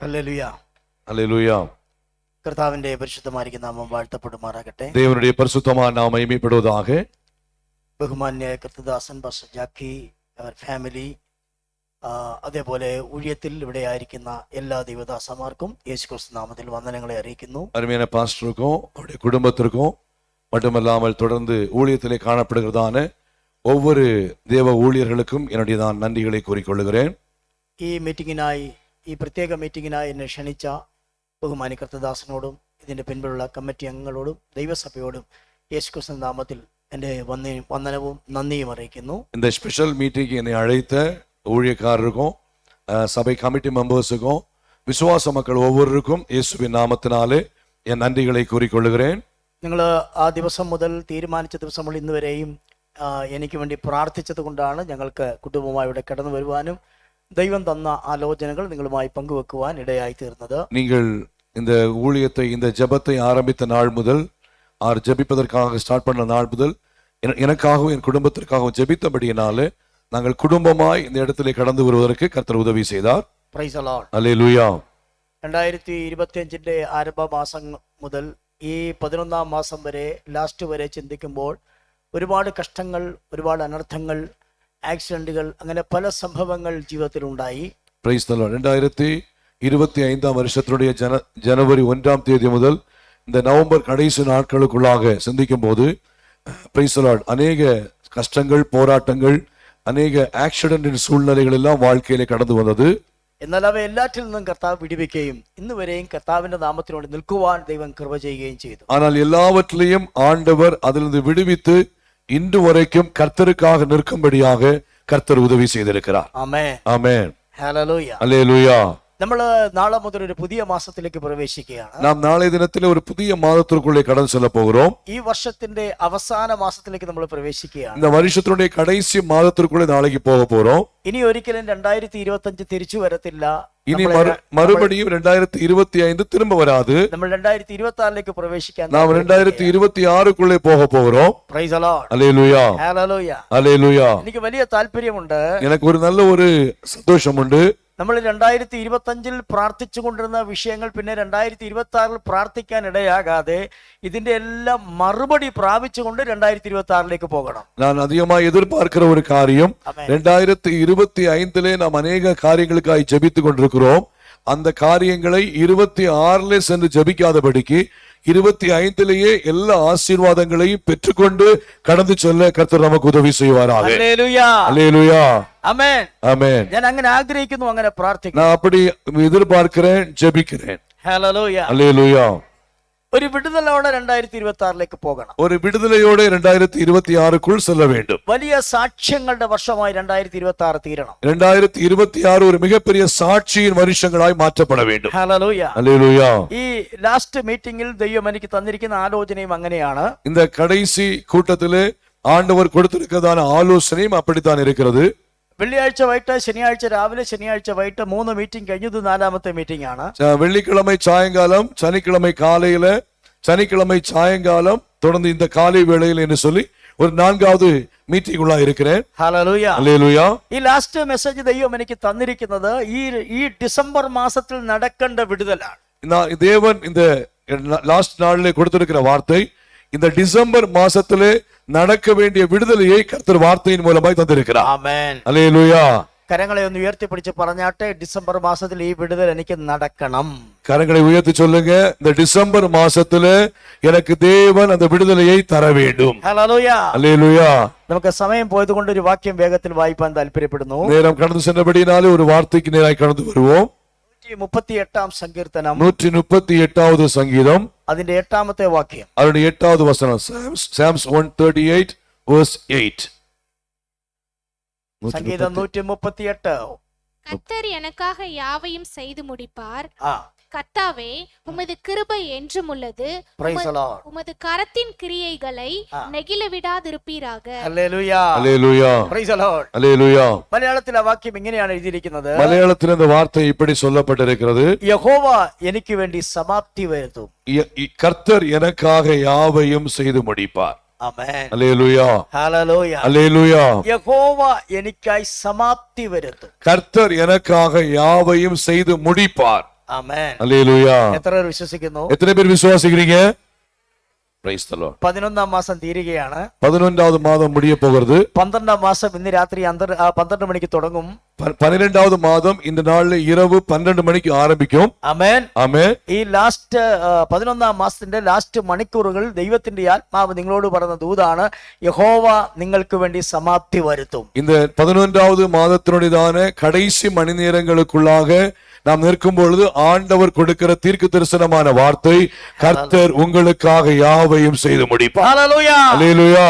Hallelujah. Hallelujah. കർത്താവിന്റെ പരിശുദ്ധമായിരിക്കുന്ന നാമം വാഴ്ത്തപ്പെടുമാറാകട്ടെ. தேவனுடைய பரிசுத்தமான நாமம் மகிமைப்படுவதாக. ബഹുമാന്യ കർത്തദാസൻ പാസ്റ്റർ ജാക്കി, അവർ ഫാമിലി, അതേപോലെ ഊഴിയത്തിൽ ഇവിടെ ആയിരിക്കുന്ന എല്ലാ ദൈവദാസന്മാർക്കും യേശുക്രിസ്തു നാമത്തിൽ വന്ദനങ്ങളെ അറിയിക്കുന്നു. அருமையான பாஸ்டருக்கும் அவருடைய குடும்பத்திற்கும் மட்டுமல்லாமல் தொடர்ந்து ஊழியத்திலே காணப்படுகிறதான ஒவ்வொரு தேவ ஊழியர்களுக்கும் என்னுடைய நான் நன்றிகளை கூறிக்கொள்கிறேன். ഈ പ്രത്യേക മീറ്റിങ്ങിനായി എന്നെ ക്ഷണിച്ച ബഹുമാന്യ കർത്തദാസനോടും ഇതിന്റെ പിൻപിലുള്ള കമ്മിറ്റി അംഗങ്ങളോടും ദൈവസഭയോടും യേശുക്രിസ്തു നാമത്തിൽ എൻ്റെ വന്ദനവും നന്ദിയും അറിയിക്കുന്നു. இந்த ஸ்பெஷல் மீட்டிங்க்கு என்னை அழைத்த ஊழியக்காரருக்கும் சபை கமிட்டி மெம்பர்ஸுக்கும் விசுவாச மக்கள் ஒவ்வொருவருக்கும் இயேசுவின் நாமத்தினாலே என் நன்றிகளை கூறிக்கொள்கிறேன். നിങ്ങൾ ആ ദിവസം മുതൽ തീരുമാനിച്ച ദിവസം മുതൽ ഇന്ന് വരെയും എനിക്ക് വേണ്ടി പ്രാർത്ഥിച്ചത് കൊണ്ടാണ് ഞങ്ങൾക്ക് കുടുംബമായി ഇവിടെ കടന്നു വരുവാനും ദൈവം തന്ന ആലോചനകൾ നിങ്ങളുമായി പങ്കുവെക്കുവാൻ ഇടയായി തീർന്നത്. நீங்கள் இந்த ஊழியத்தை இந்த ஜெபத்தை ஆரம்பித்த நாள் முதல் ஜெபிப்பதற்காக ஸ்டார்ட் பண்ண நாள் முதல் எனக்காகவும் என் குடும்பத்திற்காகவும் ஜெபித்தபடியினாலே நாங்கள் குடும்பமாய் இந்த இடத்திலே கடந்து வருவதற்கு கர்த்தர் உதவி செய்தார். Price the Lord. ഹല്ലേലൂയ. 2025 ആരംഭ മാസം മുതൽ ഈ 11 മാസം വരെ ലാസ്റ്റ് വരെ ചിന്തിക്കുമ്പോൾ ഒരുപാട് കഷ്ടങ്ങൾ, ഒരുപാട് അനർത്ഥങ്ങൾ, ആക്സിഡന്റുകൾ, അങ്ങനെ പല സംഭവങ്ങൾ ജീവിതത്തിൽ ഉണ്ടായി. Price the Lord. 2025 வருஷத்துடைய ஜனவரி 1ஆம் தேதி முதல் இந்த நவம்பர் கடைசி நாட்களுக்குள்ளாக சிந்திக்கும் போது பிரைஸ் தி லார்ட் அநேக கஷ்டங்கள், போராட்டங்கள், அநேக ஆக்சிடென்ட் சூழ்நிலைகள் எல்லாம் வாழ்க்கையிலே கடந்து வந்தது. എന്നാൽ അവ എല്ലാറ്റിൽ നിന്നും കർത്താവ് വിടുവിക്കുകയും ഇന്ന് വരെയും കർത്താവിന്റെ നാമത്തിനോട് നിൽക്കുവാൻ ദൈവം കൃപ ചെയ്യുകയും ചെയ്തു. ஆனால் எல்லாவற்றிலையும் ஆண்டவர் அதிலிருந்து விடுவித்து இன்று வரைக்கும் கர்த்தருக்காக நிற்கும்படியாக கர்த்தர் உதவி செய்திருக்கிறார். ആമേൻ. ஆமென். ഹല്ലേലൂയ. அல்லேலூயா. നമ്മൾ നാളെ മുതൽ ഒരു പുതിയ മാസത്തിലേക്ക് പ്രവേശിക്കുകയാണ്. நாம் நாளை தினத்திலே ஒரு புதிய மாதத்திற்குள்ளே கடந்து செல்ல போகிறோம். ഈ വർഷത്തിന്റെ അവസാന മാസത്തിലേക്ക് നമ്മൾ പ്രവേശിക്കുകയാണ്. இந்த வருஷத்தினுடைய கடைசி மாதத்திற்குள்ளே நாளைக்கு போக போறோம். ഇനി ഒരിക്കലും 2025 തിരിച്ചു വരത്തില്ല. இனி மறுபடியும் 2025 திரும்ப வராது. നമ്മൾ 2026ലേക്ക് പ്രവേശിക്കാൻ நாம் 2026க்குள்ளே போக போகிறோம். Praise the Lord. அல்லேலூயா. ഹല്ലേലൂയ. அல்லேலூயா. എനിക്ക് വലിയ താല്പര്യമുണ്ട്. எனக்கு ஒரு நல்ல ஒரு சந்தோஷம் உண்டு. നമ്മൾ 2025 പ്രാർത്ഥിച്ചുകൊണ്ടിരുന്ന വിഷയങ്ങൾ പിന്നെ 2026 പ്രാർത്ഥിക്കാൻ ഇടയാകാതെ ഇതിന്റെ എല്ലാം മറുപടി പ്രാപിച്ചുകൊണ്ട് 2026ലേക്ക് പോകണം. நான் அதிகமாக எதிர்பார்க்கிற ஒரு காரியம் 2025 நாம் அநேக காரியங்களுக்காய் ஜெபித்துக் கொண்டிருக்கிறோம். அந்த காரியங்களை 26 சென்று ஜெபிக்காதபடிக்கு 25 எல்லா ஆசீர்வாதங்களையும் பெற்றுக்கொண்டு கடந்து செல்ல கர்த்தர் நமக்கு உதவி செய்வாராக. ഹല്ലേലൂയ. அல்லேலூயா. ആമേൻ. ஆமென். ഞാൻ അങ്ങനെ ആഗ്രഹിക്കുന്നു, അങ്ങനെ പ്രാർത്ഥിക്കുന്നു. நான் அப்படி எதிர்பார்க்கிறேன், ஜெபிக்கிறேன். ഹല്ലേലൂയ. அல்லேலூயா. ഒരു വിടുതലോടെ 2026ലേക്ക് പോകണം. ஒரு விடுதலையோடு 2026க்குள் செல்ல வேண்டும். വലിയ സാക്ഷ്യങ്ങളുടെ വർഷമായി 2026 തീരണം. 2026 ஒரு மிகப்பெரிய சாட்சியின் வருஷங்களாய் மாற்றப்பட வேண்டும். ഹല്ലേലൂയ. அல்லேலூயா. ഈ ലാസ്റ്റ് മീറ്റിംഗിൽ ദൈവം എനിക്ക് തന്നിരിക്കുന്ന ആലോചനയും അങ്ങനെയാണ്. இந்த கடைசி கூட்டத்திலே ஆண்டவர் கொடுத்திருக்கிறதான ஆலோசனையும் அப்படித்தான் இருக்கிறது. വെള്ളിയാഴ്ച വൈകിട്ട്, ശനിയാഴ്ച രാവിലെ, ശനിയാഴ്ച വൈകിട്ട് 3 മീറ്റിംഗ് കഴിഞ്ഞു. ഇത് 4ാമത്തെ മീറ്റിംഗ് ആണ്. வெள்ளிக்கிழமை சாயங்காலம், சனிக்கிழமை காலையில, சனிக்கிழமை சாயங்காலம், தொடர்ந்து இந்த காலை வேளையில் என்று சொல்லி ஒரு 4வது மீட்டிங் உள்ள இருக்கிறேன். ഹല്ലേലൂയ. அல்லேலூயா. ഈ ലാസ്റ്റ് മെസ്സേജ് ദൈവം എനിക്ക് തന്നിരിക്കുന്നത് ഈ ഡിസംബർ മാസത്തിൽ നടക്കേണ്ട വിടുതലാണ്. தேவன் இந்த லாஸ்ட் நாளிலே கொடுத்திருக்கிற வார்த்தை இந்த டிசம்பர் மாசத்திலே நடக்க வேண்டிய விடுதலையை கர்த்தர் வார்த்தையின் மூலமாய் தந்திருக்கிறார். ആമേൻ. அல்லேலூயா. കരങ്ങളെ ഒന്ന് ഉയർത്തിപ്പിടിച്ച് പറഞ്ഞാട്ടെ, ഡിസംബർ മാസത്തിൽ ഈ വിടുതൽ എനിക്ക് നടക്കണം. கரங்களை உயர்த்தி சொல்லுங்க, இந்த டிசம்பர் மாசத்துல எனக்கு தேவன் அந்த விடுதலையை தர வேண்டும். ഹല്ലേലൂയ. அல்லேலூயா. നമുക്ക് സമയം പോയത് കൊണ്ട് ഒരു വാക്യം വേഗത്തിൽ വായിപ്പാൻ താല്പര്യപ്പെടുന്നു. நேரம் கடந்து சென்றபடினாலே ஒரு வார்த்தைக்கு நேராய் கடந்து வருவோம். 138 സങ്കീർത്തനം 138வது சங்கீதம் അതിന്റെ 8ാമത്തെ വാക്യം. அதனுடைய 8வது வசனம். Psalms 138 verse 8. സംഗീതം 138. கர்த்தர் எனக்காக யாவையும் செய்து முடிப்பார். ആ, கர்த்தாவே, உமது கிருபை என்றும் உள்ளது. praise the Lord. உமது கரத்தின் கிரியைகளை நெகிழ விடாதிருப்பீராக. ഹല്ലേലൂയ. அல்லேலூயா. praise the Lord. அல்லேலூயா. മലയാളത്തിൽ ആ വാക്യം ഇങ്ങനെയാണ് എഴുതിയിരിക്കുന്നത്. மலையாளத்தில் இந்த வார்த்தை இப்படி சொல்லப்பட்டிருக்கிறது. യഹോവ എനിക്ക് വേണ്ടി സമാപ്തി വരുത്തും. கர்த்தர் எனக்காக யாவையும் செய்து முடிப்பார். ആമേൻ. அல்லேலூயா. ഹല്ലേലൂയ. அல்லேலூயா. യഹോവ എനിക്കായി സമാപ്തി വരുത്തും. கர்த்தர் எனக்காக யாவையும் செய்து முடிப்பார். ആമേൻ. அல்லேலூயா. എത്ര പേർ വിശ്വസിക്കുന്നു? எத்தனை பேர் விசுவாசிக்கிறீங்க? Praise the Lord. 11ാം മാസം തീരുകയാണ്. 11வது மாதம் முடிய போகிறது. 12ാം മാസം ഇന്ന് രാത്രി 12 മണിക്ക് തുടങ്ങും. 12வது மாதம் இந்த நாள்ல இரவு 12 மணிக்கு ஆரம்பிக்கும். ആമേൻ. ஆமென். ഈ ലാസ്റ്റ് 11ാം മാസത്തിന്റെ ലാസ്റ്റ് മണിക്കൂറുകൾ ദൈവത്തിന്റെ ആത്മാവ് നിങ്ങളോട് പറയുന്ന ദൂതാണ്, യഹോവ നിങ്ങൾക്ക് വേണ്ടി സമാപ്തി വരുത്തും. இந்த 11வது மாதத்தினுடையதான கடைசி மணி நேரங்களுக்குள்ளாக நாம் நிற்கும் பொழுது ஆண்டவர் கொடுக்கிற தீர்க்க தரிசனமான வார்த்தை, கர்த்தர் உங்களுக்காக யாவையும் செய்து முடிப்பார். ഹല്ലേലൂയ. அல்லேலூயா.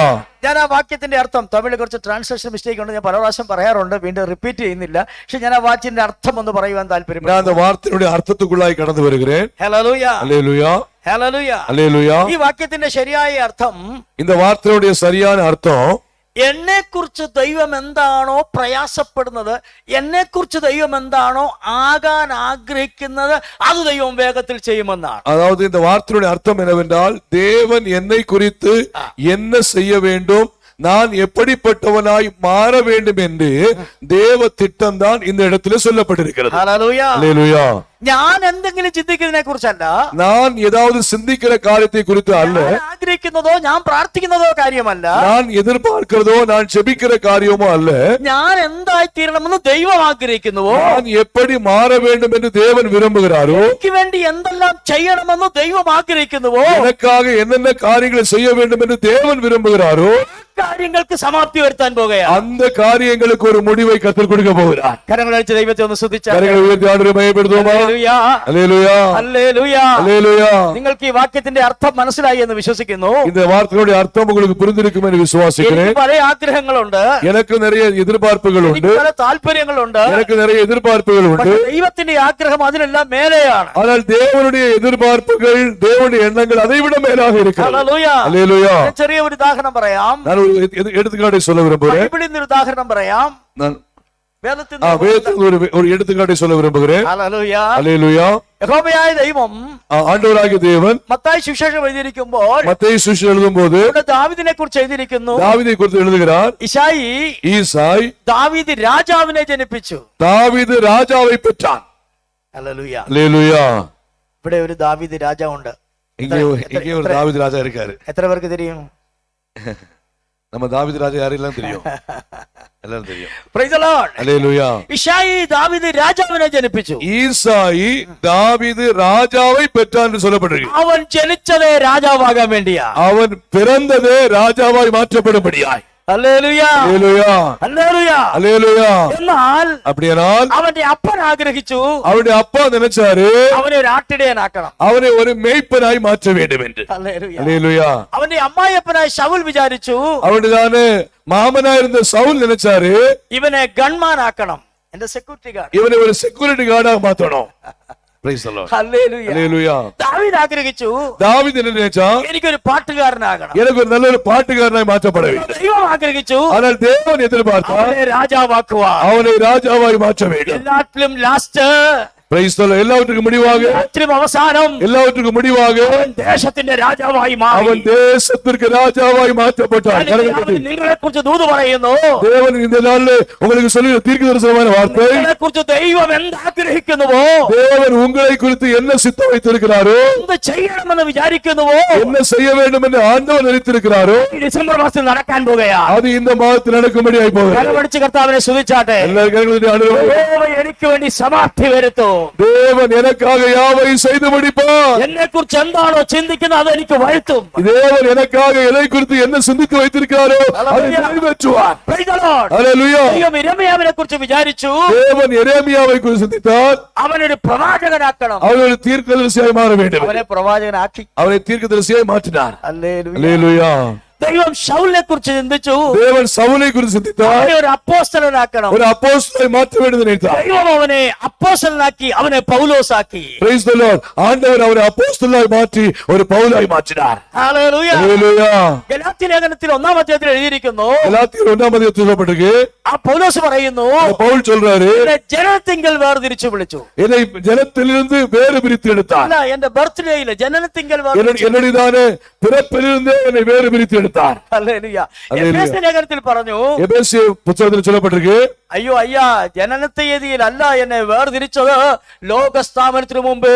ഞാൻ ആ വാക്യത്തിന്റെ അർത്ഥം, തമിഴിൽ കുറച്ച് ട്രാൻസ്ലേഷൻ മിസ്റ്റേക്ക് ഉണ്ട്, ഞാൻ പല പ്രാവശ്യം പറയാറുണ്ട്, വീണ്ടും റിപ്പീറ്റ് ചെയ്യുന്നില്ല. പക്ഷെ ഞാൻ ആ വാക്യത്തിന്റെ അർത്ഥം ഒന്ന് പറയുവാൻ താല്പര്യം. நான் அந்த வார்த்தையுடைய அர்த்தத்துக்குள்ளாய் கடந்து வருகிறேன். ഹല്ലേലൂയ. அல்லேலூயா. ഹല്ലേലൂയ. அல்லேலூயா. ഈ വാക്യത്തിന്റെ ശരിയായ അർത്ഥം, இந்த வார்த்தையுடைய சரியான அர்த்தம், എന്നെ കുറിച്ച് ദൈവം എന്താണോ പ്രയാസപ്പെടുന്നത്, എന്നെ കുറിച്ച് ദൈവം എന്താണോ ആകാൻ ആഗ്രഹിക്കുന്നത്, അത് ദൈവം വേഗത്തിൽ ചെയ്യുമെന്നാണ്. அதாவது இந்த வார்த்தையுடைய அர்த்தம் என்னவென்றால், தேவன் என்னை குறித்து என்ன செய்ய வேண்டும், நான் எப்படிப்பட்டவனாய் மாற வேண்டும் என்று தேவ திட்டம் தான் இந்த இடத்துல சொல்லப்பட்டிருக்கிறது. ഹല്ലേലൂയ. அல்லேலூயா. ഞാൻ എന്തെങ്കിലും ചിന്തിക്കുന്നതിനെ കുറിച്ചല്ല, நான் ஏதாவது சிந்திக்கிற காரியத்தை குறித்து அல்ல, ഞാൻ ആഗ്രഹിക്കുന്നതോ ഞാൻ പ്രാർത്ഥിക്കുന്നതോ കാര്യമല്ല, நான் எதிர்பார்க்கிறதோ நான் ஜெபிக்கிற காரியமோ அல்ல, ഞാൻ എന്തായി തീരണമെന്ന് ദൈവം ആഗ്രഹിക്കുന്നുവോ, நான் எப்படி മാറ வேண்டும் என்று தேவன் விரும்புகிறாரோ, എനിക്ക് വേണ്ടി എന്തെല്ലാം ചെയ്യണമെന്ന് ദൈവം ആഗ്രഹിക്കുന്നുവോ, எனக்காக என்னென்ன காரியங்களை செய்ய வேண்டும் என்று தேவன் விரும்புகிறாரோ, കാര്യങ്ങൾക്ക് സമാപ്തി വരുത്താൻ പോകുകയാണ്. அந்த காரியங்களுக்கு ஒரு முடிவை கர்த்தர் கொடுக்க போகிறார். കരങ്ങളടിച്ച് ദൈവത്തെ ഒന്ന് സ്തുതിച്ചാൽ. கரங்களை உயர்த்தி ஆண்டவரை மகிமைப்படுத்துவோமா? ഹല്ലേലൂയ. அல்லேலூயா. ഹല്ലേലൂയ. அல்லேலூயா. നിങ്ങൾക്ക് ഈ വാക്യത്തിന്റെ അർത്ഥം മനസ്സിലായി എന്ന് വിശ്വസിക്കുന്നു. இந்த வார்த்தையுடைய அர்த்தம் உங்களுக்கு புரிந்திருக்கும் என்று விசுவாசிக்கிறேன். എനിക്ക് പല ആഗ്രഹങ്ങളുണ്ട്, எனக்கு நிறைய எதிர்பார்ப்புகள் എനിക്ക് உண்டு, പല താല്പര്യങ്ങളുണ്ട്. எனக்கு நிறைய எதிர்பார்ப்புகள் உண்டு. പക്ഷേ ദൈവത്തിന്റെ ആഗ്രഹം അതിനെല്ലാം മേലെയാണ്. ஆனால் தேவனுடைய எதிர்பார்ப்புகள், தேவனுடைய எண்ணங்கள் அதை விட மேலாக இருக்கிறது. ഹല്ലേലൂയ. அல்லேலூயா. ഞാൻ ചെറിയ ഒരു ഉദാഹരണം പറയാം. நான் ஒரு எடுத்துக்காட்டை சொல்ல விரும்புகிறேன். ബൈബിളിൽ നിന്ന് ഒരു ഉദാഹരണം പറയാം. நான் വേദത്തിൽ வேதத்தில் ஒரு எடுத்துக்காட்டை சொல்ல விரும்புகிறேன். ഹല്ലേലൂയ. அல்லேலூயா. യഹോവയായ ദൈവം ஆண்டவராகிய தேவன் മത്തായി സുവിശേഷം എഴുതിയിരിക്കുമ്പോൾ மத்தேயு சுவிசேஷம் எழுதும்போது ഇവിടെ ദാവീദിനെ കുറിച്ച് എഴുതിയിരിക്കുന്നു. தாவீதை குறித்து எழுதுகிறார். ഇശായി ஈசாய் ദാവീദ് രാജാവിനെ ജനിപ്പിച്ചു. தாவீது ராஜாவை பெற்றான். ഹല്ലേലൂയ. அல்லேலூயா. ഇവിടെ ഒരു ദാവീദ് രാജാവുണ്ട്. இங்கே ஒரு தாவீது ராஜா இருக்காரு. എത്ര പേർക്ക് தெரியும்? நம்ம தாவீது ராஜா யாரெல்லாம் தெரியும்? எல்லாரும் தெரியும். Praise the Lord. அல்லேலூயா. ഇശായി ദാവീദ് രാജാവിനെ ജനിപ്പിച്ചു. ஈசாയി தாவீது ராஜாவை பெற்றான் என்று சொல்லப்பட்டிருக்கு. അവൻ ജനിച്ചതേ രാജാവാകാൻ വേണ്ടിയാ. அவன் பிறந்ததே ராஜாவாய் மாற்றப்படும்படியாய். ഹല്ലേലൂയ. அல்லேலூயா. ഹല്ലേലൂയ. அல்லேலூயா. എന്നാൽ அப்படியானால் അവന്റെ അപ്പൻ ആഗ്രഹിച്ചു அவருடைய அப்பா நினைச்சாரு അവനെ ഒരു ആട്ടിടയനാക്കണം. அவனை ஒரு மேய்ப்பனாய் மாற்ற வேண்டும் என்று. ഹല്ലേലൂയ. அல்லேலூயா. അവന്റെ അമ്മായിയപ്പനായ ശൗൽ വിചാരിച്ചു அவனுதான மாமனா இருந்த சவுல் நினைச்சாரு ഇവനെ ഗൺമാൻ ആക്കണം, എന്റെ സെക്യൂരിറ്റി ഗാർഡ്. இவனை ஒரு செக்யூரிட்டி கார்டாக மாத்தணும். Praise the Lord. ഹല്ലേലൂയ. அல்லேலூயா. ദാവീദ് ആഗ്രഹിച്ചു தாவீது என்ன நினைச்சான்? എനിക്കൊരു പാട്ടുകാരനാകണം. எனக்கு ஒரு நல்ல ஒரு பாட்டுக்காரனாய் மாற்றப்பட வேண்டும். ദൈവം ആഗ്രഹിച്ചു ஆனால் தேவன் எதிர்பார்த்தார் അവനെ രാജാവാക്കുവാൻ. அவனை ராஜாவாய் மாற்ற வேண்டும். എല്ലാത്തിലും ലാസ്റ്റ്, Praise the Lord. எல்லாவற்றுக்கும் முடிவாக, എല്ലാത്തിലും അവസാനം எல்லாவற்றுக்கும் முடிவாக അവൻ ദേശത്തിന്റെ രാജാവായി മാറി. அவன் தேசத்திற்கு ராஜாவாய் மாற்றப்பட்டான். നിങ്ങളെ കുറിച്ച് ദൂത് പറയുന്നു. தேவன் இந்த நாளில் உங்களுக்கு சொல்லுகிற தீர்க்க தரிசனமான வார்த்தை, നിങ്ങളെ കുറിച്ച് ദൈവം എന്താഗ്രഹിക്കുന്നുവോ, தேவன் உங்களை குறித்து என்ன சித்தம் வைத்திருக்கிறாரோ, എന്ത് ചെയ്യണമെന്ന് വിചാരിക്കുന്നുവോ, என்ன செய்ய வேண்டும் என்று ஆண்டவர் நினைத்திருக்கிறாரோ, ഈ ഡിസംബർ മാസത്തിൽ നടക്കാൻ പോകുകയാ. அது இந்த மாதத்தில் நடக்கும்படியாய் போகிறது. കരമടിച്ച് കർത്താവിനെ സ്തുതിച്ചാട്ടെ. எல்லாரும் கரங்களை ஆண்டவரே, യഹോവ എനിക്ക് വേണ്ടി സമാപ്തി വരുത്തും. தேவன் எனக்காக யாவையும் செய்து முடிப்பார். എന്നെ കുറിച്ച് എന്താണോ ചിന്തിക്കുന്നത് അത് എനിക്ക് വരുത്തും. தேவன் எனக்காக எதை குறித்து என்ன சிந்தித்து வைத்திருக்கிறாரோ அதை நிறைவேற்றுவார். Praise the Lord. அல்லேலூயா. ദൈവം യിരെമ്യാവിനെ കുറിച്ച് വിചാരിച്ചു தேவன் எரேமியாவை குறித்து சிந்தித்தார். അവനൊരു പ്രവാചകനാക്കണം. அவன் ஒரு தீர்க்கதரிசியாய் மாற வேண்டும். അവനെ പ്രവാചകനാക്കി. அவனை தீர்க்கதரிசியாய் மாற்றினார். ഹല്ലേലൂയ. அல்லேலூயா. ദൈവം ശൗലിനെ കുറിച്ച് ചിന്തിച്ചു தேவன் சவுலை குறித்து சிந்தித்தார். അവനെ ഒരു അപ്പോസ്തലനാക്കണം. ஒரு அப்போஸ்தலனை மாற்ற வேண்டும் என்று நினைத்தார். ദൈവം അവനെ അപ്പോസ്തലനാക്കി, അവനെ പൗലോസാക്കി. Praise the Lord. ആண்டവൻ അവനെ അപ്പോസ്തലനായി മാറ്റി ഒരു പൗലായി മാറ്റിனார். ഹല്ലേലൂയ. அல்லேலூயா. ഗലാത്യ ലേഖനത്തിൽ 1-ാം അധ്യായത്തിൽ എഴുതിയിരിക്കുന്നു. கலாத்தியர் 1-ஆம் அதிகாரத்தில் சொல்லப்பட்டிருக்கு. ആ പൗലോസ് പറയുന്നു, பவுல் சொல்றாரு, എന്നെ ജനനത്തിങ്കൽ വേർതിരിച്ചു വിളിച്ചു. என்னை ஜனத்திலிருந்து வேறு பிரித்து எடுத்தார். അല്ല, എന്റെ ബർത്ത്ഡേയില് ജനനത്തിങ്കൽ என்னுடையதான பிறப்பிலிருந்தே என்னை வேறு பிரித்து எடுத்தார். கொடுத்தார். ഹല്ലേലൂയ. ഹല്ലേലൂയ. എഫേസ്യ ലേഖനത്തിൽ പറഞ്ഞു, எபேசிய புத்தகத்தில் சொல்லப்பட்டிருக்கு, അയ്യോ അയ്യാ, ജനനത്തെ രീതിയിൽ അല്ല എന്നെ വേർതിരിച്ചത്, ലോകസ്ഥാപനത്തിനു മുമ്പ്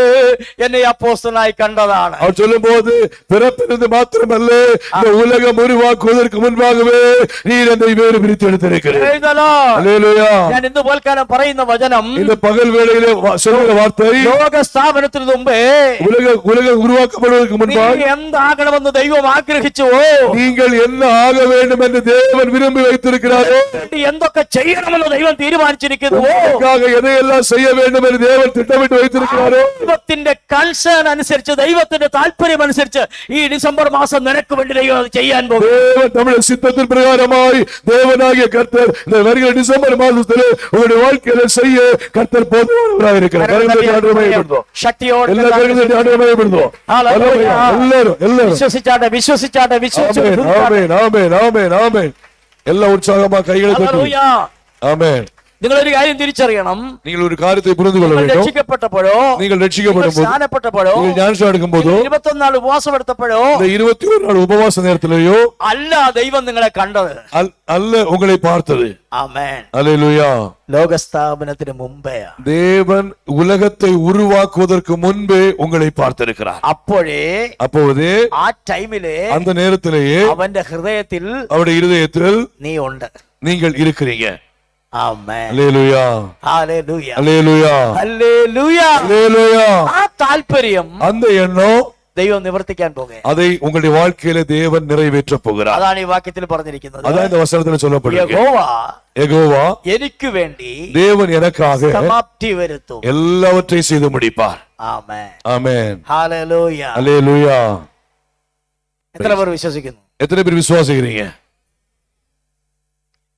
എന്നെ അപ്പോസ്തലനായി കണ്ടതാണ്. அவர் சொல்லும் போது பிறப்பிலிருந்து மாத்திரமல்ல, இந்த உலகம் உருவாக்குவதற்கு முன்பாகவே நீர் என்னை வேறு பிரித்து எடுத்திருக்கிறீர். Praise the Lord. அல்லேலூயா. ഞാൻ ഇന്ന് പോൽക്കാലം പറയുന്ന വചനം, இந்த பகல் வேளையிலே சொல்லுகிற வார்த்தை, ലോകസ്ഥാപനത്തിനു മുമ്പേ உலகம் உருவாக்கப்படுவதற்கு முன்பாக നീ എന്താകണമെന്ന് ദൈവം ആഗ്രഹിച്ചുവോ, நீங்கள் என்ன ஆக வேண்டும் என்று தேவன் விரும்பி வைத்திருக்கிறாரோ, എന്തൊക്കെ ചെയ്യണമെന്ന് ദൈവം തീരുമാനിച്ചിരിക്കുന്നുവോ, உங்களுக்காக எதையெல்லாம் செய்ய வேண்டும் என்று தேவன் திட்டமிட்டு வைத்திருக்கிறாரோ, ദൈവത്തിന്റെ കൺസേൺ അനുസരിച്ച്, ദൈവത്തിന്റെ താല്പര്യം അനുസരിച്ച് ഈ ഡിസംബർ മാസം നിനക്ക് വേണ്ടി ദൈവം അത് ചെയ്യാൻ പോകും. தேவன் தமிழ் சித்தத்தின் பிரகாரமாய் தேவனாகிய கர்த்தர் இந்த வருகிற டிசம்பர் மாதத்திலே உங்களுடைய வாழ்க்கையில செய்ய கர்த்தர் போதுமானவராக இருக்கிறார். ശക്തിയോടെ எல்லாரும் വിശ്വസിച്ചാട്ടെ, വിശ്വസിച്ചാട്ടെ, വിശ്വസിച്ചു. ആമേൻ, ആമേൻ, ആമേൻ, ആമേൻ. എല്ലാ ഉത്സാഹമാ കൈകളെ തട്ടി. ആമേൻ. നിങ്ങളൊരു കാര്യം തിരിച്ചറിയണം, നിങ്ങൾ ഒരു കാര്യത്തെ പുரிந்து கொள்ள வேண்டும். രക്ഷിക്കപ്പെട്ടപ്പോഴോ, നിങ്ങൾ രക്ഷിക്കപ്പെടുമ്പോൾ, സ്നാനപ്പെട്ടപ്പോഴോ, നിങ്ങൾ ജ്ഞാനസ്നാനം എടുക്കുമ്പോഴോ, 21 നാൾ ഉപവാസം എടുത്തപ്പോഴോ, இந்த 21 நாள் உபவாச நேரத்திலேயோ അല്ല ദൈവം നിങ്ങളെ കണ്ടത്, அல்ல உங்களை பார்த்தது. ആമേൻ. அல்லேலூயா. ലോകസ്ഥാപനത്തിന് മുമ്പേ தேவன் உலகத்தை உருவாக்குவதற்கு முன்பே உங்களை பார்த்திருக்கிறார். அப்போதே ആ ടൈമിലെ அந்த நேரத்திலேயே അവന്റെ ഹൃദയത്തിൽ அவருடைய இருதயத்தில் നീ ഉണ്ട്. நீங்கள் இருக்கிறீங்க. ആമേൻ. அல்லேலூயா. ഹല്ലേലൂയ. அல்லேலூயா. ഹല്ലേലൂയ. அல்லேலூயா. ആ താല്പര്യം அந்த എண்ணം ദൈവം നിവർത്തിക്കാൻ പോകുക. அதை உங்களுடைய வாழ்க்கையில தேவன் நிறைவேற்ற போகிறார். അതാണ് ഈ വാക്യത്തിൽ പറഞ്ഞിരിക്കുന്നത്. அதான் இந்த வசனத்தில் சொல்லப்படுகிறது. யெகோவா എനിക്ക് വേണ്ടി தேவன் எனக்காக സമാപ്തി വരുത്തും, எல்லாவற்றையும் செய்து முடிப்பார். ആമേൻ. ஆமென். ഹല്ലേലൂയ. அல்லேலூயா. എത്ര പേർ വിശ്വസിക്കുന്നു? எத்தனை பேர் விசுவாசிக்கிறீங்க?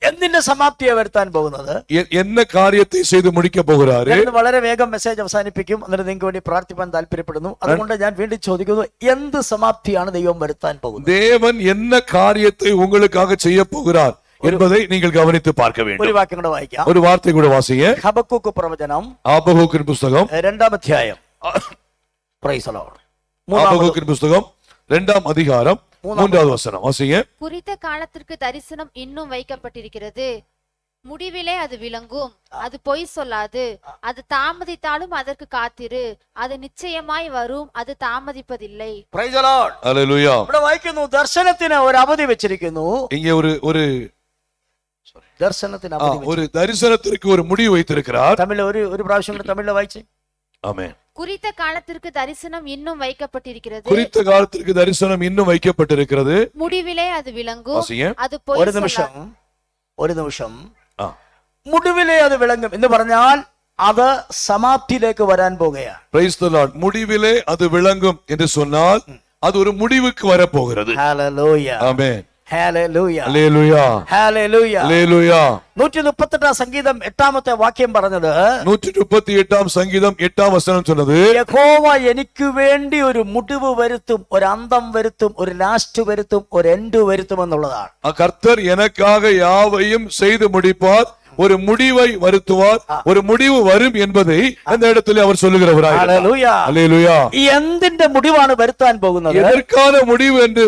എന്തിന്റെ സമാപ്തിയെ വരുത്താൻ പോകുന്നത്? என்ன காரியத்தை செய்து முடிக்க போகிறாரு? ഞാൻ വളരെ വേഗം മെസ്സേജ് അവസാനിപ്പിക്കും, എന്നിട്ട് നിങ്ങൾക്ക് വേണ്ടി പ്രാർത്ഥിപ്പാൻ താല്പര്യപ്പെടുന്നു. അതുകൊണ്ട് ഞാൻ വീണ്ടും ചോദിക്കുന്നു, എന്ത് സമാപ്തിയാണ് ദൈവം വരുത്താൻ പോകുന്നത്? தேவன் என்ன காரியத்தை உங்களுக்காக செய்ய போகிறார் என்பதை நீங்கள் கவனித்து பார்க்க வேண்டும். ഒരു വാക്യം കൂടെ വായിക്കാം. ஒரு வார்த்தை கூட வாசிங்க. ഹബക്കൂക്ക് പ്രവചനം ஆபகூக்கின் புத்தகம் 2-ാം അധ്യായം. Price the Lord. ஆபகூக்கின் புத்தகம் 2-ஆம் அதிகாரம் 3வது வசனம் வாசிங்க. குறித்த காலத்திற்கு தரிசனம் இன்னும் வைக்கப்பட்டிருக்கிறது, முடிவிலே அது விளங்கும், அது பொய் சொல்லாது, அது தாமதித்தாலும் அதற்கு காத்திரு, அது நிச்சயமாய் வரும், அது தாமதிப்பதில்லை. Praise the Lord. ഹല്ലേലൂയ. ഇവിടെ വായിക്കുന്നു, ദർശനത്തിന് ഒരു അവധി വെച്ചിരിക്കുന്നു. இங்கே ஒரு ദർശനത്തിന് അവധി ஒரு தரிசனத்திற்கு ஒரு முடிவு வைத்திருக்கிறார். തമിഴ് ഒരു പ്രാവശ്യം കൂടെ തമിഴിൽ വായിച്ചേ. ஆமென். குறித்த காலத்திற்கு தரிசனம் இன்னும் வைக்கப்பட்டிருக்கிறது, குறித்த காலத்திற்கு தரிசனம் இன்னும் வைக்கப்பட்டிருக்கிறது, முடிவிலே அது விளங்கும், வாசிங்க. அது பொய் ഒരു നിമിഷം മുടിവിലെ അത് വിളങ്ങും എന്ന് പറഞ്ഞാൽ അത് സമാപ്തിയിലേക്ക് വരാൻ പോകുകയാണ്. Praise the Lord. முடிவிலே அது விளங்கும் என்று சொன்னால் அது ஒரு முடிவுக்கு வர போகிறது. ഹല്ലേലൂയ. ஆமென். ഹല്ലേലൂയ. ഹല്ലേലൂയ. ഹല്ലേലൂയ. ഹല്ലേലൂയ. 138 സംഗീതം 8-ാമത്തെ വാക്യം പറഞ്ഞത്, 138 സംഗീതം 8-ാം വചനം சொன்னது, യഹോവ എനിക്ക് വേണ്ടി ഒരു മുടിവ് വരുത്തും, ഒരു അന്തം വരുത്തും, ഒരു ലാസ്റ്റ് വരുത്തും, ഒരു എൻഡ് വരുത്തും എന്നുള്ളതാണ്. கர்த்தர் எனக்காக யாவையும் செய்து முடிப்பார், ஒரு முடிவை வருத்துவார், ஒரு முடிவு வரும் என்பதை அந்த இடத்துல அவர் சொல்லுகிறவராய். ഹല്ലേലൂയ. ஹல்லேலூயா. ഈ എന്തിന്റെ മുടിവാണ് വരുത്താൻ പോകുന്നത്? எதற்கான முடிவு என்று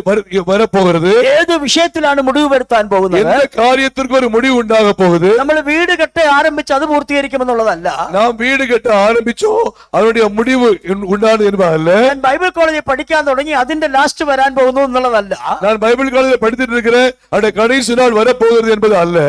வரப்போகிறது? ഏത് വിഷയത്തിലാണ് മുടിവ് വരുത്താൻ പോകുന്നത്? எந்த காரியத்திற்கு ஒரு முடிவு உண்டாக போகுது? നമ്മൾ വീട് കെട്ടി ആരംഭിച്ച് അത് പൂർത്തീകരിക്കുമെന്നുള്ളതല്ല. நாம் வீடு கட்ட ஆரம்பிச்சோம், அதனுடைய முடிவு உண்டானது என்பதல்ல. ഞാൻ ബൈബിൾ കോളേജിൽ പഠിക്കാൻ തുടങ്ങി അതിന്റെ ലാസ്റ്റ് വരാൻ പോകുന്നു എന്നുള്ളതല്ല. நான் பைபிள் காலேஜில் படித்துட்டு இருக்கிறேன், அதோட கடைசி நாள் வரப்போகிறது என்பது அல்ல.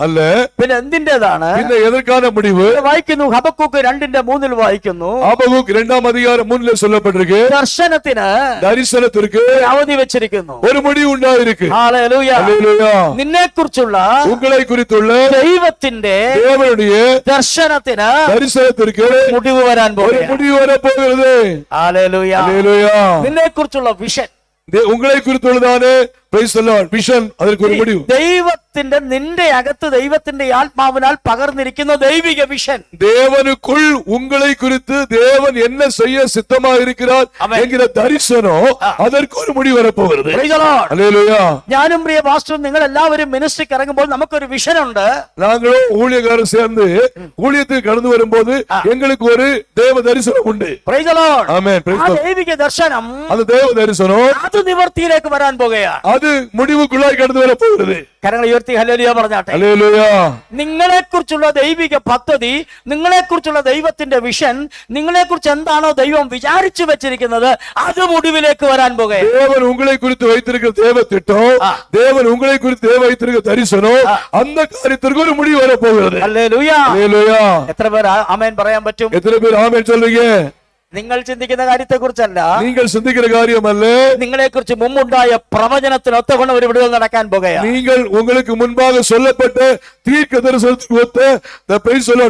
அல்ல. പിന്നെ എന്തിന്റേതാണ്? പിന്നെ എதற்கான முடிவு? വായിക്കുന്നു, ഹബക്കൂക്ക് 2:3 വായിക്കുന്നു, ஆபகூக் 2-ஆம் அதிகாரம் 3ல சொல்லப்பட்டிருக்கு, ദർശനത്തിന് தரிசனத்திற்கு അവധി വെച്ചിരിക്കുന്നു. ஒரு முடிவு உண்டாயிருக்கு. ഹല്ലേലൂയ. ஹல்லேலூயா. നിന്നെ കുറിച്ചുള്ള உங்களை குறித்துள்ள ദൈവത്തിന്റെ தேவனுடைய ദർശനത്തിന് தரிசனத்திற்கு മുടിവ് വരാൻ ஒரு പോകുന്നു. முடிவு வரப்போகிறது. ഹല്ലേലൂയ. ஹல்லேலூயா. നിന്നെ കുറിച്ചുള്ള വിഷൻ, உங்களை குறித்துள்ளதானே praise the Lord விஷன், அதற்கு ஒரு முடிவு. ദൈവത്തിന്റെ നിന്റെ അകത്ത് ദൈവത്തിന്റെ ആത്മാവിനാൽ പകർന്നിരിക്കുന്ന ദൈവിക വിഷൻ, தேவனுக்குள் உங்களை குறித்து தேவன் என்ன செய்ய சித்தமா இருக்கிறார் என்கிற தரிசனம், அதற்கு ஒரு முடிவு வரப்போகிறது. Praise the Lord. ஹல்லேலூயா. ഞാനും പ്രിയ പാസ്റ്ററും നിങ്ങൾ എല്ലാവരും മിനിസ്ട്രിക്ക് ഇറങ്ങുമ്പോൾ നമുക്കൊരു വിഷൻ ഉണ്ട്. நாங்களும் ஊழியக்காரர் சேர்ந்து ஊழியத்துக்கு கடந்து வரும்போது எங்களுக்கு ஒரு தேவ தரிசனம் உண்டு. Praise the Lord. Amen. Praise ആ the Lord. ദൈവിക ദർശനം அந்த தேவ தரிசனம் അത് നിവർത്തിയിലേക്ക് വരാൻ പോകുകയാണ്. அது முடிவுக்குள்ளாய் கடந்து வர போகிறது. കരങ്ങൾ ഉയർത്തി ഹല്ലേലൂയ പറഞ്ഞാട്ടെ. ഹല്ലേലൂയ. നിങ്ങളെക്കുറിച്ചുള്ള ദൈവിക പദ്ധതി, നിങ്ങളെക്കുറിച്ചുള്ള ദൈവത്തിന്റെ വിഷൻ, നിങ്ങളെക്കുറിച്ച് എന്താണോ ദൈവം വിചാരിച്ചു വെച്ചിരിക്കുന്നത് അത് മുടിവിലേക്ക് വരാൻ പോകുകയാണ്. தேவன் உங்களை குறித்து வைத்திருக்கிற தேவ திட்டம், தேவன் உங்களை குறித்து வைத்திருக்கிற தரிசனம், அந்த காரியத்திற்கு ஒரு முடிவு வர போகிறது. ഹല്ലേലൂയ. ഹല്ലേലൂയ. എത്ര പേർ ആമേൻ പറയാൻ പറ്റും? எத்தனை பேர் ஆமென் சொல்றீங்க? നിങ്ങൾ ചിന്തിക്കുന്ന കാര്യത്തെ കുറിച്ചല്ല, நீங்கள் சிந்திக்கிற காரியம் அல்ல. നിങ്ങളെ കുറിച്ച് മുമ്പുണ്ടായ പ്രവചനത്തിന് ഒത്തവണ്ണം ഒരു വിടുതൽ നടക്കാൻ പോകുകയാണ്. நீங்கள் உங்களுக்கு முன்பாக சொல்லப்பட்ட தீர்க்க தரிசனத்துக்கு ஒத்த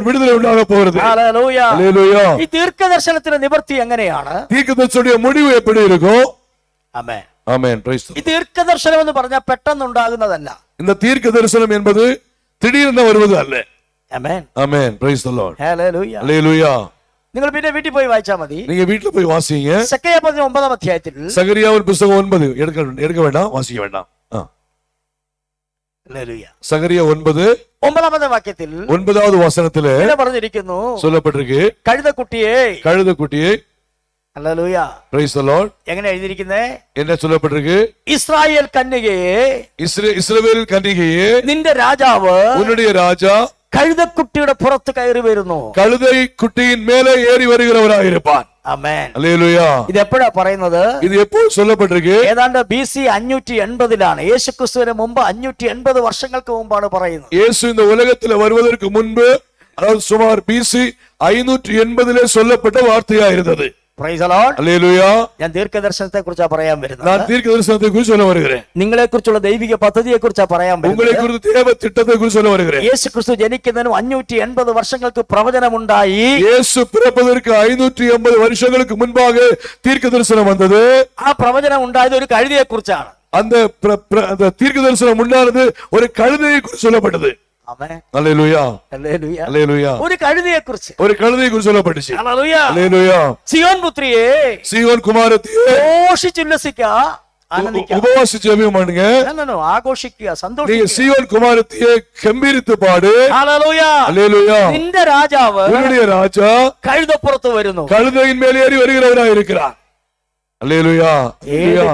விடுதலை உண்டாக போகிறது. ഹല്ലേലൂയ. ஹல்லேலூய. ഈ ദീർഘദർശനത്തിന്റെ നിവൃത്തി എങ്ങനെയാണ്? தீர்க்க தரிசனத்துடைய முடிவு எப்படி இருக்கும்? ആമേൻ. ஆமென். பிரைஸ் தி ഈ ദീർഘദർശനം എന്ന് പറഞ്ഞാൽ പെട്ടെന്നുണ്ടാകുന്നതല്ല. இந்த தீர்க்க தரிசனம் என்பது திடீரென வருவது அல்ல. ആമേൻ. ஆமென். Praise the Lord. ഹല്ലേലൂയ. ஹல்லேலூய. നിങ്ങൾ പിന്നെ വീട്ടിൽ പോയി വായിച്ചാൽ മതി. நீங்க வீட்ல போய் வாசிங்க. സെക്കറിയ 9 അധ്യായത്തിൽ சகரியாவின் புத்தகம் 9 எடுக்க வேண்டாம், வாசிக்க வேண்டாம். ഹല്ലേലൂയ. சகரியா 9 9 വാക്യത്തിൽ 9வது வசனத்திலே ഇങ്ങനെ പറഞ്ഞിരിക്കുന്നു, சொல்லப்பட்டிருக்கு, കഴുതക്കുട്ടിയെ. கழுதைக்குட்டியை. ഹല്ലേലൂയ. Price the Lord. എങ്ങനെ എഴുതിയിരിക്കുന്നേ? என்ன சொல்லப்பட்டிருக்கு? ഇസ്രായേൽ കന്യകയെ, இஸ்ரவேல் கன்னிகையே, നിന്റെ രാജാവ് உன்னுடைய ராஜா കഴുതക്കുട്ടിയുടെ പുറത്ത് കയറി വരുന്നു. கழுதை குட்டியின் மேலே ஏறி வருகிறவராக இருப்பான். ആമേൻ. அல்லேலூயா. ഇത് എപ്പോഴാ പറയുന്നത്? இது எப்போ சொல்லப்பட்டிருக்கு? ഏതാണ്ട് BC 580 യേശുക്രിസ്തുവിന് മുമ്പ് 580 വർഷങ്ങൾക്ക് മുമ്പാണ് പറയുന്നത്. இயேசு இந்த உலகத்தில் வருவதற்கு முன்பு, அதாவது சுமார் BC 580 சொல்லப்பட்ட வார்த்தையா இருந்தது. Praise the Lord. அல்லேலூயா. ഞാൻ ദീർഘദർശനത്തെ കുറിച്ചാ പറയാൻ വരുന്നത്. நான் தீர்க்க தரிசனத்தை குறித்து சொல்ல வருகிறேன். നിങ്ങളെ കുറിച്ചുള്ള ദൈവിക പദ്ധതിയെ കുറിച്ചാ പറയാൻ உங்களை വരുന്നത്. குறித்து தேவ திட்டத்தை குறித்து சொல்ல வருகிறேன். യേശുക്രിസ്തു ജനിക്കുന്നതിന് 580 വർഷങ്ങൾക്ക് പ്രവചനമുണ്ടായി. இயேசு பிறப்பதற்கு 580 வருஷங்களுக்கு முன்பாக தீர்க்க தரிசனம் வந்தது. ആ പ്രവചനം ഉണ്ടായത് ഒരു കഴുതയെ കുറിച്ചാണ്. அந்த தீர்க்க தரிசனம் உண்டானது ஒரு கழுதையை குறித்து சொல்லப்பட்டது. ആമേൻ. அல்லேலூயா. ഹല്ലേലൂയ. அல்லேலூயா. ഒരു കഴുതയെ കുറിച്ച്. ஒரு கழுதையை குறித்து சொல்லப்பட்டுச்சு. ഹല്ലേലൂയ. அல்லேலூயா. സിയോൻ പുത്രിയെ சீயோன் குமாரத்தியே, ഘോഷിച്ചുല്ലസിക്കുക, ആനന്ദിക്കുക. உபவாசி ஜெபம் பண்ணுங்க. ആഘോഷിക്കുക, நீங்க സന്തോഷിക്കുക. சீயோன் குமாரத்தியே கம்பீரித்து பாடு. ഹല്ലേലൂയ. அல்லேலூயா. നിന്റെ രാജാവ് உன்னுடைய ராஜா കഴുതപ്പുറത്ത് വരുന്നു. கழுதையின் மேல் ஏறி வருகிறவராக இருக்கிறார். அல்லேலூயா. அல்லேலூயா.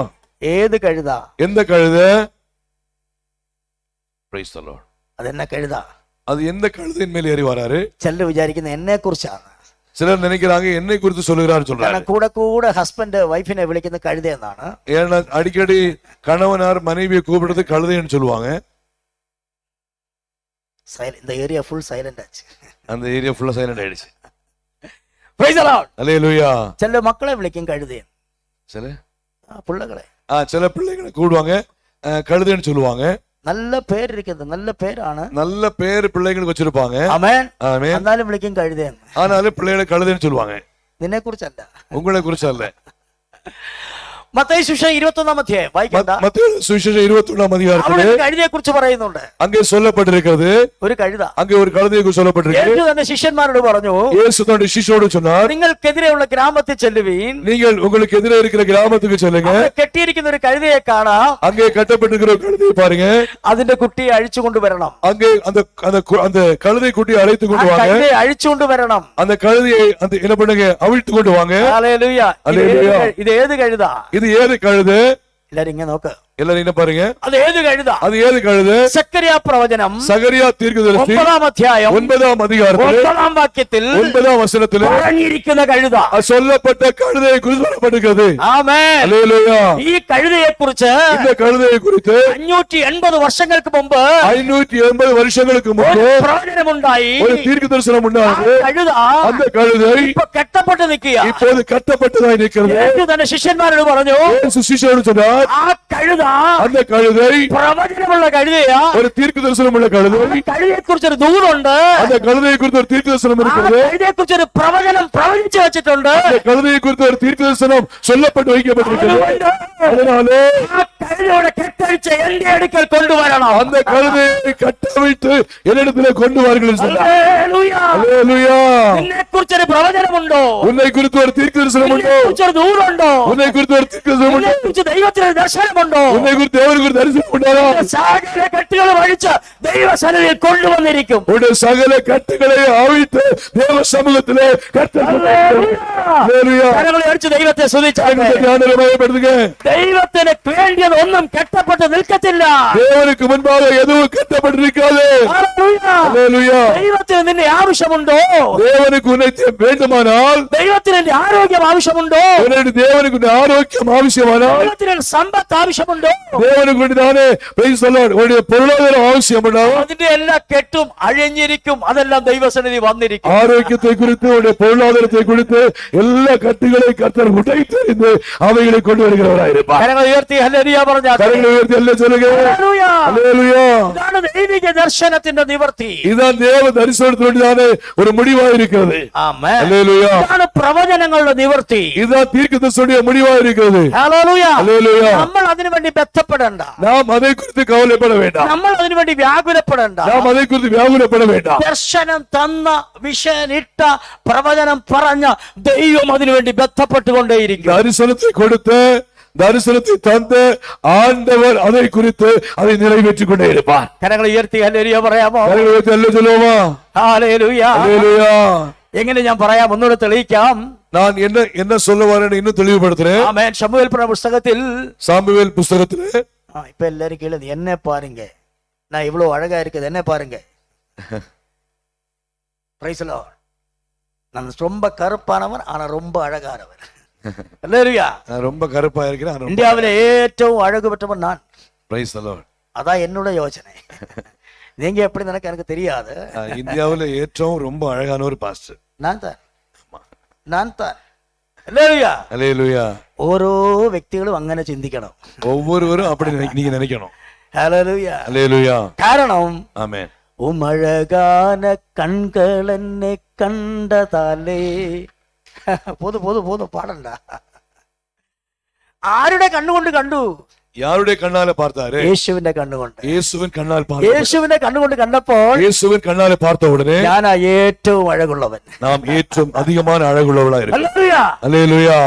ഏത് കഴുത? எந்த கழுதை? Praise the Lord. അതെന്നെ കഴുത. அது எந்த கழுதையின் மேல் ஏறி வராரு? ചിലർ വിചാരിക്കുന്ന എന്നെ കുറിച്ചാണ്. சிலர் நினைக்கிறாங்க என்னை குறித்து சொல்லுகிறார் சொல்றாரு. കാരണം കൂടെ കൂടെ ഹസ്ബൻഡ് വൈഫിനെ വിളിക്കുന്ന കഴുത എന്നാണ്. ஏன்னா அடிக்கடி கணவனார் மனைவியை கூப்பிடுறது கழுதைன்னு சொல்லுவாங்க. இந்த ஏரியா ஃபுல் சைலண்ட் ஆச்சு. அந்த ஏரியா ஃபுல்லா சைலண்ட் ஆயிடுச்சு. Praise the Lord. அல்லேலூயா. ചില മക്കളെ വിളിക്കും കഴുതയൻ. சில പിള്ളകളെ சில பிள்ளைகளை கூடுவாங்க கழுதைன்னு சொல்லுவாங்க. നല്ല പേരിരിക്കുന്നത്, നല്ല പേരാണ്, நல்ல பேர் பிள்ளைங்களுக்கு வச்சிருப்பாங்க. ആമേൻ. ஆமென். എന്നാലും വിളിക്കും കഴുതയൻ. ஆனாலும் பிள்ளைகளை கழுதைன்னு சொல்லுவாங்க. നിന്നെ കുറിച്ചല്ല. உங்களை குறிச்சு அல்ல. മത്തായി സുവിശേഷം 21 അധ്യായം വായിക്കണ്ട. மத்தேயு சுவிசேஷம் 21 அதிகாரத்திலே അവിടെ കഴുതയെ കുറിച്ച് പറയുന്നുണ്ട്. அங்கே சொல்லப்பட்டிருக்கிறது, ഒരു കഴുത. அங்கே ஒரு கழுதையை குறித்து சொல்லப்பட்டிருக்கு. യേശു തന്റെ ശിഷ്യന്മാരോട് പറഞ്ഞു, இயேசு தன்னுடைய சிஷ்யோடு சொன்னார், നിങ്ങൾക്കെതിരെയുള്ള ഗ്രാമത്തിൽ ചെല്ലുവീൻ, நீங்கள் உங்களுக்கு எதிரே இருக்கிற கிராமத்துக்கு செல்லுங்க. അവിടെ കെട്ടിയിരിക്കുന്ന ഒരു കഴുതയെ കാണാം, அங்கே கட்டப்பட்டிருக்கிற ஒரு கழுதையை பாருங்க. അതിന്റെ കുട്ടിയെ അഴിച്ചു കൊണ്ടുവരണം. அங்கே அந்த அந்த கழுதை குட்டியை அழைத்து ആ கொண்டு வாங்க. കഴുതയെ അഴിച്ചു കൊണ്ടുവരണം. அந்த கழுதையை அந்த என்ன பண்ணுங்க, அவிழ்த்து கொண்டு வாங்க. ഹല്ലേലൂയ. ഇത് ഏത് കഴുത? இது ஏது கழுதை? എല്ലാരും ഇങ്ങനെ നോക്ക്. எல்லாரும் என்ன பாருங்க, അത് ഏത് കഴുത? அது ஏது கழுதை? സെക്കറിയ പ്രവചനം சகரியா தீர்க்கதரிசி 9 അധ്യായം 9 அதிகாரத்தில் 9 വാക്യത്തിൽ 9 வசனத்தில் പറഞ്ഞിരിക്കുന്ന കഴുത, சொல்லப்பட்ட கழுதையை குறித்து சொல்லப்பட்டிருக்கிறது. ആമേൻ. அல்லேலூயா. ഈ കഴുതയെ കുറിച്ച് இந்த கழுதையை குறித்து 580 വർഷങ്ങൾക്ക് മുമ്പ് 580 வருஷங்களுக்கு ഒരു முன்பு പ്രവചനമുണ്ടായി. ஒரு தீர்க்க தரிசனம் ആ உண்டானது. കഴുത அந்த கழுதை ഇപ്പൊ കെട്ടപ്പെട്ട് നിൽക്കുക. இப்போது கட்டப்பட்டதாய் நிற்கிறது. യേശു തന്റെ ശിഷ്യന്മാരോട് പറഞ്ഞു, இயேசு சிஷ்யரோடு சொன்னார், ആ കഴുത அந்த கழுதை പ്രവചനമുള്ള കഴുതയാ. ஒரு தீர்க்க தரிசனம் உள்ள கழுதை. കഴുതയെ കുറിച്ചൊരു ദൂതുണ്ട്. அந்த கழுதையை குறித்து ஒரு தீர்க்க தரிசனம் இருக்கிறது. കഴുതയെ കുറിച്ചൊരു പ്രവചനം പ്രവചിച്ചു വെച്ചിട്ടുണ്ട്. அந்த கழுதையை குறித்து ஒரு தீர்க்க தரிசனம் சொல்லப்பட்டு வைக்கப்பட்டிருக்கிறது. அதனாலே ആ കഴുതയുടെ കെട്ടഴിച്ച് എന്റെ അടുക്കൽ കൊണ്ടുവരണം. அந்த கழுதையை கட்டவிழ்த்து என்னிடத்திலே கொண்டு வாருங்கள் என்று சொன்னார். ഹല്ലേലൂയ. அல்லேலூயா. നിന്നെ കുറിച്ചൊരു പ്രവചനമുണ്ടോ? உன்னை குறித்து ஒரு தீர்க்க தரிசனம் உண்டோ? നിന്നെ കുറിച്ചൊരു ദൂതുണ്ടോ? உன்னை குறித்து ஒரு தீர்க்க தரிசனம் നിന്നെ உண்டோ? കുറിച്ച് ദൈവത്തിന് ദർശനമുണ്ടോ? ദർശനമുണ്ടോ? உன்னை குறித்து தேவனுக்கு ஒரு தரிசனம் உண்டாரா? സകല കെട്ടുകളും അഴിച്ച് ദൈവസന്നിധിയിൽ കൊണ്ടുവന്നിരിക്കും. உன்னுடைய சகல கட்டுகளை அவிழ்த்து தேவ சமூகத்திலே கர்த்தர் ஹalleluya കരങ്ങളെ അടിച്ച് ദൈവത്തെ സ്തുതിച്ചാട്ടെ. ஞானமயப்படுத்துங்க. ദൈവത്തിന് വേണ്ടിയത് ഒന്നും കെട്ടപ്പെട്ട് നിൽക്കത്തില്ല. தேவனுக்கு முன்பாக எதுவும் கட்டப்பட்டிருக்காது. ஹalleluya ദൈവത്തിന് നിന്റെ ആവശ്യമുണ്ടോ? தேவனுக்கு உன்னை வேண்டுமானால், ദൈവത്തിന് എന്റെ ആരോഗ്യം ആവശ്യമുണ്ടോ? தேவனுக்கு உன்னுடைய ஆரோக்கியம் அவசியமானால், ദൈവത്തിന് സമ്പത്ത് ആവശ്യമുണ്ടോ? தேவனுக்கு உன்னுடைய praise the Lord, உன்னுடைய பொருளாதாரம் அவசியமானால், അതിന്റെ എല്ലാ കെട്ടും അഴിഞ്ഞിരിക്കും. അതെല്ലാം ദൈവസന്നിധി വന്നിരിക്കും. ஆரோக்கியத்தை குறித்து உன்னுடைய பொருளாதாரத்தை குறித்து எல்லா கட்டுகளை கர்த்தர் உடைத்தெறிந்து அவைகளை கொண்டு வருகிறவராயிருப்பார். കരങ്ങൾ ഉയർത്തി ഹല്ലേലൂയ പറഞ്ഞാൽ கரங்களை உயர்த்தி அல்ல சொல்லுங்க. ഹല്ലേലൂയ. ஹalleluya ഇതാണ് ദൈവിക ദർശനത്തിന്റെ നിവർത്തി. இதுதான் தேவ தரிசனத்தினுடையதான ஒரு முடிவா இருக்கிறது. ആമേൻ. ஹalleluya ഇതാണ് പ്രവചനങ്ങളുടെ നിവർത്തി. இதுதான் தீர்க்கதரிசனுடைய முடிவா இருக்கிறது. ഹല്ലേലൂയ. ஹalleluya നമ്മൾ അതിനു വേണ്ടി ബന്ധപ്പെടേണ്ട. நாம் அதை குறித்து கவலைப்பட வேண்டாம். നമ്മൾ അതിനു വേണ്ടി വ്യാകുലപ്പെടേണ്ട. நாம் அதை குறித்து வியாகுலப்பட வேண்டாம். ദർശനം തന്ന വിഷനിട്ട പ്രവചനം പറഞ്ഞ ദൈവം അതിനു വേണ്ടി ബന്ധപ്പെട്ടുകൊണ്ടേയിരിക്കും. தரிசனத்தை கொடுத்த, தரிசனத்தை தந்த ஆண்டவர் அதை குறித்து அதை நிறைவேற்றிக் கொண்டே இருப்பார். കരങ്ങൾ ഉയർത്തി ഹല്ലേലൂയ പറയാമോ? கரங்களை உயர்த்தி அல்ல சொல்லுவோமா? ഹല്ലേലൂയ. ஹalleluya എങ്ങനെ ഞാൻ പറയാം? ഒന്നുകൂടെ തെളിയിക്കാം. நான் என்ன சொல்ல வரேன்னு இன்னும் தெளிவுபடுத்துறேன். ആമേൻ. ശമൂവേൽ പ്രവചന പുസ്തകത്തിൽ சாமுவேல் புஸ்தகத்திலே இப்ப எல்லாரும் கேளுங்க, என்ன பாருங்க, நான் இவ்வளவு அழகா இருக்குது, என்ன பாருங்க. Price the Lord. நான் ரொம்ப கருப்பானவன், ஆனா ரொம்ப அழகானவன். அல்லேலூயா. நான் ரொம்ப கருப்பா இருக்கிறேன். இந்தியாவிலே ഏറ്റവും அழகு பெற்றவன் நான். Price the Lord. அதான் என்னோட யோசனை. நீங்க எப்படி நினைக்க எனக்கு தெரியாது. இந்தியாவுல ஏற்றவும் ரொம்ப அழகான ஒரு பாஸ்டர் நான் தான். அல்லேலூயா. ஹalleluya ഓരോ വ്യക്തികളും അങ്ങനെ ചിന്തിക്കണം. ஒவ்வொருவரும் அப்படி நீங்க நினைக்கணும். ഹല്ലേലൂയ. ஹalleluya കാരണം ஆமென். ഉമഴകാന കൺകൾ എന്നെ കണ്ടതാലേ. പോതും പാടണ്ട. ആരുടെ കണ്ണുകൊണ്ട് കണ്ടു? யாருடைய கண்ணால பார்த்தாரு? യേശുവിന്റെ കണ്ണുകൊണ്ട്. இயேசுவின் கண்ணால் பார்த்தார். യേശുവിന്റെ കണ്ണുകൊണ്ട് കണ്ടപ്പോൾ இயேசுவின் கண்ணால பார்த்த உடனே ഞാനാ ഏറ്റവും അഴകുള്ളവൻ. நாம் ஏற்றும் அதிகமான அழகுள்ளவளா இருக்கு. ഹല്ലേലൂയ. ஹalleluya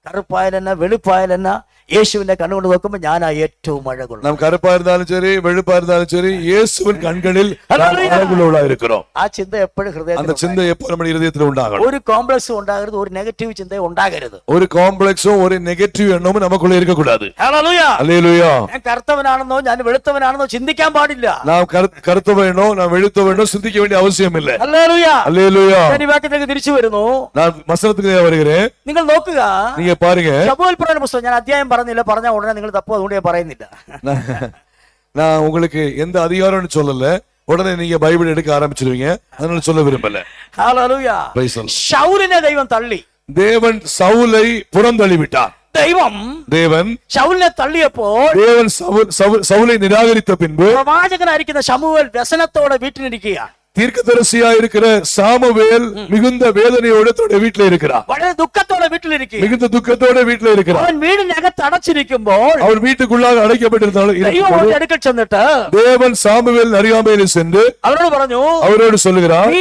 കറുപ്പായാലെന്ന വെളുപ്പായാലെന്ന യേശുവിന്റെ കണ്ണുകൊണ്ട് നോക്കുമ്പോൾ ഞാനാ ഏറ്റവും അഴകുള്ള. நாம் கருப்பா இருந்தாலும் சரி, வெளுப்பா இருந்தாலும் சரி, இயேசுவின் கண்களில் நாம் அழகுள்ளவளா இருக்கிறோம். ആ ചിന്ത എപ്പോഴും அந்த ഹൃദയത്തിൽ. சிந்தை எப்போ நம்ம இதயத்துல உண்டாகணும். ഒരു കോംപ്ലക്സും ഉണ്ടാകരുത്, ഒരു നെഗറ്റീവ് ചിന്ത ഉണ്ടാകരുത്. ஒரு காம்ப்ளெக்ஸும் ஒரு நெகட்டிவ் எண்ணமும் நமக்குள்ள இருக்க கூடாது. ഹല്ലേലൂയ. ஹalleluya ഞാൻ കറുത്തവനാണെന്നോ ഞാൻ വെളുത്തവനാണെന്നോ ചിന്തിക്കാൻ പാടില്ല. நாம் கருத்த வேணும், நாம் வெளுத்த வேணும் சிந்திக்க வேண்டிய அவசியம் இல்லை. ഹല്ലേലൂയ. ஹalleluya ഞാൻ ഈ വാക്യത്തിലേക്ക് തിരിച്ചു വരുന്നു. நான் வசனத்துக்கு வருகிறேன். നിങ്ങൾ നോക്കുക, நீங்க பாருங்க. ശമൂവേൽ പ്രവചന പുസ്തകം ഞാൻ അധ്യായം പറഞ്ഞില്ല, പറഞ്ഞ ഉടനെ നിങ്ങൾ തപ്പോ, അതുകൊണ്ട് ഞാൻ പറയുന്നില്ല. நான் உங்களுக்கு எந்த அதிகாரம்னு சொல்லல, உடனே நீங்க பைபிள் எடுக்க ஆரம்பிச்சிருவீங்க, அதனால சொல்ல விரும்பல. ഹല്ലേലൂയ. Praise the Lord. ശൗലിനെ ദൈവം തള്ളി. தேவன் சவுலை புறந்தள்ளி விட்டார். தேவன் ശൗലിനെ തള്ളിയപ്പോൾ தேவன் சவுலை நிராகரித்த பின்பு പ്രവാചകനായിരിക്കുന്ന ശമൂവേൽ വ്യസനത്തോടെ വീട്ടിലിരിക്കുകയാണ്. தீர்க்கதரிசியா இருக்கிற சாமுவேல் மிகுந்த வேதனையோட தன்னுடைய வீட்டில் இருக்கிறார். വളരെ ദുഃഖത്തോടെ വീട്ടിലിരിക്കുക. மிகுந்த துக்கத்தோட வீட்டில் இருக்கிறார். അവൻ വീടിനകത്ത് അടച്ചിരിക്കുമ്പോൾ அவர் வீட்டுக்குள்ளாக அடைக்கப்பட்டிருந்தாலும் ദൈവം അവന്റെ അടുക്കൽ ചെന്നിട്ട് தேவன் சாமுவேல் அருகாமையில் சென்று അവരോട് പറഞ്ഞു, அவரோடு சொல்லுகிறார்,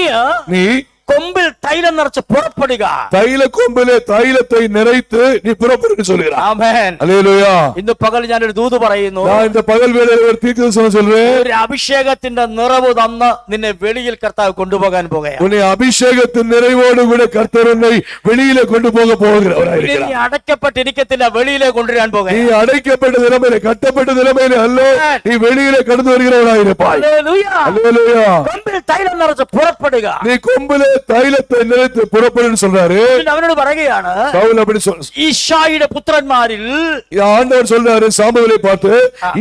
நீ കൊമ്പിൽ തൈലം നിറച്ച് പുറപ്പെടുക. தைல கொம்பிலே தைலத்தை நிறைத்து நீ புறப்படுன்னு சொல்லுகிறார். ആമേൻ. அல்லேலூயா. ഇന്ന് പകൽ ഞാനൊരു ദൂത് പറയുന്നു. நான் இந்த பகல் வேளையில ஒரு தீர்க்கதரிசனம் சொல்றேன். ഒരു അഭിഷേകത്തിന്റെ നിറവ് തന്ന് നിന്നെ വെളിയിൽ കർത്താവ് കൊണ്ടുപോകാൻ പോകുകയാണ്. உன்னை அபிஷேகத்தின் நிறைவோடு கூட கர்த்தர் உன்னை வெளியில கொண்டு போக போகிறார். നീ അടയ്ക്കപ്പെട്ടിരിക്കത്തില്ല, വെളിയിലെ കൊണ്ടുവരാൻ நீ പോകുകയാണ്. அடைக்கப்பட்ட நிலைமையில, கட்டப்பட்ட நிலைமையில அல்ல, நீ வெளியில கடந்து வருகிறவனாயிருப்பாய். ഹല്ലേലൂയ. அல்லேலூயா. കൊമ്പിൽ തൈലം നിറച്ച് പുറപ്പെടുക. நீ கொம்பிலே தைலத்தை நிறைத்து புறப்படுன்னு சொல்றாரு. പിന്നെ അവനോട് പറയുകയാണ്, சவுல் அப்படி ഈശായിയുടെ പുത്രന്മാരിൽ ஆண்டவர் சொல்றாரு சாமுவேலை பார்த்து,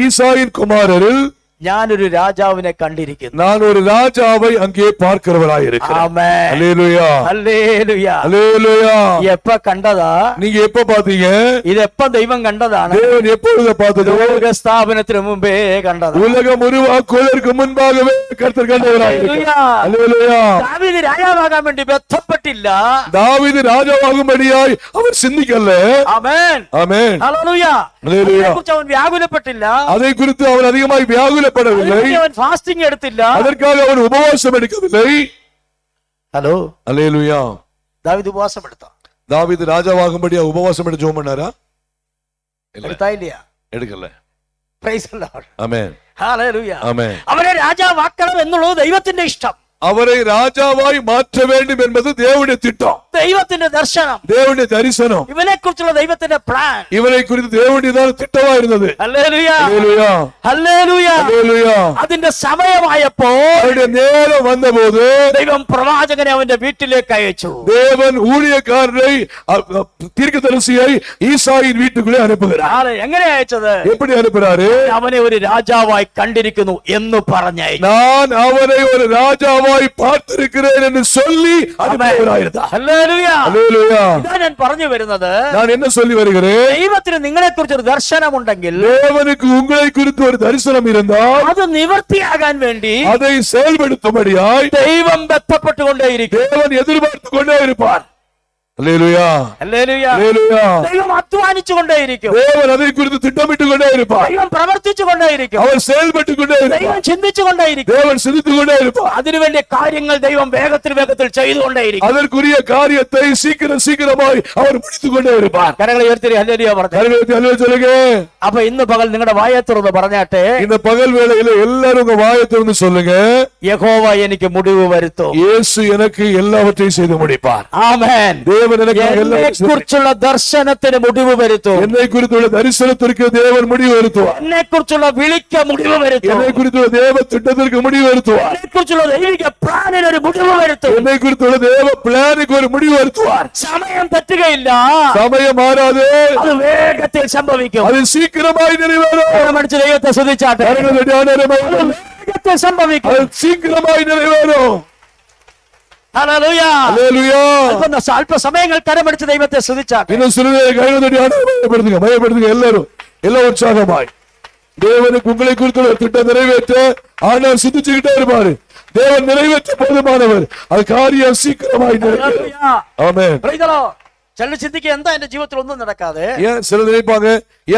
ஈசாயின் குமாரரில் ഞാനൊരു രാജാവിനെ കണ്ടിരിക്കുന്നു. நான் ஒரு ராஜாவை அங்கே பார்க்கிறவராய் இருக்கிறேன். ആമേൻ. அல்லேலூயா. ഹല്ലേലൂയ. அல்லேலூயா. എപ്പ കണ്ടതാ? நீங்க எப்ப பாத்தீங்க? ഇത് എപ്പ ദൈവം കണ്ടതാണ്? தேவன் எப்பொழுது பார்த்தது? ലോക സ്ഥാപനത്തിന് മുമ്പേ കണ്ടതാണ്. உலகம் உருவாக்குவதற்கு முன்பாகவே கர்த்தர் கண்டவராய் இருக்கிறார். அல்லேலூயா. ദാവീദ് രാജാവാകാൻ വേണ്ടി ബന്ധപ്പെട്ടില്ല. தாவீது ராஜாவாகும்படியாய் அவர் சிந்திக்கல. ആമേൻ. ஆமென். ഹല്ലേലൂയ. ഹല്ലേലൂയ. അതിനെക്കുറിച്ച് അവൻ വ്യാകുലപ്പെട്ടില്ല. அதை குறித்து அவர் அதிகமாய் வியாகுலப்படவில்லை. അവൻ ഫാസ്റ്റിംഗ് എടുത്തില്ല. அதற்காக அவர் உபவாசம் எடுக்கவில்லை. ഹലോ. அல்லேலூயா. ദാവീദ് ഉപവാസം എടുത്തോ? தாவீது ராஜாவாகும்படியா உபவாசம் எடுத்து ஜெபம் பண்ணாரா? എടുത്താ ഇല്ല? എടുക്കല്ല. Praise the Lord. Amen. Hallelujah. ആമേൻ. അവരെ രാജാവാക്കണം എന്നുള്ളത് ദൈവത്തിന്റെ ഇഷ്ടം. അവരെ രാജാവായി മാറ്റ வேண்டும் என்பது தேவனுடைய திட்டம், ദൈവത്തിന്റെ ദർശനം, தேவனுடைய தரிசனம், ഇവനെ കുറിച്ചുള്ള ദൈവത്തിന്റെ പ്ലാൻ. இவரை குறித்து தேவனுடையதான திட்டமாயிருந்தது. ഹല്ലേലൂയ, ഹല്ലേലൂയ, ഹല്ലേലൂയ. ഹല്ലേലൂയ. അതിന്റെ സമയമായപ്പോൾ அவருடைய நேரம் வந்தபோது ദൈവം പ്രവാചകനെ അവന്റെ വീട്ടിലേക്ക് അയച്ചു. தேவன் ஊழியக்காரரை தீர்க்கதரிசியை ஈசாயின் வீட்டுக்குள்ளே அனுப்புகிறார். എങ്ങനെ അയച്ചത്? எப்படி அனுப்புறாரு? അവനെ ഒരു രാജാവായി കണ്ടിരിക്കുന്നു എന്ന് പറഞ്ഞയച്ചു. நான் அவரை ஒரு ராஜாவாய் பார்த்திருக்கிறேன் என்று சொல்லி அனுப்புகிறார். Hallelujah, hallelujah. ഇതാ ഞാൻ പറഞ്ഞു വരുന്നത്. நான் என்ன சொல்லி வருகிறேன்? ദൈവത്തിന് നിങ്ങളെ കുറിച്ച് ഒരു ദർശനമുണ്ടെങ്കിൽ தேவனுக்கு உங்களை குறித்து ஒரு தரிசனம் இருந்தால் അത് നിവൃത്തിയാകാൻ വേണ്ടി அதை செயல்படுத்தும்படியாய் ദൈവം ബന്ധപ്പെട്ടുകൊണ്ടേയിരിക്കും. தேவன் எதிர்பார்த்து கொண்டே இருப்பார். ഹല്ലേലൂയ, ഹല്ലേലൂയ. ഹല്ലേലൂയ. ദൈവം അധ്വാനിച്ചുകൊണ്ടേയിരിക്കും. தேவன் அதை குறித்து திட்டமிட்டுக் கொண்டே இருப்பார். ദൈവം പ്രവർത്തിച്ചുകൊണ്ടേയിരിക്കും. அவர் செயல்பட்டுக் கொண்டே இருப்பார். ദൈവം ചിന്തിച്ചുകൊണ്ടേയിരിക്കും. தேவன் சிந்தித்துக் கொண்டே இருப்பார். അതിനുവേണ്ടി കാര്യങ്ങൾ ദൈവം വേഗത്തിൽ ചെയ്തുകൊണ്ടേയിരിക്കും. அதற்குரிய காரியத்தை சீக்கிரமாய் அவர் முடித்துக் கொண்டே இருப்பார். കരങ്ങളെ ഉയർത്തി ഹല്ലേലൂയ പറഞ്ഞു. கரங்களை அல்லேலூயா சொல்லுங்க. അപ്പൊ ഇന്ന് പകൽ നിങ്ങളുടെ വായെ തുറന്ന് പറഞ്ഞാട്ടെ, இந்த பகல் வேளையில எல்லாரும் உங்க வாயை திறந்து சொல்லுங்க, യഹോവ എനിക്ക് മുടിവ് വരുത്തും. இயேசு எனக்கு எல்லாவற்றையும் செய்து முடிப்பார். ആമേൻ. தேவன் எனக்கு எல்லாவற்றையும் എന്നെക്കുറിച്ചുള്ള ദർശനത്തിന് മുടിവ് വരുത്തും. என்னை குறித்துள்ள தரிசனத்திற்கு தேவன் முடிவு வருத்துவார். എന്നെക്കുറിച്ചുള്ള വിളിക്ക് മുടിവ് വരുത്തും. என்னை குறித்துள்ள தேவ திட்டத்திற்கு முடிவு வருத்துவார். എന്നെക്കുറിച്ചുള്ള ദൈവിക പ്ലാനിന് ഒരു മുടിവ് വരുത്തും. என்னை குறித்துள்ள தேவ பிளானுக்கு ஒரு முடிவு வருத்துவார். സമയം തെറ്റുകയില്ല, சமயம் மாறாது, അത് വേഗത്തിൽ സംഭവിക്കും. அது சீக்கிரமாய் நிறைவேறும். മനസ്സ് ദൈവത്തെ ശ്രദ്ധിച്ചാട്ടെ, கரங்களை தட்டி ஆண்டவரே, വേഗത്തിൽ സംഭവിക്കും. அது சீக்கிரமாய் நிறைவேறும். ഹല്ലേലൂയ, ஹல்லேலூயா. അല്പസമയങ്ങൾ കരമടിച്ച് ദൈവത്തെ ശ്രദ്ധിച്ചാട്ടെ. இன்னும் சிறிது கைகளை தட்டி ஆண்டவரை மயப்படுத்துங்க எல்லாரும், எல்லாம் உற்சாகமாய். தேவனுக்கு உங்களை குறித்துள்ள திட்டம் நிறைவேற்ற ஆண்டவர் சிந்திச்சுக்கிட்டே இருப்பாரு. தேவன் நிறைவேற்ற போதுமானவர். அது காரியம் சீக்கிரமாய் நிறைவேறும். ஆமென். Praise the Lord. ചില ചിന്തിക്കുക, എന്താ എന്റെ ജീവിതത്തിൽ ഒന്നും നടക്കാതെ? ஏன் சில நினைப்பாங்க,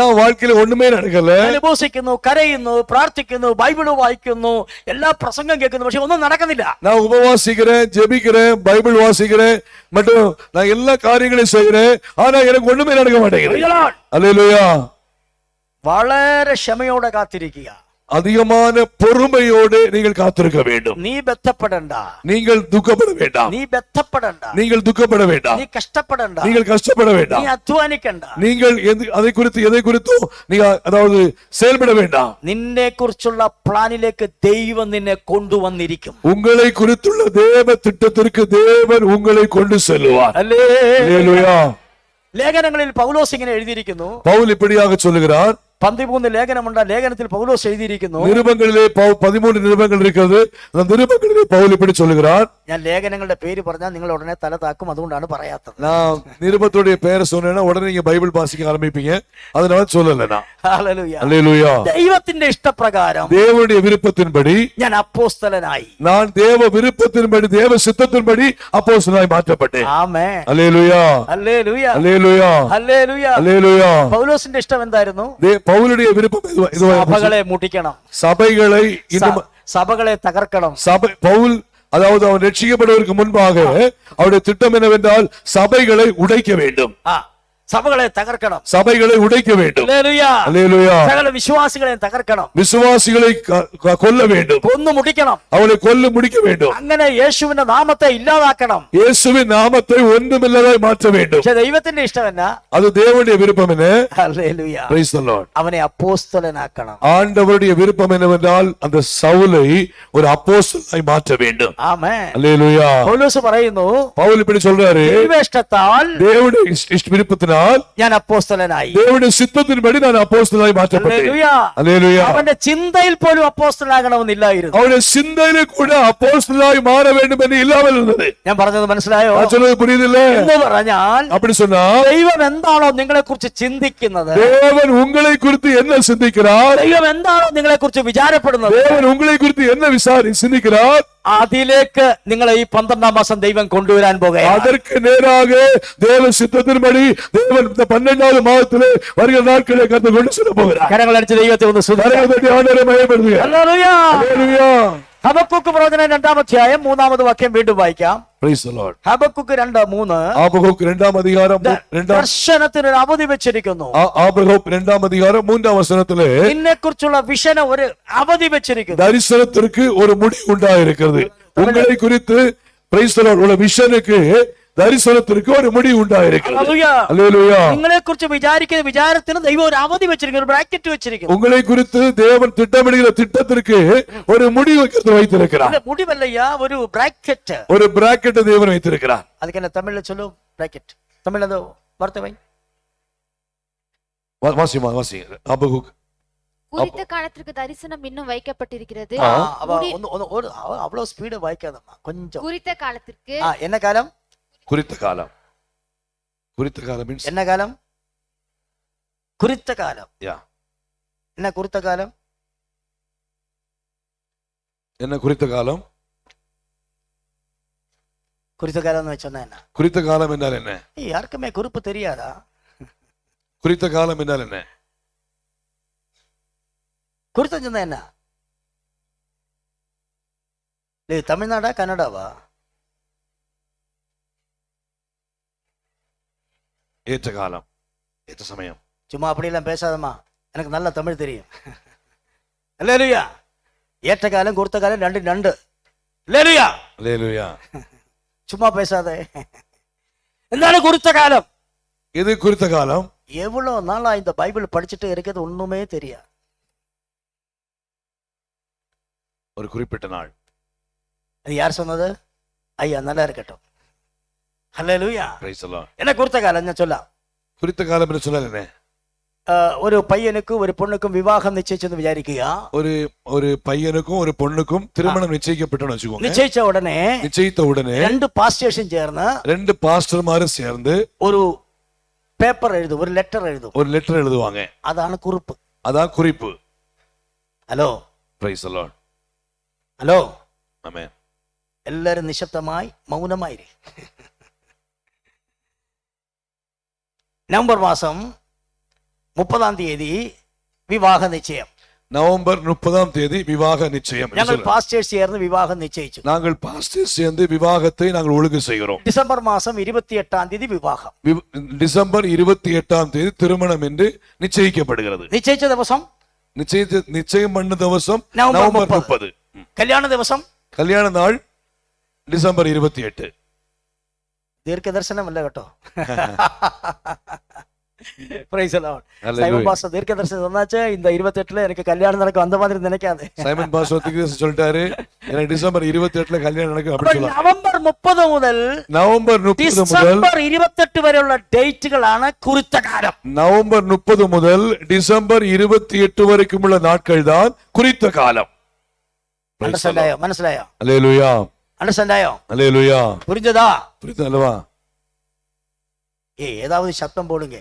ஏன் வாழ்க்கையில ஒண்ணுமே நடக்கல? അനുഭവിക്കുന്നു, കരയുന്നു, പ്രാർത്ഥിക്കുന്നു, ബൈബിള് വായിക്കുന്നു, എല്ലാ പ്രസംഗം കേൾക്കുന്നു, പക്ഷെ ഒന്നും നടക്കുന്നില്ല. நான் உபவாசிக்கிறேன், ஜெபிக்கிறேன், பைபிள் வாசிக்கிறேன், மற்றும் நான் எல்லா காரியங்களையும் செய்கிறேன், ஆனா எனக்கு ஒண்ணுமே நடக்க மாட்டேங்குது. Praise the Lord. அல்லேலூயா. വളരെ ക്ഷമയോടെ കാത്തിരിക്കുക. அதிகமான பொறுமையோடு நீங்கள் காத்திருக்க வேண்டும். നീ ബന്ധപ്പെടണ്ട, நீங்கள் துக்கப்பட வேண்டாம். നീ ബന്ധപ്പെടണ്ട, நீங்கள் துக்கப்பட வேண்டாம். നീ കഷ്ടപ്പെടണ്ട, நீங்கள் கஷ்டப்பட നീ வேண்டாம். അധ്വാനിക്കണ്ട. நீங்கள் எதை குறித்தோ நீங்க அதாவது செயல்பட வேண்டாம். നിന്നെ കുറിച്ചുള്ള പ്ലാനിലേക്ക് ദൈവം നിന്നെ കൊണ്ടുവന്നിരിക്കും. உங்களை குறித்துள்ள தேவ திட்டத்திற்கு தேவன் உங்களை கொண்டு செல்லுவார். அல்லேலூயா. ലേഖനങ്ങളിൽ പൗലോസ് ഇങ്ങനെ എഴുതിയിരിക്കുന്നു. பவுல் இப்படியாக சொல்லுகிறார். 13 ലേഖനമുണ്ട്. ലേഖനത്തിൽ പൗലോസ് എഴുതിയിരിക്കുന്നു. நிருபங்களிலே 13 நிருபங்கள் இருக்கிறது. அந்த நிருபங்களிலே பவுல் இப்படி சொல்லுகிறார். ഞാൻ ലേഖനങ്ങളുടെ പേര് പറഞ്ഞാൽ നിങ്ങൾ ഉടനെ തല താക്കും, അതുകൊണ്ടാണ് പറയാത്തത്. நான் நிருபத்துடைய பெயரை சொன்னேன்னா உடனே நீங்க பைபிள் வாசிக்க ஆரம்பிப்பீங்க, அதனால சொல்லல நான். ഹല്ലേലൂയ. அல்லேலூயா. ദൈവത്തിന്റെ ഇഷ്ടപ്രകാരം தேவனுடைய விருப்பத்தின்படி ഞാൻ അപ്പോസ്തലനായി. நான் தேவ விருப்பத்தின்படி தேவ சித்தத்தின்படி அப்போஸ்தலனாய் மாற்றப்பட்டேன். ആമേൻ. அல்லேலூயா. ഹല്ലേലൂയ, அல்லேலூயா. ഹല്ലേലൂയ. அல்லேலூயா. പൗലോസിന്റെ ഇഷ്ടം എന്തായിരുന്നു? பவுலுடைய விருப்பம் സഭകളെ മുട്ടിക്കണം, சபைகளை இன்னும் സഭകളെ തകർക്കണം. சபை பவுல் அதாவது அவன் ரட்சிக்கப்படுவதற்கு முன்பாக அவருடைய திட்டம் என்னவென்றால் சபைகளை உடைக்க வேண்டும். സഭകളെ തകർക്കണം, சபைகளை உடைக்க வேண்டும். ഹല്ലേലൂയ. அல்லேலூயா. സകല വിശ്വാസികളെ തകർക്കണം, விசுவாசிகளை கொல்ல வேண்டும், കൊന്നു മുടിക്കണം. அவளை கொல்ல முடிக்க வேண்டும். അങ്ങനെ യേശുവിന്റെ നാമത്തെ ഇല്ലാതാക്കണം. இயேசுவின் நாமத்தை ஒன்றுமில்லதாய் மாற்ற வேண்டும். പക്ഷെ ദൈവത്തിന്റെ ഇഷ്ടം എന്നാ? அது தேவனுடைய விருப்பம் என்ன? ഹല്ലേലൂയ. Praise the Lord. അവനെ അപ്പോസ്തലനാക്കണം. ஆண்டவருடைய விருப்பம் என்னவென்றால் அந்த சவுலை ஒரு அப்போஸ்தலனாய் மாற்ற வேண்டும். ആമേൻ. அல்லேலூயா. പൗലോസ് പറയുന്നു, பவுல் இப்படி சொல்றாரு, ദൈവേഷ്ടത്താൽ தேவனுடைய விருப்பத்தினால் ഞാൻ അപ്പോസ്തലനായി. தேவனுடைய சித்தத்தின்படி நான் அப்போஸ்தலனாய் மாற்றப்பட்டேன். ഹല്ലേലൂയ. அல்லேலூயா. അവന്റെ ചിന്തയിൽ പോലും അപ്പോസ്തലനാകണമെന്നില്ലായിരുന്നു. அவருடைய சிந்தையிலே கூட அப்போஸ்தலனாய் மாற வேண்டும் என்று இல்லாமல் இருந்தது. ഞാൻ പറഞ്ഞത് മനസ്സിലായോ? நான் சொல்றது புரியுதில்ல? എന്ന് പറഞ്ഞാൽ அப்படி சொன்னா ദൈവം എന്താണോ നിങ്ങളെ കുറിച്ച് ചിന്തിക്കുന്നത്, தேவன் உங்களை குறித்து என்ன சிந்திக்கிறார், ദൈവം എന്താണോ നിങ്ങളെ കുറിച്ച് വിചാരപ്പെടുന്നത്, தேவன் உங்களை குறித்து என்ன சிந்திக்கிறார், അതിലേക്ക് നിങ്ങളെ ഈ 12-ാം മാസം ദൈവം കൊണ്ടുവരാൻ പോകുകയാണ്. அதற்கு நேராக தேவ சித்தத்தின்படி தேவன் இந்த 12வது மாதத்திலே வருகிற நாட்களை கர்த்தர் கொண்டு செல்ல போகிறார். കരങ്ങളടിച്ച് ദൈവത്തെ ഒന്ന് സ്തുതിക്കുക. ஆண்டவரை மகிமைப்படுத்துங்க. ഹല്ലേലൂയ. அல்லேலூயா. ഹബക്കൂക്ക് പ്രവചനം 2-ാം അധ്യായം 3-ാമത് വാക്യം വീണ്ടും വായിക്കാം. Praise the Lord. ഹബക്കുക്ക് 2:3 ആബഹൂക്ക് 2-ാം അധികാരം ദർശനത്തിന് ഒരു അവധി വെച്ചിരിക്കുന്നു. ആബഹൂക്ക് 2-ാം അധികാരം 3-ാം വചനത്തില് നിന്നെ കുറിച്ചുള്ള വിഷന് ഒരു അവധി വെച്ചിരിക്കുന്നു. தரிசனத்திற்கு ஒரு முடிவு உண்டாயிருக்கிறது. உங்களை குறித்து praise the Lord உள்ள விஷனுக்கு தரிசனத்திற்கு ஒரு முடிவு உண்டாயிருக்கிறது. அல்லேலூயா. നിങ്ങളെ കുറിച്ച് വിചാരിക്കുന്ന വിചാരത്തിന് ദൈവം ഒരു അവധി വെച്ചിരിക്കുന്നു, ഒരു ബ്രാക്കറ്റ് വെച്ചിരിക്കുന്നു. உங்களை குறித்து தேவன் திட்டமிடுகிற திட்டத்திற்கு ஒரு முடிவு வைத்திருக்கிறார். முடிவல்லையா, ஒரு பிராக்கெட், ஒரு பிராக்கெட் தேவன் வைத்திருக்கிறார். அதுக்கு என்ன தமிழ்ல சொல்லு? பிராக்கெட். தமிழ்ல அது வார்த்தை வை. வாசி ஆபகுக். குறித்த காலத்திற்கு தரிசனம் இன்னும் வைக்கப்பட்டிருக்கிறது. அவ்வளவு ஸ்பீடு வாய்க்காதம்மா, கொஞ்சம். குறித்த காலத்திற்கு என்ன காலம்? குறித்த காலம். குறித்த காலம் means என்ன காலம்? குறித்த காலம். என்ன குறித்த காலம்? என்ன குறித்த காலம்? குறித்த காலம்னு வச்சோன்னா என்ன? குறித்த காலம் என்றால் என்ன? யாருக்குமே குறிப்பு தெரியாதா? குறித்த காலம் என்றால் என்ன? குறித்த சொன்னா என்ன? தமிழ்நாடா கன்னடாவா? ஏற்ற காலம், ஏற்ற சமயம். சும்மா அப்படியெல்லாம் பேசாதம்மா, எனக்கு நல்ல தமிழ் தெரியும். அல்லேலூயா. ஏற்ற காலம் குறித்த காலம் நண்டு நண்டு. அல்லேலூயா. அல்லேலூயா. சும்மா பேசாதே. എന്താണ് குறித்த காலம்? இது குறித்த காலம். எவ்வளவு நாளா இந்த பைபிள் படிச்சுட்டு இருக்கிறது ஒண்ணுமே தெரியாது. ஒரு குறிப்பிட்ட நாள். அது யார் சொன்னது? ஐயா நல்லா இருக்கட்டும். ஹல்லேலூயா. Praise the Lord. என்ன குறித்த காலம் சொல்ல? குறித்த காலம் என்று சொன்னால் என்ன? ஒரு பையனுக்கும் ஒரு பொண்ணுக்கும் விவாகம் நிச்சயிச்சது விசாரிக்கையா? ஒரு பையனுக்கும் ஒரு பொண்ணுக்கும் திருமணம் நிச்சயிக்கப்பட்டன்னு வச்சுக்கோங்க. நிச்சயித்த உடனே ரெண்டு பாஸ்டர்ஸும் சேர்ந்து, ரெண்டு பாஸ்டர்மாரும் சேர்ந்து ஒரு பேப்பர் எழுது, ஒரு லெட்டர் எழுதுவாங்க. அதான குறிப்பு. அதான் குறிப்பு. Hello. Praise the Lord. Hello. ஆமென். எல்லாரும் நிசப்தமாய் மௌனமாயிரு. நவம்பர் மாசம் 30ஆம் தேதி விவாக நிச்சயம். நவம்பர் 30ஆம் தேதி விவாக நிச்சயம். நாங்கள் பாஸ்டர்ஸ் சேர்ந்து விவாகம் நிச்சயிச்சோம். நாங்கள் பாஸ்டர்ஸ் சேர்ந்து விவாகத்தை நாங்கள் ஒழுங்கு செய்கிறோம். டிசம்பர் மாசம் 28ஆம் தேதி விவாகம். டிசம்பர் 28ஆம் தேதி திருமணம் என்று நிச்சயிக்கப்படுகிறது. நிச்சயிச்ச திவசம், நிச்சயம் பண்ண திவசம் நவம்பர் 30. கல்யாண திவசம், கல்யாண நாள் டிசம்பர் 28. தீர்க்க தரிசனம் இல்ல கேட்டோ. Praise the Lord. Simon pastor தீர்க்க தரிசனம் சொன்னாச்சே, இந்த 28ல எனக்கு கல்யாணம் நடக்கும் அந்த மாதிரி நினைக்காதே. சைமன் பாஸ்டர் தீர்க்க சொல்லிட்டாரு, எனக்கு டிசம்பர் 28ல கல்யாணம் நடக்கும் அப்படி சொல்ல. நவம்பர் 30 முதல் டிசம்பர் 28 வரை உள்ள டேட்டுகளான குறித்த காலம். நவம்பர் 30 முதல் டிசம்பர் 28 வரைக்கும் உள்ள நாட்கள் தான் குறித்த காலம். മനസ്സിലായോ? அல்லேலூயா. அண்டர்ஸ்டாண்டாயோ? அல்லேலூயா. புரிஞ்சதா? புரியுதல்லவா? ஏதாவது சத்தம் போடுங்க.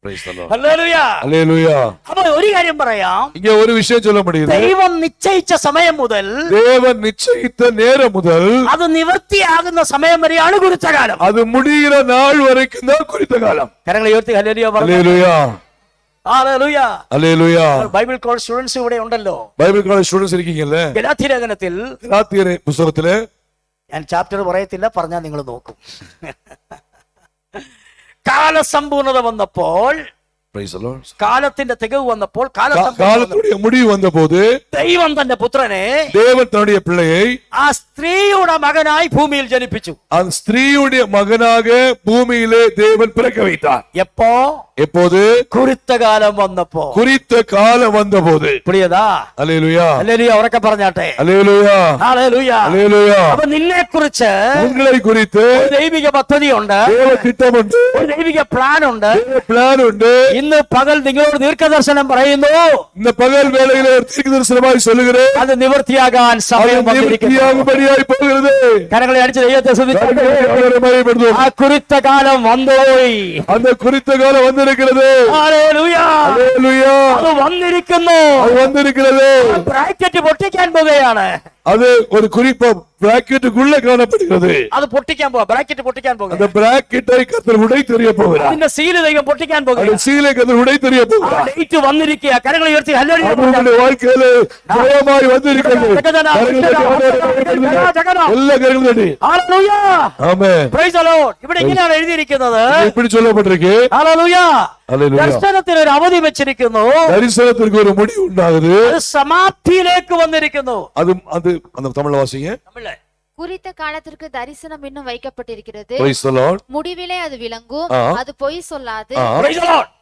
Praise the Lord. அல்லேலூயா. அல்லேலூயா. அப்ப ஒரு காரியம் പറയാം. இங்க ஒரு விஷயம் சொல்ல முடியுது. ദൈവം നിശ്ചയിച്ച സമയം മുതൽ, தேவன் நிச்சயித்த நேரம் முதல் அது നിവൃത്തിയാകുന്ന സമയം വരെയാണ് குறித்த കാലം. அது முடிகிற நாள் வரைக்கும் தான் குறித்த காலம். കരങ്ങളെ ഉയർത്തി ഹല്ലേലൂയ പറ. ഹല്ലേലൂയ. ഹല്ലേലൂയ. ഹല്ലേലൂയ. ബൈബിൾ കോളേജ് സ്റ്റുഡന്റ്സ് ഇവിടെ ഉണ്ടല്ലോ. ബൈബിൾ കോളേജ് സ്റ്റുഡന്റ്സ് ഇരിക്കീங்கல்ல. ഗലാത്യ ലേഖനത്തിൽ, ഗലാത്യ പുസ്തകത്തിലെ ഞാൻ ചാപ്റ്റർ പറയത്തില്ല, പറഞ്ഞാൽ നിങ്ങൾ നോക്കും. കാലസമ്പൂർണത വന്നപ്പോൾ, കാലത്തിന്റെ തികവ് വന്നപ്പോൾ, കാലത്തിന്റെ முடிவு വന്നപ്പോൾ ദൈവം തന്റെ പുത്രനെ, ദേവൻ തന്റെ പിള്ളയെ ആ സ്ത്രീയുടെ മകനായി ഭൂമിയിൽ ജനിപ്പിച്ചു. ആ സ്ത്രീയുടെ മകനാக பூமியிலே தேவன் பிறக்க வைத்தார். எப்போ? எப்போது? குறித்த காலம் வந்தப்போ. குறித்த காலம் வந்தபோது. புரியுதா? ഹല്ലേലൂയ. ഹല്ലേലൂയ. ഉറക്കെ പറഞ്ഞാട്ടെ. ഹല്ലേലൂയ. ഹല്ലേലൂയ. ഹല്ലേലൂയ. അപ്പോൾ നിന്നെക്കുറിച്ച്, നിങ്ങളെ കുറിച്ച് ഒരു ദൈവിക പദ്ധതിയുണ്ട്, ദൈവ തിട്ടമുണ്ട്, ഒരു ദൈവിക പ്ലാൻ ഉണ്ട്. പ്ലാൻ ഉണ്ട്. ഇന്ന് പകൽ നിങ്ങളോട് ദീർഘദർശനം പറയുന്നു. ഇന്ന് പകൽ വേളയിൽ ദീർഘദർശനമായി சொல்லுகிறேன். അത് നിവൃത്തിയാകാൻ സമയം വന്നിരിക്കുന്നു. കരങ്ങളെ അടിച്ച് ദൈവത്തെ സ്തുതിക്കുന്നു. ആ குறித்த കാലം വന്നുപോയി. அந்த குறித்த காலம் வந்திருக்கிறது. ஹல்லேலூயா. ஹல்லேலூயா. அது வந்திருക്കുന്നു. அது வந்திருக்கிறது. ബ്രാക്കറ്റ് പൊട്ടിക്കാൻ പോകുകയാണ്. அது ஒரு குறிப்பா பிராக்கெட்டுக்குள்ள காணப்படுகிறது. അത് പൊട്ടിക്കാൻ പോവാ, ബ്രാക്കറ്റ് പൊട്ടിക്കാൻ പോകുക. அந்த பிராக்கெட்டை கர்த்தர் உடைத்தெறிய போகிறார். അതിന്റെ സീല് ദൈവം പൊട്ടിക്കാൻ പോകുക. அந்த சீலை கர்த்தர் உடைத்தெறிய போகிறார். ഡേറ്റ് വന്നിരിക്കുക. കരങ്ങൾ ഉയർത്തി ഹല്ലേലൂയ. உங்களுடைய வாழ்க்கையில ஜெயமாய் வந்திருக்கிறது. எல்லா கரங்களும் தட்டி. Hallelujah. Amen. Praise the Lord. ഇവിടെ ഇങ്ങനെയാണ് എഴുതിയിരിക്കുന്നത്. இப்படி சொல்லப்பட்டிருக்கு. ഹല്ലേലൂയ. ഹല്ലേലൂയ. ദർശനത്തിന് ഒരു അവധി വെച്ചിരിക്കുന്നു. தரிசனத்திற்கு ஒரு முடிவு உண்டாகுது. അത് സമാപ്തിയിലേക്ക് വന്നിരിക്കുന്നു. அது அது அந்த தமிழ்ல வாசிங்க. தமிழ்ல குறித்த காலத்திற்கு தரிசனம் இன்னும் வைக்கப்பட்டிருக்கிறது. Praise the Lord. முடிவிலே அது விளங்கும், அது பொய் சொல்லாது. Price the Lord.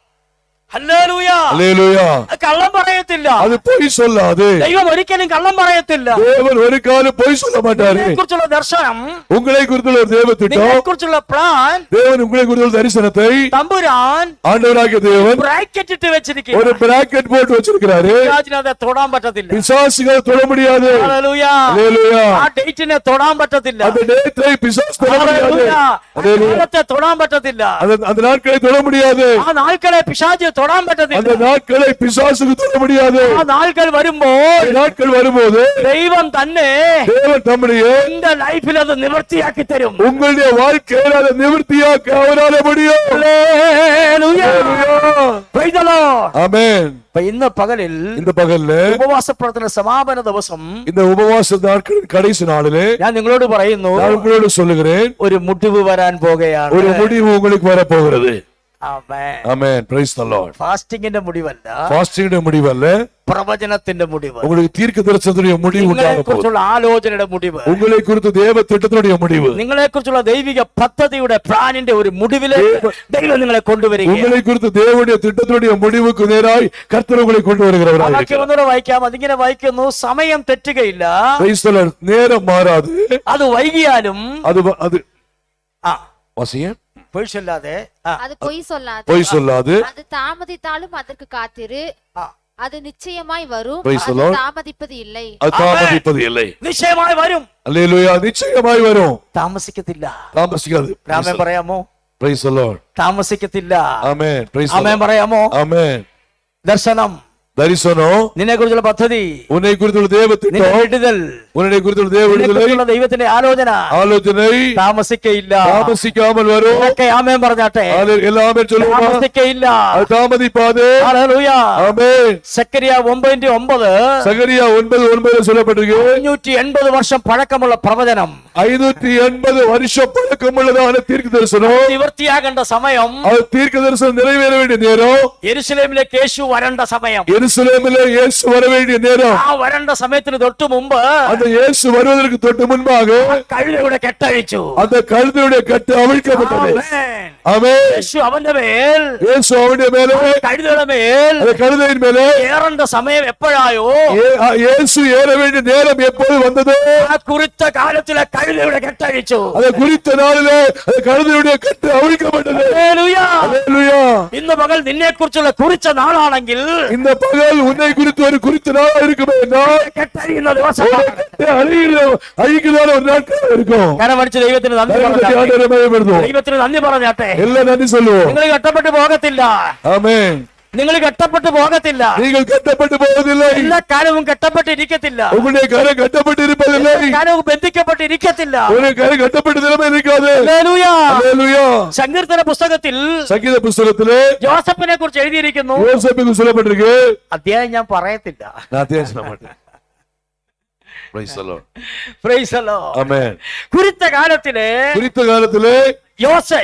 Hallelujah. Hallelujah. കള്ളം പറയത്തില്ല. அது பொய் சொல்லாது. ദൈവം ഒരിക്കലും കള്ളം പറയത്തില്ല. தேவன் ஒரு காலம் பொய் சொல்ல மாட்டாரு. കുറിച്ചുള്ള ദർശനം, உங்களை குறித்துள்ள ஒரு தேவ திட்டம், കുറിച്ചുള്ള പ്ലാൻ, தேவன் உங்களை குறித்துள்ள தரிசனத்தை തമ്പുരാൻ ஆண்டவராகிய தேவன் ബ്രാക്കറ്റ് ഇട്ട് വെച്ചിരിക്കുന്നു. ஒரு பிராக்கெட் போட்டு வச்சிருக்கிறாரு. അതിനെ തൊടാൻ പറ്റത്തില്ല. பிசாசுகள் தொட முடியாது. ഹല്ലേലൂയ. ஹல்லேலூயா. ആ ഡേറ്റിനെ തൊടാൻ പറ്റത്തില്ല. அந்த டேட்டை பிசாசு தொட முடியாது. ഹല്ലേലൂയ. ഹല്ലേലൂയ. കാലത്തെ തൊടാൻ പറ്റത്തില്ല. அந்த நாட்களை தொட முடியாது. ആ നാൾക്കളെ പിശാച് തൊടാൻ പറ്റത്തില്ല. அந்த நாட்களை பிசாசுக்கு தொட முடியாது. ആ നാൾകൾ വരുമ്പോൾ அந்த நாட்கள் வரும்போது ദൈവം തന്നെ தேவன் தம்முடைய എന്റെ ലൈഫിൽ അത് നിവർത്തിയാക്കി തരും. உங்களுடைய வாழ்க்கையில அதை நிவர்த்தியாக்க அவரால முடியும். ഹല്ലേലൂയ. Praise the Lord. ஆமென். അപ്പൊ ഇന്ന് പകലിൽ இந்த பகல்ல ഉപവാസ പ്രാർത്ഥന സമാപന ദിവസം இந்த உபவாச நாட்களின் கடைசி நாளிலே ഞാൻ നിങ്ങളോട് പറയുന്നു, நான் உங்களோடு சொல்லுகிறேன், ഒരു മുടിവ് വരാൻ പോകുകയാണ്. ஒரு முடிவு உங்களுக்கு வர போகிறது. ആമേൻ. ஆமென். praise the Lord. ഫാസ്റ്റിംഗിന്റെ മുടിവല്ല, ஃபாஸ்டிங்கிற முடிவு அல்ல, പ്രവചനത്തിന്റെ മുടിവ്, உங்களுக்கு தீர்க்க தரிசனத்துடைய முடிவு നിങ്ങളെ உண்டாக போகுது. കുറിച്ചുള്ള ആലോചനയുടെ മുടിവ്, உங்களை குறித்து தேவ திட்டத்தினுடைய முடிவு, നിങ്ങളെ കുറിച്ചുള്ള ദൈവിക പദ്ധതിയുടെ പ്ലാനിന്റെ ഒരു മുടിവിലേക്ക് ദൈവം നിങ്ങളെ കൊണ്ടുവരിക. உங்களை குறித்து தேவனுடைய திட்டத்தினுடைய முடிவுக்கு நேராய் கர்த்தர் உங்களை கொண்டு வருகிறவராக இருக்கிறார். ഒന്നുകൂടെ വായിക്കാം. അതിങ്ങനെ വായിക്കുന്നു, സമയം തെറ്റുകയില്ല, praise the Lord. நேரம் மாறாது. അത് വൈകിയാലും அது ആ வாசிங்க. പേഴ്ചല്ലാതെ அது பொய் சொல்லாது. பொய் சொல்லாது. அது தாமதித்தாலும் அதற்கு காத்திரு, அது நிச்சயமாய் வரும், Praise the அது Lord. தாமதிப்பது இல்லை. அது தாமதிப்பது இல்லை. നിശ്ചയമായി വരും. அல்லேலூயா. நிச்சயமாய் வரும். താമസിക്കത്തില്ല. தாமசிக்காது. രാമൻ പറയാമോ? praise the Lord. താമസിക്കത്തില്ല. Amen. praise the amen Lord. പറയാമോ? ആമേൻ. ദർശനം, தரிசனம், നിന്നെ കുറിച്ചുള്ള പദ്ധതി, உன்னை குறித்துள்ள தேவ നിന്റെ திட்டம், വിടുതൽ, உன்னை குறித்துள்ள தேவ നിന്നെ விடுதலை, കുറിച്ചുള്ള ദൈവത്തിന്റെ ആലോചന ஆலோசனை താമസിക്കയില്ല. தாமசிக்காமல் வரும். ഒക്കെ ആമേൻ പറഞ്ഞാട്ടെ. எல்லாமே சொல்லுவோமா? താമസിക്കയില്ല. அது தாமதிப்பாது. ഹല്ലേലൂയ. ஆமென். സെക്കറിയ 9:9 சகரியா 9:9 சொல்லப்பட்டிருக்கு. 580 വർഷം പഴക്കമുള്ള പ്രവചനം 580 வருஷம் பழக்கமுள்ளதான தீர்க்க தரிசனம், നിവൃത്തിയാകേണ്ട സമയം, அது தீர்க்க தரிசனம் நிறைவேற வேண்டிய நேரம், യെരുശലേമിലേക്ക് യേശു വരേണ്ട സമയം, எருசலேமிலே இயேசு வர வேண்டிய நேரம், ആ വരേണ്ട സമയത്തിന് തൊട്ടു മുമ്പ് அந்த இயேசு வருவதற்கு தொட்டு முன்பாக കഴുതയുടെ കെട്ടഴിച്ചു. அந்த கழுதையுடைய கட்டு அவிழ்க்கப்பட்டது. ആമേൻ. ஆமென். യേശു അവന്റെ മേൽ, இயேசு அவனுடைய மேலே, കഴുതയുടെ മേൽ அந்த கழுதையின் மேலே ഏറേണ്ട സമയം എപ്പോഴായോ இயேசு ஏற வேண்டிய நேரம் எப்போது வந்தது? ആ കുറിച്ച കാലത്തിലെ കഴുതയുടെ കെട്ടഴിച്ചു. அதை குறித்த நாளிலே அந்த கழுதையுடைய கட்டு அவிழ்க்கப்பட்டது. ഹല്ലേലൂയ. அல்லேலூயா. ഇന്ന് പകൽ നിന്നെ കുറിച്ചുള്ള കുറിച്ച നാളാണെങ്കിൽ இந்த பகல் உன்னை குறித்து ஒரு குறித்த நாளா இருக்குமே என்றால், കെട്ടഴിയുന്ന ദിവസം அழிக்குதான ஒரு நாட்கள் இருக்கும். കരമടിച്ച് ദൈവത്തിന് നന്ദി கரங்களை പറഞ്ഞാട്ടെ. ஆண்டவரை மகிமைப்படுத்துவோம். ദൈവത്തിന് നന്ദി പറഞ്ഞാട്ടെ. எல்லாம் நன்றி சொல்லுவோம். നിങ്ങൾ കെട്ടപ്പെട്ടു പോകത്തില്ല. ஆமென். നിങ്ങൾ കെട്ടപ്പെട്ടു പോകത്തില്ല. நீங்கள் കെട്ടപ്പെട്ടു പോവதில்லை. എല്ലാ കാലവും കെട്ടപ്പെട്ടിരിക്കത്തില്ല. உங்களுடைய கரை கட்டப்பட்டு இருப்பதில்லை. കാലവും ബന്ധിക്കപ്പെട്ടിരിക്കത്തില്ല. உங்களுடைய கரை கட்டப்பட்டு நிலைமை இருக்காது. ഹല്ലേലൂയ. அல்லேலூயா. സങ്കീർത്തന പുസ്തകത്തിൽ சங்கீத புஸ்தகத்திலே ജോസഫിനെ കുറിച്ച് എഴുതിയിരിക്കുന്നു. யோசேப்புக்கு சொல்லப்பட்டிருக்கு. അധ്യായം ഞാൻ പറയത്തില്ല. நான் தேச மாட்டேன். Praise the Lord. Praise the Lord. Amen. குறித்த കാലത്തിലെ குறித்த காலத்திலே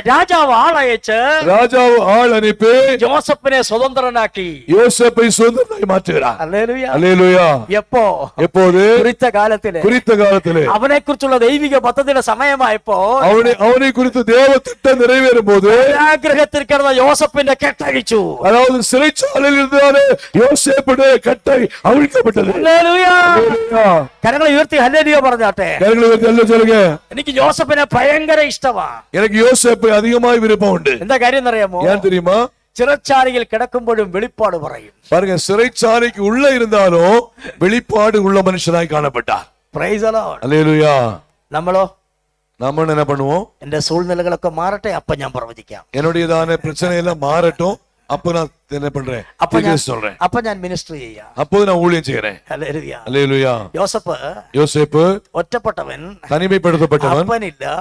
രാജാവ് ആളയച്ച് ராஜாவு ஆள் அனுப்பி ജോസഫിനെ സ്വതന്ത്രനാക്കി. யோசேப்பை சுதந்திரனாய் மாற்றுகிறார். ഹല്ലേലൂയ. அல்லேலூயா. എപ്പോ? எப்போது? குறித்த കാലത്തിലെ குறித்த காலத்திலே അവനെ കുറിച്ചുള്ള ദൈവിക പദ്ധതിയുടെ സമയമായപ്പോ அவனை குறித்து தேவ திட்டம் நிறைவேறும் போது ആഗ്രഹത്തിൽ കിടന്ന യോസഫിന്റെ കെട്ടഴിച്ചു. அதாவது சிறைச்சாலையில் இருந்தாலே யோசேப்புடைய கட்டை அவிழ்க்கப்பட்டது. ഹല്ലേലൂയ. அல்லேலூயா. കരങ്ങൾ ഉയർത്തി ഹല്ലേലൂയ പറഞ്ഞാട്ടെ. கரங்களை உயர்த்தி அல்லேலூயா சொல்லுங்க. എനിക്ക് ജോസഫിനെ ഭയങ്കര ഇഷ്ടമാ. எனக்கு யோசேப்பை அதிகமாய் விருப்பம் உண்டு. എന്താ കാര്യം എന്നറിയാമോ? ஏன் தெரியுமா? ചിറച്ചാരിയിൽ കിടക്കുമ്പോഴും വെളിപ്പാട് പറയും. பாருங்க, சிறைச்சாலைக்கு உள்ள இருந்தாலும் வெளிப்பாடு உள்ள மனுஷனாய் காணப்பட்டார். Praise the Lord. அல்லேலூயா. നമ്മളോ நம்ம என்ன பண்ணுவோம்? എന്റെ സൂழ்நிலைകളൊക്കെ മാറട്ടെ, അപ്പൊ ഞാൻ പ്രവചിക്കാം. என்னுடையதான பிரச்சனை எல்லாம் மாறட்டும், அப்ப நான் என்ன பண்றேன்? அப்ப ഞാൻ சொல்றேன். அப்ப ഞാൻ മിനിസ്റ്റർ ചെയ്യാം. அப்போது நான் ஊழியம் செய்யறேன். ഹല്ലേലൂയ. அல்லேலூயா. യോസഫ് யோசேப்பு ഒറ്റപ്പെട്ടവൻ, தனிமைப்படுத்தப்பட்டவன். അപ്പനില്ല,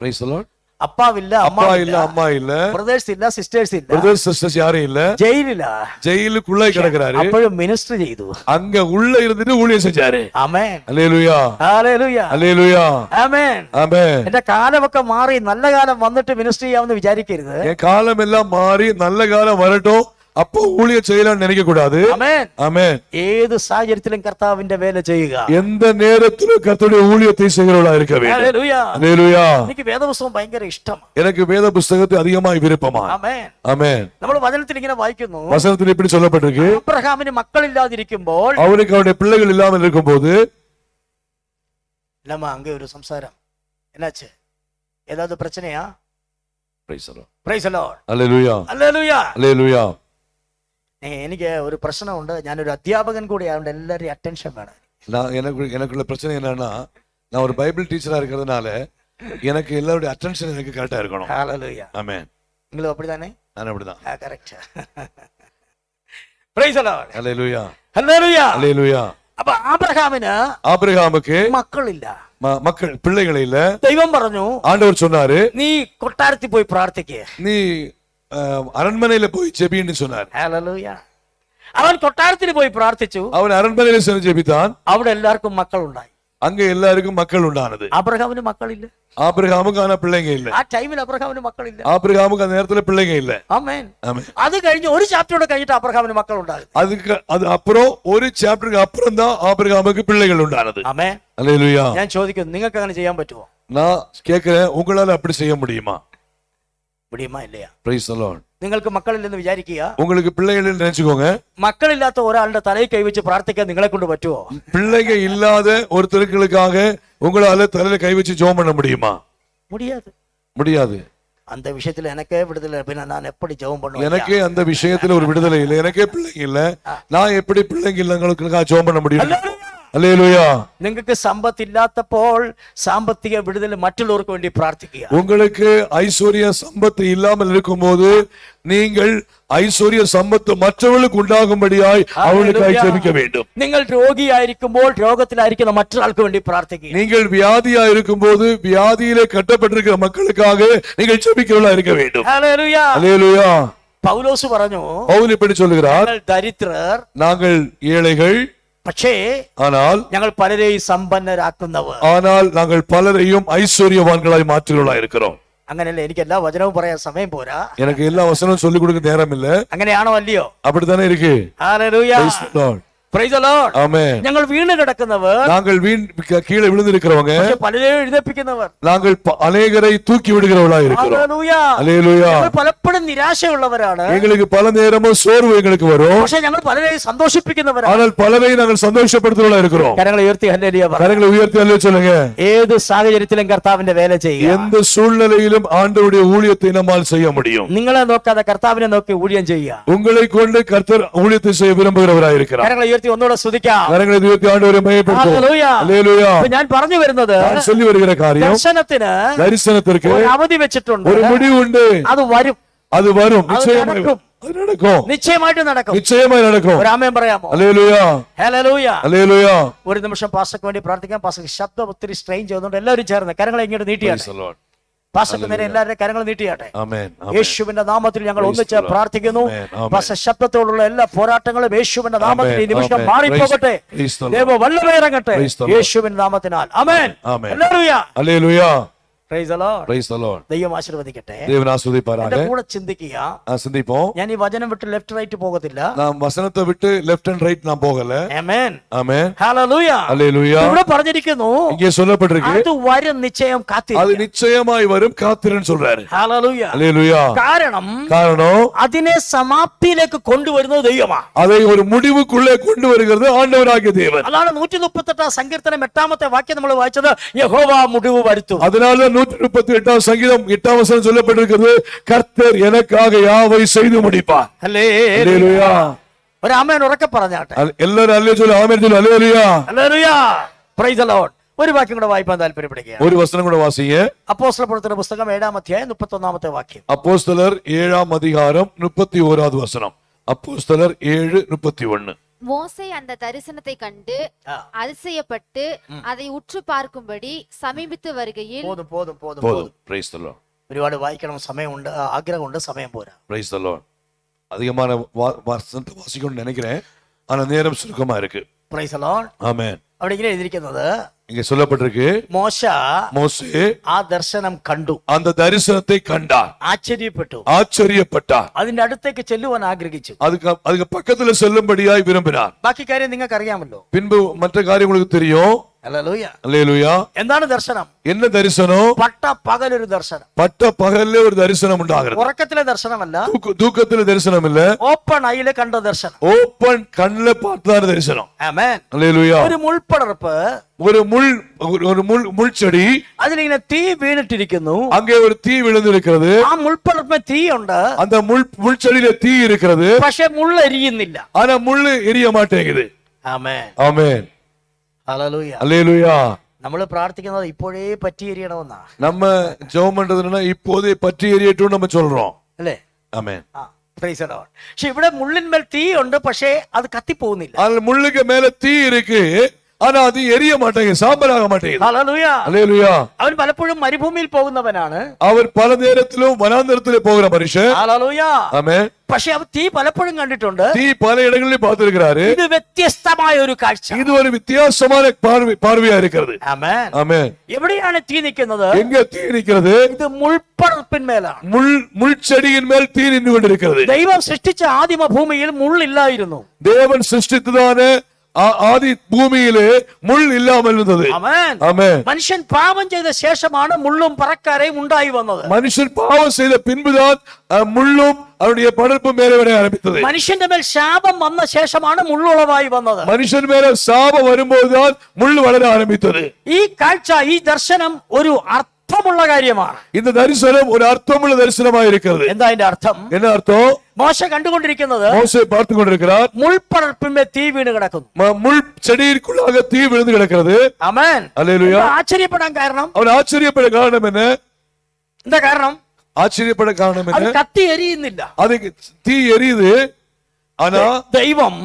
Praise the Lord. അപ്പാവില്ല, அப்பா இல்ல, அம்மா இல்ல, ബ്രദേഴ്സ് ഇല്ല, സിസ്റ്റേഴ്സ് ഇല്ല, பிரதர்ஸ் சிஸ்டர்ஸ் யாரும் இல்ல, ജയിലില്ല. ஜெயிலுக்குள்ள கிடக்குறாரு. അപ്പോഴും മിനിസ്റ്റർ ചെയ്തു. அங்க உள்ள இருந்துட்டு ஊழியம் செஞ்சாரு. ആമേൻ. அல்லேலூயா. ഹല്ലേലൂയ. அல்லேலூயா. ആമേൻ. ஆமென். എന്റെ കാലമൊക്കെ മാറി നല്ല കാലം വന്നിട്ട് മിനിസ്റ്റർ ചെയ്യാമെന്ന് വിചാരിക്കരുത്. என் காலம் எல்லாம் மாறி நல்ல காலம் வரட்டும் அப்போ ஊழியம் செய்யலாம்னு நினைக்க கூடாது. ആമേൻ. ஆமென். ഏത് സാഹചര്യത്തിലും കർത്താവിന്റെ വേല ചെയ്യുക. எந்த நேரத்திலும் கர்த்தருடைய ஊழியத்தை செய்கிறவளா இருக்க வேண்டும். ഹല്ലേലൂയ. அல்லேலூயா. എനിക്ക് വേദപുസ്തകം ഭയങ്കര ഇഷ്ടമാണ്. எனக்கு வேத புஸ்தகத்தை அதிகமாய் விருப்பமா. ആമേൻ. ஆமென். നമ്മൾ വചനത്തിൽ ഇങ്ങനെ വായിക്കുന്നു, வசனத்தில் இப்படி சொல்லப்பட்டிருக்கு, അബ്രഹാമിന് മക്കളില്ലാതിരിക്കുമ്പോൾ அவனுக்கு அவருடைய பிள்ளைகள் இல்லாமல் இருக்கும்போது நம்ம அங்கே ஒரு சம்சாரம் என்னாச்சு? ஏதாவது பிரச்சனையா? Praise the Lord. Praise the Lord. அல்லேலூயா. ഹല്ലേലൂയ. அல்லேலூயா. എനിക്ക് ഒരു പ്രശ്നമുണ്ട്. ഞാനൊരു അധ്യാപകൻ കൂടി ആയതുകൊണ്ട് എല്ലാവരുടെയും അറ്റൻഷൻ വേണം. நான் எனக்குள்ள பிரச்சனை என்னன்னா, நான் ஒரு பைபிள் டீச்சரா இருக்கிறதுனால எனக்கு எல்லாருடைய அட்டென்ஷன் எனக்கு கரெக்டா இருக்கணும். ഹല്ലേലൂയ. ஆமென். നിങ്ങളും அப்படிதானே? நான் அப்படிதான். കറക്റ്റ്. Praise the Lord. அல்லேலூயா. ഹല്ലേലൂയ. அல்லேலூயா. അപ്പൊ ആബ്രഹാമിന് ஆபிரகாமுக்கு മക്കളില്ല. மக்கள் பிள்ளைகள் இல்ல. ദൈവം പറഞ്ഞു, ஆண்டவர் சொன்னாரு, നീ കൊട്ടാരത്തിൽ പോയി പ്രാർത്ഥിക്കുക. நீ அரண்மனையில போய் ஜெபின்னு சொன்னார். ഹല്ലേലൂയ. അവൻ കൊട്ടാരത്തിൽ പോയി പ്രാർത്ഥിച്ചു. அவன் அரண்மனையில சென்று ஜெபித்தான். അവിടെ എല്ലാവർക്കും മക്കളുണ്ടായി. அங்க எல்லாருக்கும் மக்கள் உண்டானது. അബ്രഹാമിന് മക്കളില്ല. ஆபிரகாமுக்கு ஆனா பிள்ளைங்க இல்ல. ആ ടൈമിൽ അബ്രഹാമിന് മക്കളില്ല. ஆபிரகாமுக்கு அந்த நேரத்துல பிள்ளைங்க இல்ல. ആമേൻ. ஆமென். അത് കഴിഞ്ഞ് ഒരു ചാപ്റ്ററോടെ കഴിഞ്ഞിട്ട് അബ്രഹാമിന് മക്കൾ ഉണ്ടാകും. அது அப்புறம் ஒரு சாப்டருக்கு அப்புறம் தான் ஆபிரகாமுக்கு பிள்ளைகள் உண்டானது. ആമേൻ. அல்லேலூயா. ഞാൻ ചോദിക്കുന്നു, നിങ്ങൾക്ക് അങ്ങനെ ചെയ്യാൻ പറ്റുമോ? நான் கேட்கிறேன், உங்களால அப்படி செய்ய முடியுமா? முடியுமா இல்லையா? Praise the Lord. നിങ്ങൾക്ക് മക്കളില്ലെന്ന് വിചാരിക്കുക. உங்களுக்கு பிள்ளைகள் நினைச்சுக்கோங்க. മക്കളില്ലാത്ത ഒരാളുടെ തലയിൽ കൈവച്ച് പ്രാർത്ഥിക്കാൻ നിങ്ങളെ കൊണ്ട് പറ്റുമോ? பிள்ளைங்க இல்லாத ஒருத்தருக்காக உங்களால தலையில கை வச்சு ஜெபம் பண்ண முடியுமா? முடியாது. முடியாது. அந்த விஷயத்துல எனக்கே விடுதலை. பின்ன நான் எப்படி ஜெபம் பண்ணுவேன்? எனக்கே அந்த விஷயத்துல ஒரு விடுதலை இல்லை. எனக்கே பிள்ளைங்க இல்ல, நான் எப்படி பிள்ளைங்க இல்லங்களுக்காக ஜெபம் பண்ண முடியும்? அல்லேலூயா. നിങ്ങൾക്ക് സമ്പത്തില്ലാത്തപ്പോൾ സാമ്പത്തിക വിടുതൽ മറ്റുള്ളവർക്ക് വേണ്ടി പ്രാർത്ഥിക്കുക. உங்களுக்கு ஐஸ்வர்ய சம்பத்து இல்லாமல் இருக்கும்போது நீங்கள் ஐஸ்வர்ய சம்பத்து மற்றவர்களுக்கு உண்டாகும்படியாய் அவர்களுக்காய் ஜெபிக்க வேண்டும். നിങ്ങൾ രോഗിയായിരിക്കുമ്പോൾ രോഗത്തിലായിരിക്കുന്ന മറ്റൊരാൾക്ക് വേണ്ടി പ്രാർത്ഥിക്കുക. நீங்கள் வியாதியா இருக்கும்போது வியாதியிலே கட்டப்பட்டிருக்கிற மக்களுக்காக நீங்கள் ஜெபிக்கிறவர்களா இருக்க வேண்டும். ഹല്ലേലൂയ. அல்லேலூயா. പൗലോസ് പറഞ്ഞു, பவுல் இப்படி சொல்லுகிறார், ഞങ്ങൾ ദരിദ്രർ, நாங்கள் ஏழைகள், പക്ഷേ ஆனால் ഞങ്ങൾ പലരെയും സമ്പന്നരാക്കുന്നവർ. ஆனால் நாங்கள் பலரையும் ஐஸ்வர்யவான்களாய் மாற்றுகிறவர்களா இருக்கிறோம். അങ്ങനെയല്ല. എനിക്ക് എല്ലാ വചനവും പറയാൻ സമയം പോരാ. எனக்கு எல்லா வசனமும் சொல்லிக் கொடுக்க நேரம் இல்ல. അങ്ങനെയാണോ അല്ലയോ? அப்படித்தானே இருக்கு. ഹല്ലേലൂയ. Praise the Lord. Praise the Lord. ஆமென். ഞങ്ങൾ വീണ് കിടക്കുന്നവർ, நாங்கள் கீழே விழுந்திருக்கிறவங்க, പക്ഷേ പലരെയും എഴുന്നേൽപ്പിക്കുന്നവർ. நாங்கள் அநேகரை தூக்கி விடுகிறவர்களா இருக்கிறோம். ഹല്ലേലൂയ. அல்லேலூயா. ഞങ്ങൾ പലപ്പോഴും നിരാശയുള്ളവരാണ്, எங்களுக்கு பல நேரமும் சோர்வு எங்களுக்கு வரும், പക്ഷേ ഞങ്ങൾ പലരെയും സന്തോഷിപ്പിക്കുന്നവരാണ്. ஆனால் பலரை நாங்கள் சந்தோஷப்படுத்துகிறவர்களா இருக்கிறோம். കരങ്ങളെ ഉയർത്തി ഹല്ലേലൂയ പറ. கரங்களை உயர்த்தி அல்ல சொல்லுங்க. ഏത് സാഹചര്യത്തിലും കർത്താവിന്റെ വേല ചെയ്യുക. எந்த சூழ்நிலையிலும் ஆண்டவருடைய ஊழியத்தை நம்மால் செய்ய முடியும். നിങ്ങളെ നോക്കാതെ കർത്താവിനെ നോക്കി ഊഴിയം ചെയ്യുക. உங்களை கொண்டு கர்த்தர் ஊழியத்தை செய்ய விரும்புகிறவராய் இருக்கிறார். കരങ്ങളെ ഉയർത്തി ഒന്നുകൂടെ സ്തുതിക്കാം. கரங்களை உயர்த்தி ஆண்டவரை மகிமைப்படுத்துவோம். ഹല്ലേലൂയ. அல்லேலூயா. ഇപ്പൊ ഞാൻ പറഞ്ഞു വരുന്നത്, நான் சொல்லி வருகிற காரியம், ദർശനത്തിന് தரிசனத்திற்கு ഒരു അവധി വെച്ചിട്ടുണ്ട്. ஒரு முடிவு உண்டு. അത് വരും. அது வரும். நிச்சயமாய் நடக்கும். அது நடக்கும். നിശ്ചയമായിട്ട് നടക്കും. நிச்சயமாய் நடக்கும். ഒരു ആമേൻ പറയാമോ? அல்லேலூயா. ഹല്ലേലൂയ. அல்லேலூயா. ഒരു നിമിഷം പാസ്റ്റർക്ക് വേണ്ടി പ്രാർത്ഥിക്കാം. പാസ്റ്റർക്ക് ശബ്ദം ഒത്തിരി സ്ട്രെയിൻ ചെയ്യുന്നുണ്ട്. എല്ലാവരും ചേർന്ന് കരങ്ങളെ ഇങ്ങോട്ട് നീട്ടിയാട്ടെ. Praise the Lord. പാസ്റ്റർക്ക് നേരെ എല്ലാവരുടെ കരങ്ങൾ നീട്ടിയാട്ടെ. ആമേൻ. ആമേൻ. യേശുവിന്റെ നാമത്തിൽ ഞങ്ങൾ Praise ഒന്നിച്ച് the Lord. പ്രാർത്ഥിക്കുന്നു. ആമേൻ. ആമേൻ. പാസ്റ്റർ ശബ്ദത്തോടുള്ള എല്ലാ പോരാട്ടങ്ങളും യേശുവിന്റെ നാമത്തിൽ ഈ നിമിഷം ആമേൻ. മാറിപ്പോകട്ടെ. Praise the Lord. ദൈവം വല്ലഭയിറങ്ങട്ടെ Praise the Lord. യേശുവിന്റെ നാമത്തിനാൽ. ആമേൻ. ആമേൻ. ഹല്ലേലൂയ. அல்லேலூயா. Praise the Lord. Praise the Lord. ദൈവം ആശീർവദിക്കട്ടെ. தேவன் ஆசீர்வதிப்பாராக. എന്റെ കൂടെ ചിന്തിക്കുക. சிந்திப்போம். ഞാൻ ഈ വചനം വിട്ട് ലെഫ്റ്റ് റൈറ്റ് പോകത്തില്ല. நாம் வசனத்தை விட்டு லெஃப்ட் அண்ட் ரைட் நான் போகல. ആമേൻ. ஆமென். ഹല്ലേലൂയ. அல்லேலூயா. ഇവിടെ പറഞ്ഞിരിക്കുന്നു, இங்கே சொல்லப்பட்டிருக்கு, അത് വരും നിശ്ചയം அது കാത്തിരിക്കുക. நிச்சயமாய் வரும், காத்திருன்னு சொல்றாரு. ഹല്ലേലൂയ. அல்லேலூயா. കാരണം காரணம், അതിനെ സമാപ്തിയിലേക്ക് കൊണ്ടുവരുന്നത് ദൈവമാണ്. அதை ஒரு முடிவுக்குள்ளே கொண்டு வருகிறது ஆண்டவராகிய தேவன். അതാണ് 138 സങ്കീർത്തനം 8 വാക്യം നമ്മൾ വായിച്ചത്, യഹോവ മുടിവ് വരുത്തും. அதனால 138 சங்கீதம் 8 வசனம் சொல்லப்பட்டிருக்கிறது, கர்த்தர் எனக்காக யாவை செய்து முடிப்பார். அல்லேலூயா. ഒരു ആമേൻ ഉറക്കെ പറഞ്ഞാട്ടെ. எல்லாரும் அல்லேலூயா சொல்லு. ஆமென் சொல்லு. அல்லேலூயா. ഹല്ലേലൂയ. Praise the Lord. ഒരു വാക്യം കൂടെ വായിപ്പാൻ താല്പര്യപ്പെടുകയാണ്. ഒരു വസനം കൂടെ വാസിയെ. അപ്പോസ്തലപ്രവൃത്തിയുടെ പുസ്തകം 7-ാം അധ്യായം 31-ാമത്തെ വാക്യം. അപ്പോസ്തലർ 7-ാം அதிகாரம் 31வது வசனம். அப்போஸ்தலர் 7:31. மோசே அந்த தரிசனத்தை கண்டு அதிசயப்பட்டு அதை உற்று பார்க்கும்படி சமீபித்து வருகையில் പോതും പോതും പോതും போதும். Praise the Lord. ഒരുപാട് വായിക്കണം, സമയമുണ്ട്, ആഗ്രഹമുണ്ട്, സമയം പോരാ. Praise the Lord. அதிகமான வசனத்தை வாசிக்கணும்னு நினைக்கிறேன், ஆனா நேரம் சுருக்கமா இருக்கு. Praise the Lord. ஆமென். അവിടെ ഇങ്ങനെ എഴുതിയിരിക്കുന്നത്, இங்க சொல்லப்பட்டிருக்கு, மோசே ആ ദർശനം കണ്ടു, அந்த தரிசனத்தை கண்டார், ആശ്ചര്യപ്പെട്ടു, ஆச்சரியப்பட்டார், അതിന്റെ അടുത്തേക്ക് ചെല്ലുവാൻ ആഗ്രഹിച്ചു, அதுக்கு பக்கத்துல செல்லும்படியாய் விரும்பினார். ബാക്കി കാര്യം നിങ്ങൾക്ക് അറിയാമല്ലോ. பின்பு மற்ற காரியம் உங்களுக்கு தெரியும். ഹല്ലേലൂയ. அல்லேலூயா. എന്താണ് ദർശനം? என்ன தரிசனம்? പട്ട പകലൊരു ദർശനം. பட்ட பகல்ல ஒரு தரிசனம் உண்டாகிறது. ഉറക്കത്തിലെ ദർശനമല്ല, தூக்கத்துல தரிசனம் இல்ல, ഓപ്പൺ ഐയില് കണ്ട ദർശനം. ஓபன் கண்ணுல பார்த்தான தரிசனம். ആമേൻ. அல்லேலூயா. ഒരു മുൾപ്പടർപ്പ്, ஒரு முள் செடி, അതിലിങ്ങനെ തീ വീണിട്ടിരിക്കുന്നു. அங்கே ஒரு தீ விழுந்திருக்கிறது. ആ മുൾപ്പടർപ്പ് തീയുണ്ട്, அந்த முள் செடியில தீ இருக்கிறது, പക്ഷെ മുള്ള എരിയുന്നില്ല. ஆனா முள்ளு எரிய மாட்டேங்குது. ആമേൻ. ஆமென். ഹല്ലേലൂയ. அல்லேலூயா. നമ്മൾ പ്രാർത്ഥിക്കുന്നത് ഇപ്പോഴേ പറ്റി എരിയണമെന്നാ. நம்ம ஜெபம் பண்றதுன்னா இப்போதே பற்றி எரியட்டும் நம்ம சொல்றோம். അല്ലേ? ஆமென். Praise the Lord. പക്ഷെ ഇവിടെ മുള്ളിന്മേൽ തീ ഉണ്ട്, പക്ഷേ അത് കത്തിപ്പോകുന്നില്ല. அந்த முள்ளுக்கு மேல தீ இருக்கு, ஆனா அது எரிய மாட்டேங்குது, சாம்பலாக மாட்டேங்குது. ഹല്ലേലൂയ. அல்லேலூயா. അവൻ പലപ്പോഴും മരുഭൂമിയിൽ പോകുന്നവനാണ്. அவர் பல நேரத்திலும் வனாந்தரத்திலே போகிற மனுஷன். ഹല്ലേലൂയ. ஆமென். പക്ഷെ അവൻ തീ പലപ്പോഴും കണ്ടിട്ടുണ്ട്. தீ பல இடங்களில் பார்த்திருக்கிறாரு. ഇത് വ്യത്യസ്തമായ ഒരു കാഴ്ച. இது ஒரு வித்தியாசமான பார்வையா இருக்கிறது. ആമേൻ. ஆமென். എവിടെയാണ് തീ നിൽക്കുന്നത്? எங்க தீ நிக்கிறது? ഇത് മുൾപ്പടർപ്പിന്മേലാണ്. முள் செடியின் மேல் தீ நின்று கொண்டிருக்கிறது. ദൈവം സൃഷ്ടിച്ച ആദിമ ഭൂമിയിൽ മുള്ളില്ലായിരുന്നു. தேவன் சிருஷ்டித்ததான ஆதி பூமியிலே முள் இல்லாமல் இருந்தது. ആമേൻ. ஆமென். മനുഷ്യൻ പാപം ചെയ്ത ശേഷമാണ് മുള്ളും പറക്കാരയും ഉണ്ടായി വന്നത്. மனுஷன் பாவம் செய்த பின்புதான் முள்ளும் அவருடைய படர்ப்பும் மேலே வர ஆரம்பித்தது. മനുഷ്യന്റെ മേൽ ശാപം വന്ന ശേഷമാണ് മുള്ളുളവായി വന്നത്. மனுஷன் மேல சாபம் வரும்போதுதான் முள் வளர ஆரம்பித்தது. ഈ കാഴ്ച, ഈ ദർശനം ഒരു അർത്ഥമുള്ള കാര്യമാണ്. இந்த தரிசனம் ஒரு அர்த்தமுள்ள தரிசனமாக இருக்கிறது. എന്താ അതിന്റെ അർത്ഥം? என்ன அர்த்தம்? മോശ കണ്ടുകൊണ്ടിരിക്കുന്നത് மோசே பார்த்து கொண்டிருக்கிறார், മുൾപ്പടർപ്പിന്മേൽ തീ വീണ് കിടക്കുന്നു. முள் செடியிற்குள்ளாக தீ விழுந்து கிடக்கிறது. ആമേൻ. அல்லேலூயா. ആശ്ചര്യപ്പെടാൻ കാരണം, அவர் ஆச்சரியப்பட காரணம் என்ன? എന്താ കാരണം? ஆச்சரியப்பட காரணம் അത് என்ன? കത്തി എരിയുന്നില്ല. அது தீ எரியுது, ஆனா தெய்வம்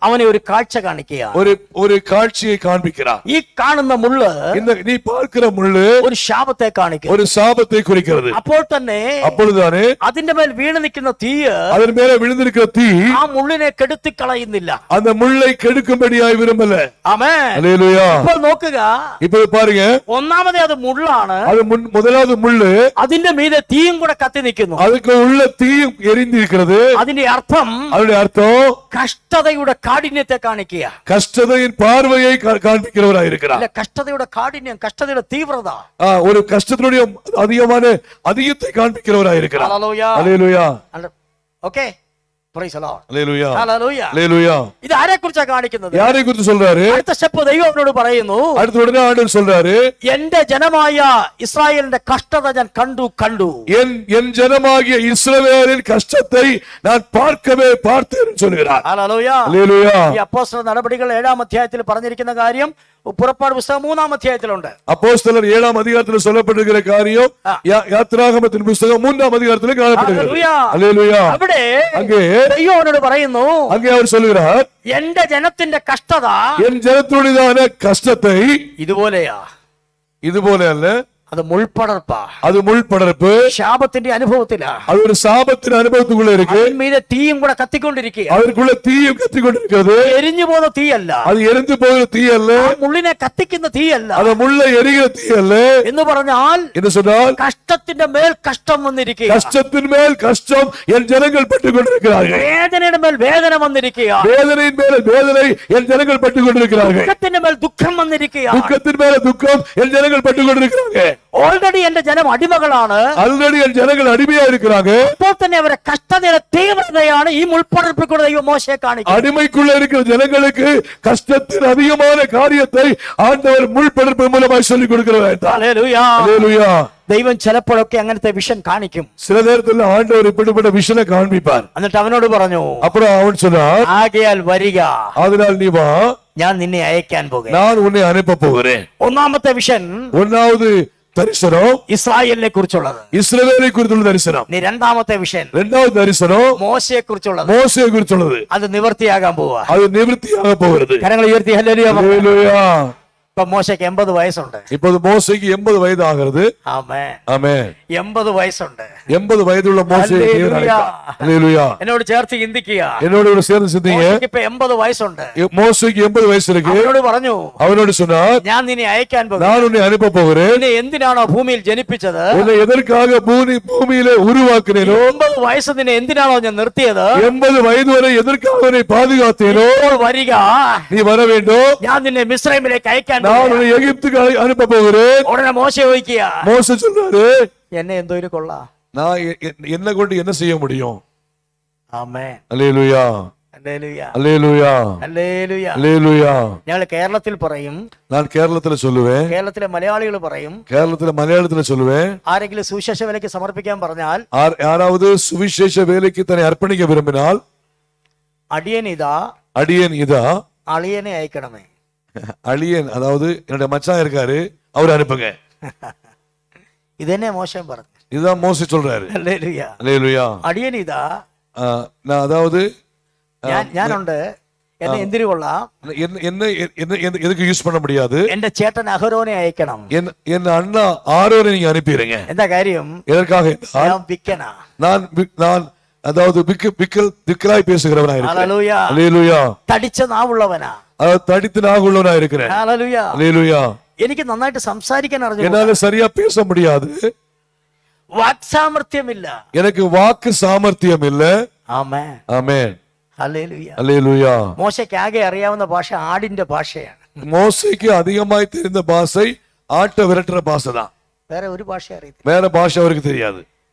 അവനെ ഒരു കാഴ്ച കാണിക്കുകയാണ്. ஒரு காட்சியை காண்பிக்கிறார். ഈ കാണുന്ന മുള്ള്, இந்த நீ பார்க்கிற முள்ளு ഒരു ശാപത്തെ കാണിക്കും. ஒரு சாபத்தை குறிக்கிறது. അപ്പോൾ തന്നെ அப்பொழுதுதானே അതിന്റെ മേൽ വീണ് നിൽക്കുന്ന തീയ് அதன் மேல விழுந்திருக்கிற தீ ആ മുള്ളിനെ കെടുത്തി കളയുന്നില്ല. அந்த முள்ளை கெடுக்கும்படியாய் விரும்பல. ആമേൻ. அல்லேலூயா. ഇപ്പോൾ നോക്കുക, இப்ப பாருங்க, ഒന്നാമതേ അത് മുള്ളാണ്, அது முதலாவது முள்ளு, അതിന്റെ മീതെ തീയും കൂടെ കത്തി നിൽക്കുന്നു. அதுக்கு உள்ள தீயும் எரிந்திருக்கிறது. അതിന്റെ അർത്ഥം அதனுடைய அர்த்தம் കഷ്ടതയുടെ കാഠിന്യത്തെ കാണിക്കുക. கஷ்டத்தையின் பார்வையை காண்பிக்கிறவராய் இருக்கிறார். അല്ല, കഷ്ടതയുടെ കാഠിന്യം, കഷ്ടതയുടെ തീവ്രത. ஒரு கஷ்டத்தினுடைய அதிகமான அதிகத்தை காண்பிக்கிறவராய் இருக்கிறார். ഹല്ലേലൂയ. அல்லேலூயா. ഓക്കേ. Praise the Lord. அல்லேலூயா. ഹല്ലേലൂയ. அல்லேலூயா. ഇത് ആരെ കുറിച്ചാണ് കാണിക്കുന്നത്? யாரை குறித்து சொல்றாரு? അടുത്ത സ്റ്റെപ്പ് ദൈവം അവനോട് പറയുന്നു, அடுத்த உடனே ஆண்டவர் சொல்றாரு, എന്റെ ജനമായ ഇസ്രായേലിന്റെ കഷ്ടത ഞാൻ കണ്ടു. என் ஜனமாகிய இஸ்ரவேலின் கஷ்டத்தை நான் பார்த்தேன் சொல்கிறார். ഹല്ലേലൂയ. அல்லேலூயா. ഈ അപ്പോസ്തല നടപടികൾ 7-ാം അധ്യായത്തിൽ പറഞ്ഞിരിക്കുന്ന കാര്യം പുറപ്പാട് പുസ്തകം 3-ാം അധ്യായത്തിലുണ്ട്. அப்போஸ்தலர் 7-ஆம் அதிகாரத்தில் சொல்லப்பட்டிருக்கிற காரியம் யாத்ராகமத்தின் புத்தகம் 3-ஆம் அதிகாரத்தில் காணப்படுகிறது. அல்லேலூயா. അവിടെ அங்கே ദൈവം അവനോട് പറയുന്നു, அங்கே அவர் சொல்கிறார், എന്റെ ജനത്തിന്റെ കഷ്ടത என் ஜனத்துடையதான கஷ்டத்தை ഇതുപോലെയാ. இது போல அல்ல, അത് മുൾപ്പടർപ്പാ, அது முள் படர்ப்பு, ശാപത്തിന്റെ അനുഭവത്തിലാ. அது ஒரு சாபத்தின் அனுபவத்துக்குள்ள இருக்கு. മീതെ തീയും കൂടെ കത്തിക്കൊണ്ടിരിക്കുക. அதற்குள்ள தீயும் கத்திக்கொண்டிருக்கிறது. എരിഞ്ഞു പോകുന്ന തീയല്ല, அது எரிந்து போகிற தீ அல்ல, മുള്ളിനെ കത്തിക്കുന്ന തീയല്ല. அது முள்ளை எரிகிற தீ அல்ல. എന്ന് പറഞ്ഞാൽ என்ன சொன்னால், കഷ്ടത്തിന്റെ മേൽ കഷ്ടം വന്നിരിക്കുക. கஷ்டத்தின் மேல் கஷ்டம் என் ஜனங்கள் பட்டுக் கொண்டிருக்கிறார்கள். വേദനയുടെ മേൽ വേദന വന്നിരിക്കുക. வேதனையின் மேல வேதனை என் ஜனங்கள் பட்டுக் கொண்டிருக்கிறார்கள். ദുഃഖത്തിന്റെ മേൽ ദുഃഖം വന്നിരിക്കുക. துக்கத்தின் மேல துக்கம் என் ஜனங்கள் பட்டுக் கொண்டிருக்கிறார்கள். ഓൾറെഡി എന്റെ ജനം അടിമകളാണ്. ஆல்ரெடி என் ஜனங்கள் அடிமையா இருக்கிறாங்க. ഇപ്പോൾ തന്നെ അവരെ കഷ്ടതയുടെ തീവ്രതയാണ് ഈ മുൾപ്പടർപ്പിൽ കൂടെ ദൈവം മോശയെ കാണിക്കുന്നത്. அடிமைக்குள்ள இருக்கிற ஜனங்களுக்கு கஷ்டத்தின் அதிகமான காரியத்தை ஆண்டவர் முள் படர்ப்பு மூலமாய் சொல்லிக் கொடுக்கிறார். ഹല്ലേലൂയ. அல்லேலூயா. ദൈവം ചിലപ്പോഴൊക്കെ അങ്ങനത്തെ വിഷൻ കാണിക്കും. சில நேரத்துல ஆண்டவர் இப்படிப்பட்ட விஷனை காண்பிப்பார். എന്നിട്ട് അവനോട് പറഞ്ഞു, அப்புறம் அவன் சொன்னார், ആകയാൽ വരിക, அதனால் நீ வா, ഞാൻ നിന്നെ അയക്കാൻ പോകുക. நான் உன்னை அனுப்ப போகிறேன். ഒന്നാമത്തെ വിഷൻ ஒன்னாவது தரிசனம் ഇസ്രായേലിനെ കുറിച്ചുള്ളത്. இஸ்ரவேலை குறித்துள்ள தரிசனம். നീ രണ്ടാമത്തെ വിഷൻ இரண்டாவது தரிசனம் മോശയെ കുറിച്ചുള്ളത്. மோசேயை குறித்துள்ளது. അത് നിവർത്തിയാകാൻ പോവാ. அது நிவர்த்தியாக போகிறது. കരങ്ങൾ ഉയർത്തി ഹല്ലേലൂയ പറ. ஹல்லேலூயா. ഇപ്പൊ മോശയ്ക്ക് 80 വയസ്സുണ്ട്. இப்போது மோசேக்கு 80 வயது ஆகிறது. ആമേൻ. ஆமென். 80 വയസ്സുണ്ട്. 80 வயதுள்ள மோசே ஹல்லேலூயா. ஹல்லேலூயா. എന്നോട് ചേർത്ത് ചിന്തിക്കുക. என்னோட கூட சேர்ந்து சிந்திங்க. മോശയ്ക്ക് ഇപ്പൊ 80 വയസ്സുണ്ട്. மோசேக்கு 80 வயசு இருக்கு. അവനോട് പറഞ്ഞു, அவனோடு சொன்னார், ഞാൻ നിന്നെ അയക്കാൻ പോകും. நான் உன்னை அனுப்ப போகிறேன். നിന്നെ എന്തിനാണോ ഭൂമിയിൽ ജനിപ്പിച്ചത്, உன்னை எதற்காக பூமியிலே உருவாக்கினேனோ, 80 വയസ്സ് നിന്നെ എന്തിനാണോ ഞാൻ നിർത്തിയത്, 80 വയது വரை எதற்காக உன்னை பாதுகாத்தேனோ, ഇപ്പോൾ വരിക, நீ வர வேண்டும். ഞാൻ നിന്നെ മിസ്രൈമിലേക്ക് അയക്കാൻ நான் പോകുക. உன்னை எகிப்துக்கு அனுப்ப போகிறேன். ഉടനെ മോശ ചോദിക്കുക, மோசே சொல்றாரு, എന്നെ എന്തോ ഒരു കൊള്ളാം. நான் என்ன கொண்டு என்ன செய்ய முடியும்? ആമേൻ. அல்லேலூயா. ഹല്ലേലൂയ. அல்லேலூயா. ഹല്ലേലൂയ. அல்லேலூயா. ഞങ്ങൾ കേരളത്തിൽ പറയും, நான் கேரளத்துல சொல்லுவேன். കേരളത്തിലെ മലയാളികൾ പറയും, கேரளத்துல மலையாளத்துல சொல்லுவேன். ആരെങ്കിലും സുവിശേഷ വിലയ്ക്ക് സമർപ്പിക്കാൻ പറഞ്ഞാൽ, யாராவது சுவிசேஷ வேலைக்கு தன்னை அர்ப்பணிக்க விரும்பினால், അടിയൻ ഇതാ, அடியேன் இதா, അളിയനെ അയക്കണമേ. அழியன், அதாவது என்னுடைய மச்சான் இருக்காரு, அவர் அனுப்புங்க. ഇതന്നെ മോശം പറഞ്ഞു. இதுதான் மோசே சொல்றாரு. ഹല്ലേലൂയ. அல்லேலூயா. അടിയൻ ഇതാ, நான் அதாவது ഞാനുണ്ട്, എന്നെ എന്തിനു കൊള്ളാം, என்ன என்ன என்ன- என்ன- எதுக்கு யூஸ் பண்ண முடியாது. എന്റെ ചേട്ടൻ അഹരോനെ അയക്കണം. என் அண்ணா ஆரோனை நீங்க அனுப்பிடுங்க. എന്താ കാര്യം, எதற்காக என்றால், ഞാൻ വിക്കനാ. நான் அதாவது விக்கலாய் பேசுகிறவனா இருக்கிறேன். ഹല്ലേലൂയ. அல்லேலூயா. തടിച്ച നാവുള്ളവനാ. அதாவது தடித்து நாகுள்ளவனா இருக்கிறேன். ഹല്ലേലൂയ. அல்லேலூயா. എനിക്ക് നന്നായിട്ട് സംസാരിക്കാൻ അറിഞ്ഞു, என்னால சரியா பேச முடியாது. വാക്സാമർത്ഥ്യമില്ല. எனக்கு வாக்கு சாமர்த்தியம் இல்ல. ആമേൻ. ஆமென். ഹല്ലേലൂയ. அல்லேலூயா. മോശയ്ക്ക് ആകെ അറിയാവുന്ന ഭാഷ ആടിന്റെ ഭാഷയാണ്. மோசேக்கு அதிகமாய் தெரிந்த பாஷை ஆட்டை விரட்டுற பாஷை தான். വേറെ ഒരു ഭാഷ അറിയത്തില്ല. வேற பாஷை அவருக்கு தெரியாது.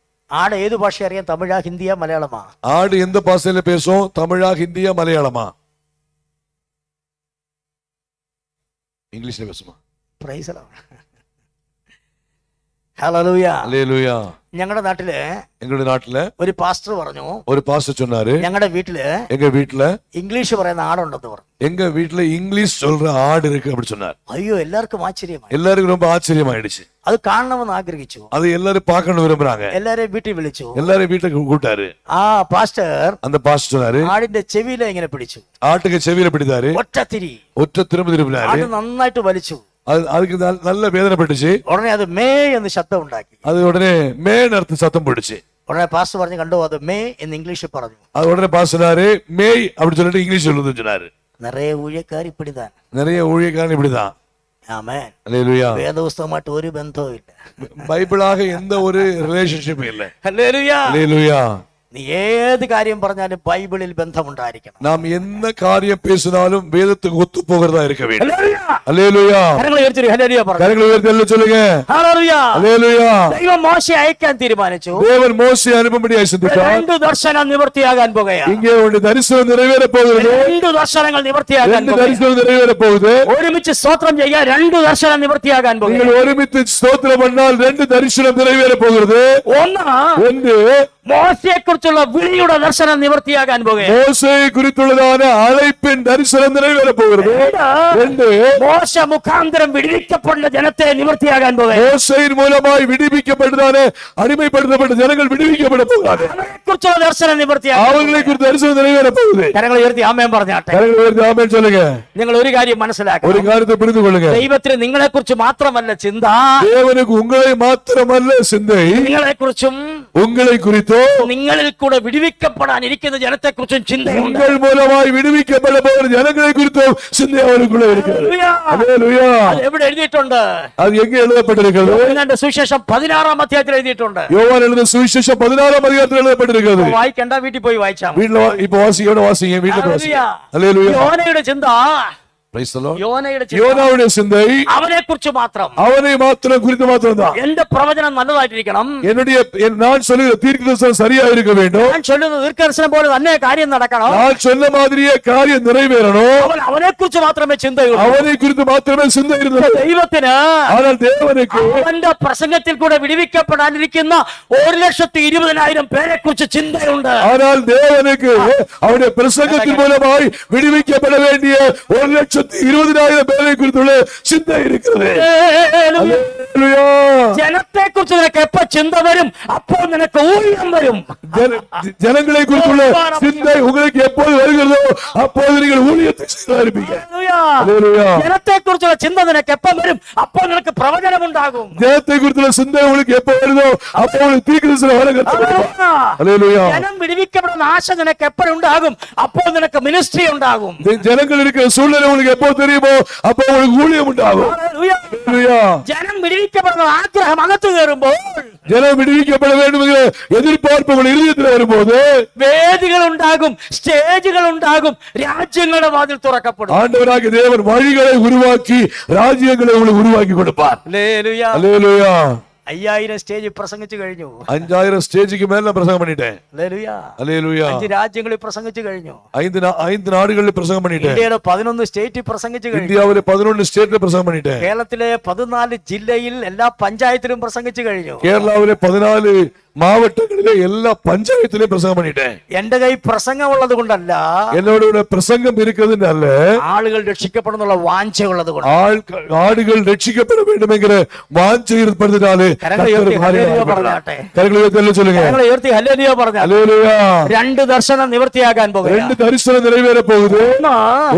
ആട് ഏത് ഭാഷ അറിയാം, തമിഴാ, ഹിന്ദിയാ, മലയാളമാ? ஆடு எந்த பாஷையில பேசும்? தமிழா, ஹிந்தியா, மலையாளமா? இங்கிலீஷ்ல பேசுமா? Price the Lord. ഹല്ലേലൂയ. அல்லேலூயா. ഞങ്ങളുടെ നാട്ടില് எங்களுடைய நாட்டுல ഒരു പാസ്റ്റർ പറഞ്ഞു, ஒரு பாஸ்டர் சொன்னாரு, ഞങ്ങളുടെ വീട്ടില് எங்க வீட்டுல ഇംഗ്ലീഷ് പറയുന്ന ആടുണ്ടെന്ന് പറഞ്ഞു. எங்க வீட்டுல இங்கிலீஷ் சொல்ற ஆடு இருக்கு அப்படி சொன்னார். അയ്യോ, എല്ലാവർക്കും ആശ്ചര്യമായി. எல்லாருக்கும் ரொம்ப ஆச்சரியமாயிடுச்சு. അത് കാണണമെന്ന് ആഗ്രഹിച്ചു. அது எல்லாரும் பார்க்கணும் விரும்புறாங்க. എല്ലാരെയും വീട്ടിൽ വിളിച്ചു. எல்லாரும் வீட்டுக்கு கூட்டாரு. ആ പാസ്റ്റർ அந்த பாஸ்டர் சொன்னாரு, ആടിന്റെ ചെവിയില ഇങ്ങനെ പിടിച്ചു, ஆட்டுக்கு செவியில பிடித்தாரு, ഒറ്റത്തിരി. ஒற்ற திரும்ப திரும்பினாரு. ആട് നന്നായിട്ട് വലിച്ചു. அதுக்கு நல்ல வேதனைப்பட்டுச்சு. ഉടനെ അത് മേ എന്ന് ശബ്ദം ഉണ്ടാക്കി. அது உடனே மேன் அர்த்த சத்தம் போடுச்சு. ഉടനെ പാസ്റ്റർ പറഞ്ഞു, കണ്ടോ, അത് മേ എന്ന് ഇംഗ്ലീഷിൽ പറഞ്ഞു. அது உடனே பாஸ் சொன்னாரு, மேய் அப்படி சொல்லிட்டு இங்கிலீஷ் சொல்லுதுன்னு சொன்னாரு. നിറയെ ഊഴിയക്കാർ ഇപ്പിടിതാൻ. நிறைய ஊழியக்காரன் இப்படிதான். ആമേൻ. அல்லேலூயா. വേദപുസ്തകമായിട്ട് ഒരു ബന്ധവും ഇല്ല. பைபிளாக எந்த ஒரு ரிலேஷன்ஷிப்பும் இல்லை. ഹല്ലേലൂയ. அல்லேலூயா. നീ ഏത് കാര്യം പറഞ്ഞാലും ബൈബിളിൽ ബന്ധമുണ്ടായിരിക്കണം. நாம் என்ன காரியம் பேசினாலும் வேதத்துக்கு ஒத்து போகிறதா இருக்க வேண்டும். ഹല്ലേലൂയ. அல்லேலூயா. കരങ്ങൾ ഉയർത്തി ഹല്ലേലൂയ പറഞ്ഞു. கரங்களை உயர்த்தி எல்லாம் சொல்லுங்க. ഹല്ലേലൂയ. அல்லேலூயா. ദൈവം മോശയെ അയക്കാൻ തീരുമാനിച്ചു. தேவன் மோசே அனுப்பும்படியாய் சிந்தித்தார். 2 ദർശനം നിവർത്തിയാകാൻ പോകുകയാണ്. இங்கே ஒரு தரிசனம் நிறைவேற போகிறது. 2 ദർശനങ്ങൾ നിവർത്തിയാകാൻ 2 പോകുകയാണ്. தரிசனம் நிறைவேற போகுது. ഒരുമിച്ച് സ്തോത്രം ചെയ്യാൻ 2 ദർശനം നിവർത്തിയാകാൻ நீங்கள் പോകുകയാണ്. ஒருமித்து ஸ்தோத்திரம் பண்ணால் 2 தரிசனம் நிறைவேற போகிறது. ഒന്ന് മോശയെ കുറിച്ചുള്ള വിളിയുടെ ദർശനം നിവർത്തിയാകാൻ പോകുകയാണ്. மோசேயை குறித்துள்ளதான அழைப்பின் தரிசனம் நிறைவேற போகிறது. 2 മോശ മുഖാന്തരം വിടുവിക്കപ്പെടുന്ന ജനത്തെ നിവർത്തിയാകാൻ പോകുകയാണ്. மோசேயின் மூலமாய் விடுவிக்கப்பட்டதான அடிமைப்படுத்தப்பட்ட ஜனங்கள் விடுவிக்கப்பட போகிறார்கள். കുറിച്ചുള്ള ദർശനം നിവർത്തിയാകാൻ அவர்களை குறித்து தரிசனம் நிறைவேற போகுது. കരങ്ങൾ ഉയർത്തി ആമേൻ പറഞ്ഞാട്ടെ. கரங்களை உயர்த்தி ஆமென் சொல்லுங்க. നിങ്ങൾ ഒരു കാര്യം മനസ്സിലാക്കണം. ஒரு காரியத்தை புரிந்து கொள்ளுங்க. ദൈവത്തിന് നിങ്ങളെ കുറിച്ച് മാത്രമല്ല ചിന്ത, தேவனுக்கு உங்களை மாத்திரமல்ல சிந்தை, നിങ്ങളെ കുറിച്ചും உங்களை குறித்தோ നിങ്ങളിൽ കൂടെ വിടുവിക്കപ്പെടാൻ ഇരിക്കുന്ന ജനത്തെ കുറിച്ചും ചിന്തയുണ്ട്. உங்கள் மூலமாய் விடுவிக்கப்பட போகிற ஜனங்களை குறித்தோ சிந்தை அவருக்குள்ள இருக்கிறது. அல்லேலூயா. അത് എവിടെ എഴുതിയിട്ടുണ്ട്? அது எங்கே எழுதப்பட்டிருக்கிறது? യോഹന്നാന്റെ സുവിശേഷം 16-ാം അധ്യായത്തിൽ എഴുതിയിട്ടുണ്ട്. யோவான் எழுதின சுவிசேஷம் 16-ஆம் அதிகாரத்தில் எழுதப்பட்டிருக்கிறது. വായിക്കണ്ട, വീട്ടിൽ പോയി വായിച്ചാൽ മതി. வீட்ல இப்ப வாசிங்க, வாசிங்க வீட்ல வாசிங்க. ഹല്ലേലൂയ. அல்லேலூயா. യോഹന്നയുടെ ചിന്ത, Praise the Lord. യോനയുടെ ചിന്ത யோனாவுடைய சிந்தை അവനെ കുറിച്ച് മാത്രം. அவனை மாத்திரம் குறித்து மாத்திரம்தான். എന്റെ പ്രവചനം നല്ലതായിട്ടിരിക്കണം, நான் சொல்லுகிற தீர்க்கதரிசனம் சரியா இருக்க வேண்டும், ഞാൻ ചൊല്ലുന്ന ദീർഘദർശനം പോലെ തന്നെ കാര്യം നടക്കണം. நான் சொன்ன மாதிரியே காரியம் நிறைவேறணும். അവനെ കുറിച്ച് മാത്രമേ ചിന്തയുള്ളൂ. அவனை குறித்து மாத்திரமே சிந்தை இருந்தது. ദൈവത്തിന് ஆனால் தேவனுக்கு അവന്റെ പ്രസംഗത്തിൽ കൂടെ വിടുവിക്കപ്പെടാനിരിക്കുന്ന 1,20,000 പേരെ കുറിച്ച് ചിന്തയുണ്ട്. ஆனால் தேவனுக்கு அவருடைய பிரசங்கத்தின் மூலமாய் விடுவிக்கப்பட வேண்டிய 1,20,000 பேரை குறித்துள்ள சிந்தை இருக்கிறது. அல்லேலூயா. ജനത്തെ കുറിച്ച് നിനക്ക് എപ്പോ ചിന്ത വരും, അപ്പോൾ നിനക്ക് ഊഴിയം വരും. ஜனங்களை குறித்துள்ள சிந்தை உங்களுக்கு எப்போது வருகிறதோ அப்போது நீங்கள் ஊழியத்தை செய்து ஆரம்பிங்க. அல்லேலூயா. ജനത്തെ കുറിച്ചുള്ള ചിന്ത നിനക്ക് എപ്പോ വരും, അപ്പോൾ നിനക്ക് പ്രവചനം ഉണ്ടാകും. ஜனத்தை குறித்துள்ள சிந்தை உங்களுக்கு எப்போ வருதோ அப்போ உங்களுக்கு தீர்க்கதரிசனம் வர கற்றுக்கொள்ளுங்க. அல்லேலூயா. ജനം വിടുവിക്കപ്പെടുന്ന ആശ നിനക്ക് എപ്പോഴുണ്ടാകും, അപ്പോൾ നിനക്ക് മിനിസ്ട്രി ഉണ്ടാകും. ஜனங்கள் இருக்கிற சூழ்நிலை உங்களுக்கு எப்போ தெரியுமோ அப்போ உங்களுக்கு ஊழியம் உண்டாகும். அல்லேலூயா. ജനം വിടുവിക്കപ്പെടുന്ന ആഗ്രഹം അകത്ത് കയറുമ്പോൾ, ஜனம் விடுவிக்கப்பட வேண்டும் என்கிற எதிர்பார்ப்பு உங்கள் இருதயத்தில் வரும்போது വേദികൾ ഉണ്ടാകും, സ്റ്റേജുകൾ ഉണ്ടാകും, രാജ്യങ്ങളുടെ വാതിൽ തുറക്കപ്പെടും. ஆண்டவராகிய தேவன் வழிகளை உருவாக்கி ராஜ்யங்களை உங்களுக்கு உருவாக்கி கொடுப்பார். ഹല്ലേലൂയ. அல்லேலூயா. 5000 സ്റ്റേജ് പ്രസംഗിച്ചു കഴിഞ്ഞു. 5000 ஸ்டேஜுக்கு மேல நான் பிரசங்கம் பண்ணிட்டேன். ഹല്ലേലൂയ. அல்லேலூயா. 5 രാജ്യങ്ങളിൽ പ്രസംഗിച്ചു കഴിഞ്ഞു. 5 നാടുകളിൽ பிரசங்கம் பண்ணிட்டேன். ഇന്ത്യയുടെ 11 സ്റ്റേറ്റിൽ പ്രസംഗിച്ചു കഴിഞ്ഞു. இந்தியாவிலே 11 ஸ்டேட்ல பிரசங்கம் பண்ணிட்டேன். കേരളത്തിലെ 14 ജില്ലയിൽ എല്ലാ പഞ്ചായത്തിലും പ്രസംഗിച്ചു കഴിഞ്ഞു. கேரளாவிலே 14 மாவட்டங்களிலே எல்லா பஞ்சாயத்திலே பிரசங்கம் பண்ணிட்டேன். എന്റെ കൈ പ്രസംഗം ഉള്ളത് കൊണ്ടല്ല, என்னோட பிரசங்கம் இருக்கிறது அல்ல, ആളുകൾ രക്ഷിക്കപ്പെടുന്നുള്ള വാഞ്ച ഉള്ളത് കൊണ്ട്. ஆடுகள் ரட்சிக்கப்பட வேண்டும் என்கிற வாஞ்சை இருப்பதனாலே കരങ്ങളെ ഉയർത്തി ഹല്ലേലൂയ പറഞ്ഞാട്ടെ. கரங்களை உயர்த்தி சொல்லுங்க. കരങ്ങളെ ഉയർത്തി ഹല്ലേലൂയ പറഞ്ഞാട്ടെ. அல்லேலூயா. 2 ദർശനം നിവൃത്തിയാകാൻ പോകുന്നു. 2 தரிசனம் நிறைவேற போகுது.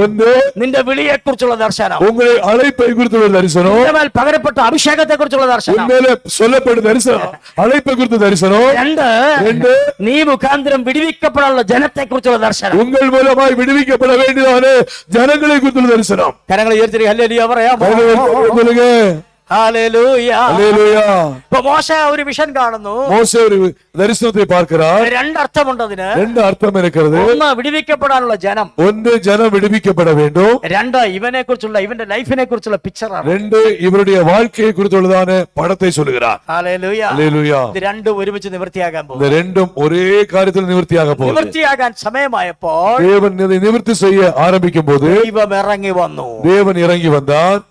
ஒன்று നിന്റെ വിളിയെ കുറിച്ചുള്ള ദർശനം, உங்களை அழைப்பை குறித்துள்ள தரிசனம், നിന്റെ മേൽ പകരപ്പെട്ട അഭിഷേകത്തെ കുറിച്ചുള്ള ദർശനം. உண்மையிலே சொல்லப்படும் தரிசனம், அழைப்பை குறித்த தரிசனம். 2 നീ മുഖാന്തരം വിടുവിക്കപ്പെടാനുള്ള ജനത്തെ കുറിച്ചുള്ള ദർശനം. உங்கள் மூலமாய் விடுவிக்கப்பட வேண்டியதான ஜனங்களை குறித்துள்ள தரிசனம். കരങ്ങളെ ഉയർത്തി ഹല്ലേലൂയ പറയാം. சொல்லுங்க. ഹല്ലേലൂയ. அல்லேலூயா. ഇപ്പൊ മോശ ഒരു വിഷൻ കാണുന്നു. மோசே ஒரு தரிசனத்தை பார்க்கிறார். 2 അർത്ഥമുണ്ട് അതിന്. 2 அர்த்தம் இருக்கிறது. ഒന്ന് വിടുവിക്കപ്പെടാനുള്ള ജനം, ஒன்று ஜனம் விடுவிக்கப்பட வேண்டும். 2 ഇവനെ കുറിച്ചുള്ള ഇവന്റെ ലൈഫിനെ കുറിച്ചുള്ള പിക്ചറാണ്. 2 இவருடைய வாழ்க்கையை குறித்துள்ளதான படத்தை சொல்லுகிறார். ഹല്ലേലൂയ. அல்லேலூயா. ഇത് 2 ഒരുമിച്ച് നിവൃത്തിയാകാൻ പോകും. இந்த 2ம் ஒரே காரியத்தில் நிவர்த்தியாக போகுது. നിവൃത്തിയാകാൻ സമയമായപ്പോൾ தேவன் இதை நிவர்த்தி செய்ய ஆரம்பிக்கும் போது ദൈവം ഇറങ്ങി വന്നു. தேவன் இறங்கி வந்தார்.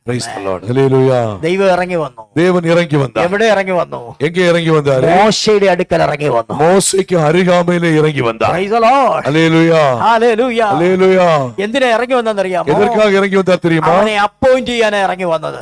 Praise the Lord. Hallelujah. ദൈവം ഇറങ്ങി വന്നു. தேவன் இறங்கி வந்தார். എവിടെ ഇറങ്ങി വന്നു? எங்கே இறங்கி வந்தார்? മോശയുടെ അടുക്കൽ ഇറങ്ങി വന്നു. மோசேக்கு அருகாமையிலே இறங்கி வந்தார். Praise the Lord. Hallelujah. Hallelujah. Hallelujah. എന്തിനാ ഇറങ്ങി വന്നറിയാമോ? எதற்காக இறங்கி வந்தார் தெரியுமா? അവനെ അപ്പോയിന്റ് ചെയ്യാനാ ഇറങ്ങി വന്നത്.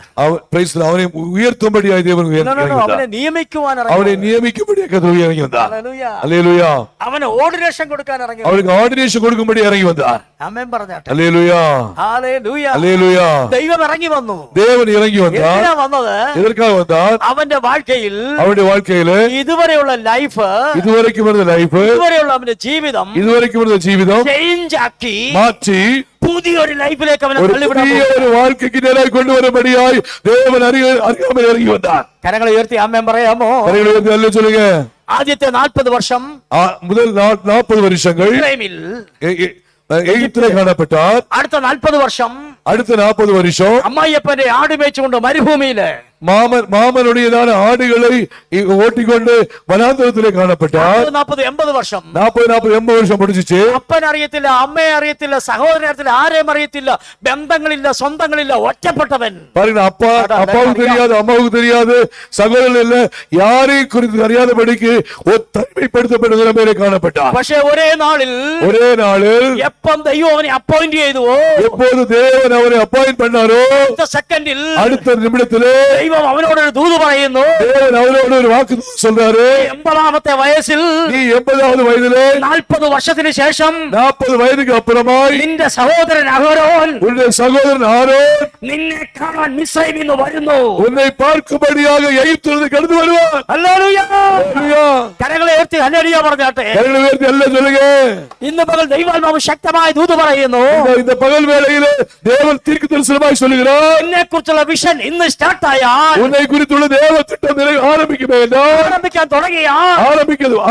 Praise the Lord. அவனை உயர்த்தும்படியாய் தேவன் இறங்கி അവനെ வந்தார். നിയമിക്കുവാൻ அவனை நியமிக்கும்படியாக கர்த்தர் இறங்கி வந்தார். ഹല്ലേലൂയ. Hallelujah. അവന് ഓർഡിനേഷൻ കൊടുക്കാൻ ഇറങ്ങി. அவனுக்கு ஆர்டினேஷன் கொடுக்கும்படி இறங்கி வந்தார். ആമേൻ പറഞ്ഞാട്ടെ. Hallelujah. ഹല്ലേലൂയ. Hallelujah. ദൈവം ഇറങ്ങി വന്നു. தேவன் இறங்கி வந்தார். എന്തിനാ വന്നത്? எதற்காக வந்தார்? അവന്റെ வாழ்க்கைയിൽ அவருடைய வாழ்க்கையில ഇതുവരെയുള്ള ലൈഫ്, இதுவரைக்கும் இருந்த லைஃப், ഇതുവരെയുള്ള അവന്റെ ജീവിതം இதுவரைக்கும் இருந்த ஜீவிதம் ചേഞ്ച് ആക്കി மாற்றி പുതിയൊരു ലൈഫിലേക്ക് അവനെ ஒரு തള്ളിവിടാൻ புதிய പോകുന്നു. ஒரு வாழ்க்கைக்கு நேராக கொண்டு வரும்படியாய் தேவன் அருகாமையில் இறங்கி வந்தார். കരങ്ങളെ ഉയർത്തി ആമേൻ പറയാമോ? கரங்களை உயர்த்தி அல்ல சொல்லுங்க. ആദ്യത്തെ 40 വർഷം முதல் 40 வருஷங்கள் ഇസ്രായേലിൽ, எகிப்திலே காணப்பட்டார். അടുത്ത 40 വർഷം அடுத்த 40 வருஷம் അമ്മായിയപ്പന്റെ ആട് മേച്ചുകൊണ്ട് മരുഭൂമിയില്, மாமனுடையதான ஆடுகளை ஓட்டிக்கொண்டு வனாந்தரத்திலே காணப்பட்டார். 40-80 വർഷം 40-80 வருஷம் முடிஞ்சிச்சு. അപ്പൻ അറിയത്തില്ല, അമ്മയെ അറിയത്തില്ല, സഹോദരനെ അറിയത്തില്ല, ആരെയും അറിയത്തില്ല, ബന്ധങ്ങളില്ല, സ്വന്തങ്ങളില്ല, ഒറ്റപ്പെട്ടവൻ. பாருங்க, அப்பாவுக்கு தெரியாது, அம்மாவுக்கு தெரியாது, சகோதரர்கள் இல்ல, யாரையும் குறித்து அறியாதபடிக்கு ஒரு தனிமைப்படுத்தப்பட்ட நிலைமையிலே காணப்பட்டார். പക്ഷേ ഒരേ നാളിൽ എപ്പം ദൈവം അവനെ അപ്പോയിന്റ് ചെയ്തുവോ, எப்போது தேவன் அவரை அப்பாயிண்ட் பண்ணாரோ അടുത്ത സെക്കൻഡിൽ, அடுத்த நிமிடத்திலே ദൈവം അവനോട് ഒരു ദൂത് പറയുന്നു. தேவன் அவரோடு ஒரு வாக்கு சொல்றாரு. 80ാമത്തെ വയസ്സിൽ, நீ 80வது வயதிலே 40 വർഷത്തിന് ശേഷം 40 വയதுக்கு അപ്പുറമായി നിന്റെ സഹോദരൻ അഹരോൻ, உன்னுடைய சகோதரன் ஆரோன் നിന്നെ കാണാൻ മിസ്രൈമിൽ നിന്ന് വരുന്നു. உன்னை பார்க்கும்படியாக எகிப்திலிருந்து கடந்து வருவார். ഹല്ലേലൂയ. ഹല്ലേലൂയ. കരങ്ങളെ ഉയർത്തി ഹല്ലേലൂയ പറഞ്ഞാട്ടെ. கரங்களை உயர்த்தி எல்லாம் சொல்லுங்க. ഇന്ന് പകൽ ദൈവാത്മാവ് ശക്തമായ ദൂത് പറയുന്നു. இந்த பகல் வேளையிலே தேவன் தீர்க்க தரிசனமாய் சொல்லுகிறார். എന്നെ കുറിച്ചുള്ള വിഷൻ ഇന്ന് സ്റ്റാർട്ട് ആയാൽ തുടങ്ങിയാൽ உன்னை குறித்துள்ள தேவ திட்டம் ஆரம்பிக்குமே என்றால் ആരംഭിക്കാൻ തുടങ്ങിയാൽ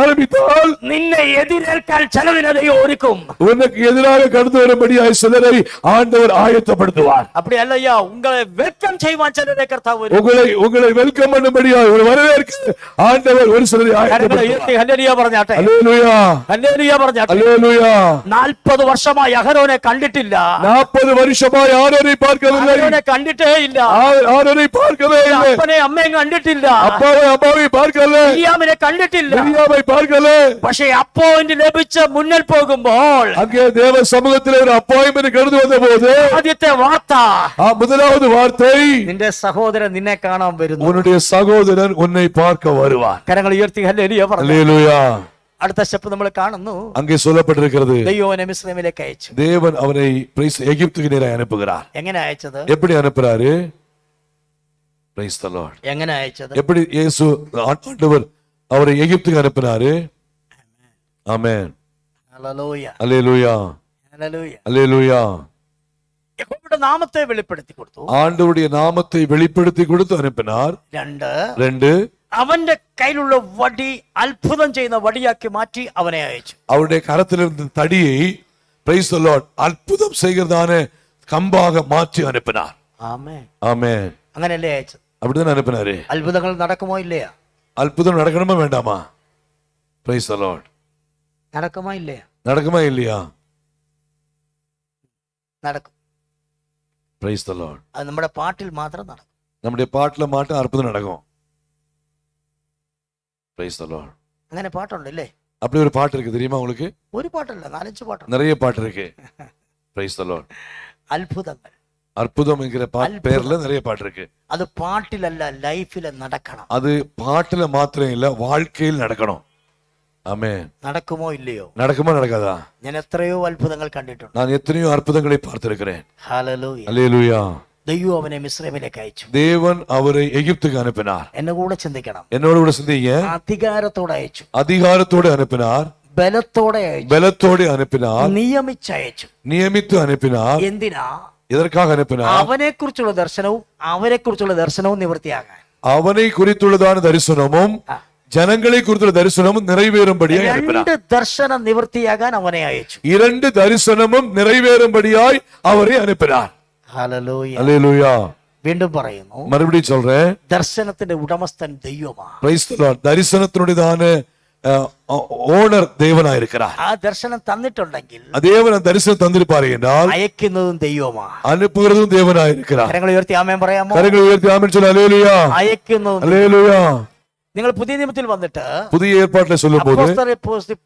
ஆரம்பித்தால் നിന്നെ എതിരേൽക്കാൻ ചിലതിനെ ഒരുക്കും. உனக்கு எதிராக கடந்து வரும்படியாய் சிலரை ஆண்டவர் ஆயத்தப்படுத்துவார். அப்படி அல்லையா, உங்களை வெல்கம் செய்வான் சிலரை கர்த்தர் வரும். உங்களை வெல்கம் பண்ணும்படியாய் ஒரு வரவேற்க ஆண்டவர் ஒரு சிலரை ஆயத்தப்படுத்துவார். ഹല്ലേലൂയ പറഞ്ഞാട്ടെ. ഹല്ലേലൂയ ഹല്ലേലൂയ പറഞ്ഞാട്ടെ. ഹല്ലേലൂയ. 40 വർഷമായി അഹരോനെ കണ്ടിട്ടില്ല. 40 வருஷமாய் ஆரோனை பார்க்கவில்லை. അഹരോനെ കണ്ടിട്ടേ ഇല്ല. ஆரோனை பார்க்கவே இல்லை. അപ്പനെ അമ്മയും കണ്ടിട്ടില്ല. അപ്പാവെ അമ്മാവെ பார்க்கல. മിരിയാമിനെ കണ്ടിട്ടില്ല. മിരിയാമെ பார்க்கல. പക്ഷേ അപ്പോയിന്റ് ലഭിച്ച മുന്നിൽ പോകുമ്പോൾ அங்கே தேவ சமூகத்தில் ஒரு அப்பாயின்மென்ட் கடந்து வந்தபோது ആദ്യത്തെ വാർത്ത, முதலாவது வார்த்தை, നിന്റെ സഹോദരൻ നിന്നെ കാണാൻ വരുന്നു. உன்னுடைய சகோதரன் உன்னை பார்க்க வருவார். കരങ്ങൾ ഉയർത്തി ഹല്ലേലൂയ പറഞ്ഞു. அல்லேலூயா. അടുത്ത സ്റ്റെപ്പ് നമ്മൾ കാണുന്നു. அங்கே சொல்லப்பட்டிருக்கிறது, ദൈവം അവനെ മിസ്രൈമിലേക്ക് അയച്ചു. தேவன் அவனை எகிப்துக்கு நேராக அனுப்புகிறார். എങ്ങനെ അയച്ചത്? எப்படி அனுப்புறாரு? Price the Lord. എങ്ങനെ അയച്ചത്? எப்படி இயேசு ஆண்டவர் அவரை எகிப்துக்கு அனுப்பினாரு? ஆமென். ഹല്ലേലൂയ. அல்லேலூயா. ഹല്ലേലൂയ. அல்லேலூயா. യഹോവയുടെ നാമത്തെ വെളിപ്പെടുത്തി കൊടുത്തു. ஆண்டவருடைய நாமத்தை வெளிப்படுத்தி கொடுத்து அனுப்பினார். 2 2 അവന്റെ കയ്യിലുള്ള വടി അത്ഭുതം ചെയ്യുന്ന വടിയാക്കി മാറ്റി അവനെ അയച്ചു. அவருடைய கரத்தில் இருந்த தடியை பிரைஸ் தி லார்ட் அற்புதம் செய்கிறதான கம்பாக மாற்றி அனுப்பினார். ആമേൻ. ஆமென். അങ്ങനെയല്ലേ അയച്ചത്? அப்படிதான் அனுப்பினாரு. അത്ഭുതങ്ങൾ നടക്കുമോ ഇല്ലയോ? அற்புதம் நடக்கணுமா வேண்டாமா? Price the Lord. നടക്കുമോ ഇല്ലയോ? நடக்குமா இல்லையா? നടക്കും. Price the Lord. അത് നമ്മുടെ പാട്ടിൽ മാത്രം നടക്കും. நம்முடைய பாட்டுல மாட்டும் அற்புதம் நடக்கும். Price the Lord. അങ്ങനെ പാട്ടുണ്ടല്ലേ? அப்படி ஒரு பாட்டு இருக்கு தெரியுமா உங்களுக்கு? ഒരു പാട്ടല്ല, 4-5 പാട്ടുണ്ട്. நிறைய பாட்டு இருக்கு. Price the Lord. അത്ഭുതങ്ങൾ, அற்புதம் என்கிற பாட்டு பேர்ல நிறைய பாட்டு இருக்கு. അത് പാട്ടിലല്ല, ലൈഫിൽ നടക്കണം. அது பாட்டுல மாத்திரம் இல்ல, வாழ்க்கையில் நடக்கணும். ஆமென். നടക്കുമോ ഇല്ലയോ? நடக்குமா நடக்காதா? ഞാൻ എത്രയോ അത്ഭുതങ്ങൾ കണ്ടിട്ടുണ്ട്. நான் எத்தனையோ அற்புதங்களை பார்த்திருக்கிறேன். ഹല്ലേലൂയ. அல்லேலூயா. ദൈവം അവനെ മിസ്രൈമിലേക്ക് അയച്ചു. தேவன் அவரை எகிப்துக்கு அனுப்பினார். എന്നെ കൂടെ ചിന്തിക്കണം. என்னோட கூட சிந்திங்க. അധികാരത്തോടെ അയച്ചു, அதிகாரத்தோடு அனுப்பினார், ബലത്തോടെ അയച്ചു, பலத்தோடு அனுப்பினார், നിയമിച്ചയച്ചു. நியமித்து அனுப்பினார். എന്തിനാ? எதற்காக அனுப்பினார்? അവനെ കുറിച്ചുള്ള ദർശനവും നിവൃത്തിയാകാൻ. அவனை குறித்துள்ளதான தரிசனமும் ஜனங்களை குறித்துள்ள தரிசனமும் நிறைவேறும்படியாய் அனுப்பினார். 2 ദർശനം നിവൃത്തിയാകാൻ അവനെ അയച്ചു. 2 தரிசனமும் நிறைவேறும்படியாய் அவரை அனுப்பினார். ഹല്ലേലൂയ. அல்லேலூயா. വീണ്ടും പറയുന്നു, மறுபடியும் சொல்றேன், ദർശനത്തിന്റെ ഉടമസ്ഥൻ ദൈവമാണ്. Praise the Lord. தரிசனத்தினுடையதான ஓனர் தேவனாய் இருக்கிறார். ആ ദർശനം തന്നിട്ടുണ്ടെങ്കിൽ தேவன் தரிசனம் தந்திருப்பாரு என்றால் അയക്കുന്നതും ദൈവമാണ്. அனுப்புகிறதும் தேவனாய் இருக்கிறார். കരങ്ങൾ ഉയർത്തി ആമേൻ പറയാമോ? கரங்களை உயர்த்தி ஆமென் சொல்ல. அல்லேலூயா. അയക്കുന്നതും. அல்லேலூயா. നിങ്ങൾ പുതിയ നിയമത്തിൽ വന്നിട്ട് புதிய ஏற்பாட்டில் சொல்லும்போது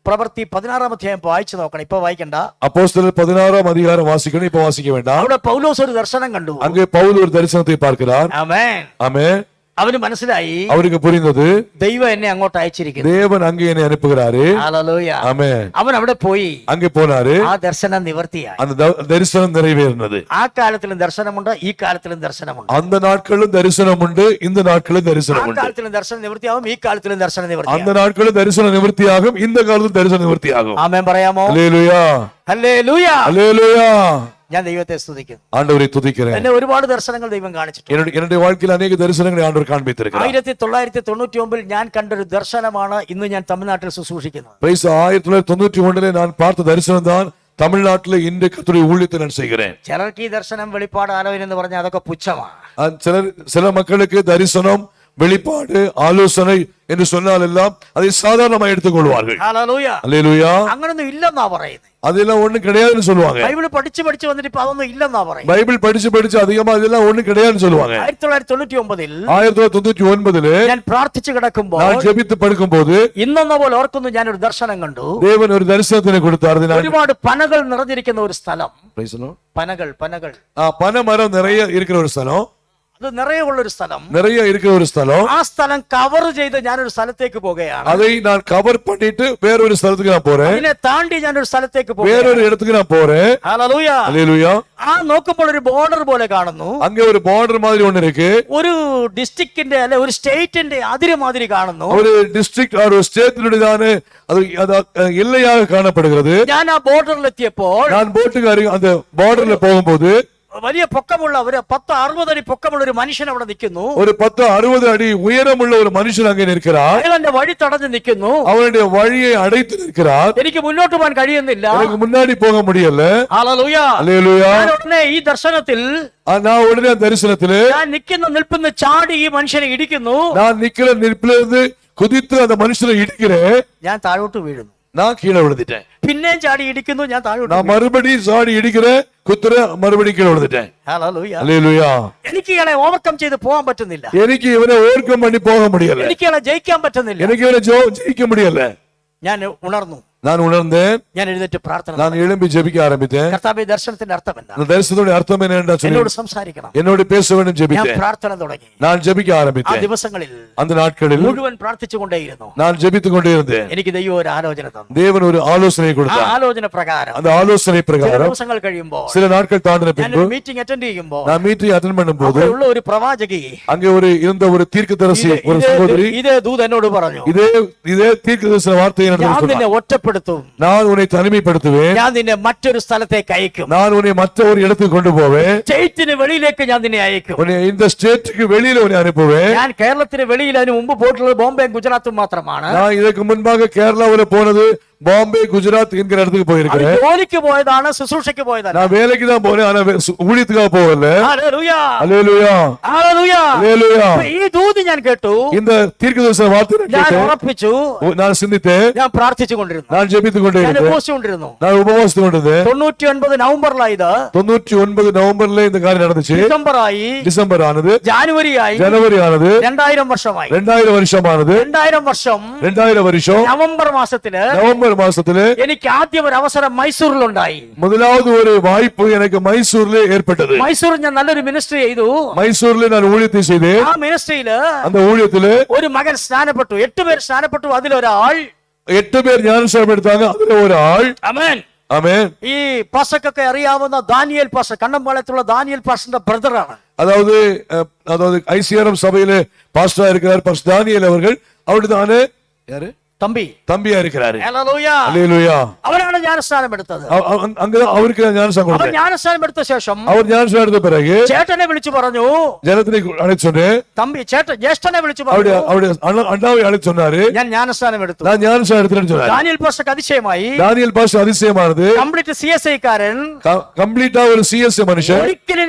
പ്രവൃത്തി 16-ാം അധ്യായം വായിച്ചു നോക്കണം. ഇപ്പൊ വായിക്കണ്ട. அப்போஸ்தலர் 16ஆம் அதிகாரம் வாசிக்கணும், இப்ப வாசிக்க வேண்டாம். അവിടെ പൗലോസ് ഒരു ദർശനം കണ്ടു. அங்கே பவுல் ஒரு தரிசனத்தை பார்க்கிறார். ആമേൻ. ஆமென். അവന് മനസ്സിലായി, அவருக்கு புரிந்தது, ദൈവം എന്നെ അങ്ങോട്ട് അയച്ചിരിക്കുന്നു. தேவன் அங்கே என்னை அனுப்புகிறாரு. ഹല്ലേലൂയ. ஆமென். അവൻ അവിടെ പോയി. அங்கே போனாரு. ആ ദർശനം നിവർത്തിയായി. அந்த தரிசனம் நிறைவேறினது. ആ കാലത്തിലും ദർശനമുണ്ട്, ഈ കാലത്തിലും ദർശനമുണ്ട്. அந்த நாட்களும் தரிசனம் உண்டு, இந்த நாட்களும் ആ தரிசனம் உண்டு. കാലത്തിലും ദർശനം നിവൃത്തിയാവും, ഈ കാലത്തിലും ദർശനം அந்த നിവൃത്തിയാവും. நாட்களும் தரிசனம் நிவர்த்தியாகும், இந்த காலத்தும் தரிசனம் நிவர்த்தியாகும். ആമേൻ പറയാമോ? அல்லேலூயா. ഹല്ലേലൂയ. அல்லேலூயா. ഞാൻ ദൈവത്തെ സ്തുതിക്കുന്നു. ஆண்டவரை துதிக்கிறேன். എന്നെ ഒരുപാട് ദർശനങ്ങൾ ദൈവം കാണിച്ചിട്ടുണ്ട്. என்னுடைய வாழ்க்கையில் अनेक தரிசனங்களை ஆண்டவர் காண்பித்திருக்கிறார். 1999 ഞാൻ കണ്ടൊരു ദർശനമാണ് ഇന്ന് ഞാൻ തമിഴ്നാട്ടിൽ ശുശ്രൂഷിക്കുന്നത്. பிரைஸ் 1991 நான் பார்த்த தரிசனம் தான் தமிழ்நாட்டில் இன்று கர்த்தருடைய ஊழியத்தை நான் செய்கிறேன். ചിലർക്ക് ഈ ദർശനം വെളിപ്പാട് ആലോചന എന്ന് പറഞ്ഞാൽ അതൊക്കെ പുച്ഛമാണ്. சில மக்களுக்கு தரிசனம் வெளிப்பாடு ஆலோசனை என்று சொன்னால் எல்லாம் அதை சாதாரணமாக எடுத்துக்கொள்வார்கள். ഹല്ലേലൂയ. அல்லேலூயா. അങ്ങനൊന്നും ഇല്ലെന്നാ പറയുന്നത്. அதெல்லாம் ஒண்ணும் கிடையாதுன்னு சொல்லுவாங்க. ബൈബിൾ പഠിച്ചു വന്നിട്ട് ഇപ്പൊ അതൊന്നും ഇല്ലെന്നാ പറയുന്നത്. பைபிள் படிச்சு அதிகமா இதெல்லாம் ஒண்ணும் கிடையாதுன்னு சொல்லுவாங்க. 1999 1999 ഞാൻ പ്രാർത്ഥിച്ചു കിടക്കുമ്പോൾ, நான் ஜெபித்து படுக்கும்போது ഇന്നെന്ന പോലെ ഓർക്കുന്നു, ഞാൻ ഒരു ദർശനം കണ്ടു. தேவன் ஒரு தரிசனத்தினை கொடுத்தார். ഒരുപാട് പനകൾ നിറഞ്ഞിരിക്കുന്ന ഒരു സ്ഥലം. Praise the Lord. പനകൾ பனை மரம் நிறைய இருக்கிற ஒரு ஸ்தலம், അത് നിറയുള്ള ഒരു സ്ഥലം. நிறைய இருக்கிற ஒரு ஸ்தலம். ആ സ്ഥലം കവർ ചെയ്ത് ഞാനൊരു സ്ഥലത്തേക്ക് പോകുകയാണ്. அதை நான் கவர் பண்ணிட்டு வேறொரு സ്ഥലத்துக்கு நான் போறேன். അതിനെ താണ്ടി ഞാനൊരു സ്ഥലത്തേക്ക് வேறொரு இடத்துக்கு நான் போறேன். ഹല്ലേലൂയ. அல்லேலூயா. ആ നോക്കുമ്പോൾ ഒരു ബോർഡർ പോലെ കാണുന്നു. அங்கே ஒரு பார்டர் மாதிரி ஒன்னு இருக்கு. ഒരു ഡിസ്ട്രിക്റ്റിന്റെ അല്ലെ ഒരു സ്റ്റേറ്റിന്റെ അതിര് മാതിരി കാണുന്നു. ஒரு டிஸ்ட்ரிக்ட் ஒரு ஸ்டேட்டினுடையதான அது எல்லையாக காணப்படுகிறது. ഞാൻ ആ ബോർഡറിൽ എത്തിയപ്പോൾ நான் போட்டுக்கு அந்த பார்டர்ல போகும்போது വലിയ പൊക്കമുള്ള ഒരു 10-60 അടി പൊക്കമുള്ള ഒരു മനുഷ്യൻ അവിടെ നിൽക്കുന്നു. ஒரு 10-60 அடி உயரமுள்ள ஒரு மனுஷன் அங்கே நிற்கிறார். അയാളുടെ വഴി തടഞ്ഞു നിൽക്കുന്നു. அவருடைய வழியை அடைத்து நிற்கிறார். എനിക്ക് മുന്നോട്ട് പോകാൻ കഴിയുന്നില്ല. எனக்கு முன்னாடி போக முடியல. ഹല്ലേലൂയ. அல்லேலூயா. ഞാൻ ഉടനെ ഈ ദർശനത്തിൽ நான் உடனே தரிசனத்திலே ഞാൻ നിൽക്കുന്ന ചാടി ഈ മനുഷ്യനെ ഇടിക്കുന്നു. நான் நிக்கிற நிற்பிலிருந்து குதித்து அந்த மனுஷனை இடிக்கிறேன். ഞാൻ താഴോട്ട് വീഴുന്നു. நான் கீழே விழுந்துட்டேன். പിന്നെയും ചാടി ഇടിക്കുന്നു. ഞാൻ താഴോട്ട് நான் மறுபடியும் சாடி இடிக்கிறேன், குத்துற மறுபடியும் கீழே விழுந்துட்டேன். ഹല്ലേലൂയ. அல்லேலூயா. എനിക്ക് ഇയാളെ ഓവർകം ചെയ്ത് പോകാൻ പറ്റുന്നില്ല. எனக்கு இவனை ஓவர்கம் பண்ணி போக முடியல. എനിക്ക് ഇയാളെ ജയിക്കാൻ പറ്റുന്നില്ല. எனக்கு இவனை ஜெயிக்க முடியல. ഞാൻ ഉണർന്നു. நான் உணர்ந்தேன். ഞാൻ എഴുന്നേറ്റ് പ്രാർത്ഥന. நான் எழும்பி ஜெபிக்க ஆரம்பித்தேன். കർത്താവേ, ദർശനത്തിന്റെ അർത്ഥം എന്താ? அந்த தரிசனத்தோட அர்த்தம் என்னன்னு சொல்லி എന്നോട് സംസാരിക്കണം. என்னோட பேச வேண்டும் ഞാൻ ஜெபித்தேன். പ്രാർത്ഥന തുടങ്ങി. நான் ஜெபிக்க ആ ஆரம்பித்தேன். ദിവസങ്ങളിൽ அந்த நாட்களில் മുഴുവൻ പ്രാർത്ഥിച്ചുകൊണ്ടേയിരുന്നു. நான் ஜெபித்துக் கொண்டே இருந்தேன். എനിക്ക് ദൈവം ഒരു ആലോചന തന്നു. தேவன் ஒரு ஆலோசனை ആ கொடுத்தார். ആലോചന പ്രകാരം அந்த ஆலோசனை ചില பிரகாரம் ദിവസങ്ങൾ കഴിയുമ്പോൾ சில நாட்கள் தாண்டின ഞാൻ பின்பு മീറ്റിംഗ് അറ്റൻഡ് ചെയ്യുമ്പോൾ நான் மீட்டிங் அட்டென்ட் பண்ணும்போது അവിടെ உள்ள ഒരു പ്രവാചകി அங்கே இருந்த ஒரு தீர்க்கதரிசி ஒரு சகோதரி ഇതേ ദൂത് എന്നോട് പറഞ്ഞു, இதே தீர்க்கதரிசன வார்த்தையை ഞാൻ நடத்தி നിന്നെ சொன்னார். ഒറ്റപ്പെടുത്തും. நான் உன்னை தனிமைப்படுத்துவேன். ഞാൻ നിന്നെ മറ്റൊരു സ്ഥലത്തേക്ക് അയക്കും. நான் உன்னை மற்ற ஒரு இடத்துக்கு கொண்டு போவேன். സ്റ്റേറ്റിന് വെളിയിലേക്ക് ഞാൻ നിന്നെ അയക്കും. உன்னை இந்த ஸ்டேட்டுக்கு வெளியில உன்னை அனுப்புவேன். ഞാൻ കേരളത്തിന് വെളിയിൽ അതിന് മുമ്പ് പോയിട്ടുള്ളത് ബോംബെയും ഗുജറാത്തും മാത്രമാണ്. நான் இதற்கு முன்பாக கேரளாவுல போனது பாம்பே குஜராத் என்கிற இடத்துக்கு അത് போயிருக்கிறேன். ജോലിക്ക് പോയതാണ്, ശുശ്രൂഷയ്ക്ക് പോയതാണ്. நான் வேலைக்கு தான் போனேன், ஆனா ஊழியத்துக்காக போகல. ഹല്ലേലൂയ. அல்லேலூயா. ഹല്ലേലൂയ. அல்லேலூயா. ഈ ദൂത് ഞാൻ കേട്ടു. இந்த தீர்க்கதரிசன வார்த்தை நான் ഞാൻ கேட்டேன். ഉറപ്പിച്ചു. நான் சிந்தித்தேன். ഞാൻ പ്രാർത്ഥിച്ചുകൊണ്ടിരുന്നു. நான் ஜெபித்துக் கொண்டே ഞാൻ இருந்தேன். ഉപവസിച്ചുകൊണ്ടിരുന്നു. நான் உபவாசித்துக் கொண்டிருந்தேன். 99 നവംബറിലായത് 99 நவம்பர்ல இந்த காரியம் நடந்துச்சு. ഡിസംബറായി, டிசம்பர் ஆனது, ജാനുവരി ആയി, ஜனவரி ஆனது, 2000 വർഷമായി. 2000 வருஷம் ஆனது. 2000 വർഷം 2000 வருஷம் നവംബർ മാസത്തില് நவம்பர் மாசத்துல എനിക്ക് ആദ്യം ഒരു അവസരം മൈസൂരിലുണ്ടായി. முதலாவது ஒரு வாய்ப்பு எனக்கு மைசூர்ல ஏற்பட்டது. മൈസൂരിൽ ഞാൻ നല്ലൊരു മിനിസ്ട്രി ചെയ്തു. மைசூர்ல நான் ஊழியத்தை செய்தேன். ആ മിനിസ്ട്രിയില് அந்த ஊழியத்துல ഒരു മകൻ സ്നാനപ്പെട്ടു. 8 പേർ സ്നാനപ്പെട്ടു. അതിലൊരാൾ 8 பேர் ஞானஸ்நானம் எடுத்தாங்க. அதுல ஒரு ஆள். അമേൻ. ஆமென். ഈ പാസ്റ്റർക്കൊക്കെ അറിയാവുന്ന ദാനിയേൽ പാസ്റ്റർ, കണ്ണമ്പാളയത്തുള്ള ദാനിയേൽ പാസ്റ്ററിന്റെ ബ്രദറാണ്. அதாவது ஐசிஆர்எம் சபையில பாஸ்டரா இருக்கிறார் பாஸ்டர் தானியேல் அவர்கள். அவர்தானே யாரு? தம்பியா இருக்கிறாரு. ഹല്ലേലൂയ. அல்லேலூயா. അവരാണ് ജ്ഞാനസ്നാനം എടുത്തത്. அங்கதான் அவருக்கு ஞானஸ்நானம் അവർ கொடுத்தார். ജ്ഞാനസ്നാനം എടുത്ത ശേഷം அவர் ஞானஸ்நானம் எடுத்த பிறகு ചേട്ടനെ വിളിച്ചു പറഞ്ഞു, ஜனத்தினை அழைத்து சொன்னேன். ജ്യേഷ്ഠനെ വിളിച്ചു அவருடைய പറഞ്ഞു, அவருடைய அண்ணாவை அழைத்து சொன்னாரு, ഞാൻ ജ്ഞാനസ്നാനം എടുത്തു. நான் ஞானஸ்நானம் எடுத்துறேன்னு சொன்னாரு. ദാനിയേൽ പാസ്റ്റർക്ക് അതിശയമായി. தானியேல் பாஸ்டர் அதிசயமானது. കംപ്ലീറ്റ് CSI കാരൻ, கம்ப்ளீட்டா ஒரு சிஎஸ்ஏ மனுஷன், ഒരിക്കലും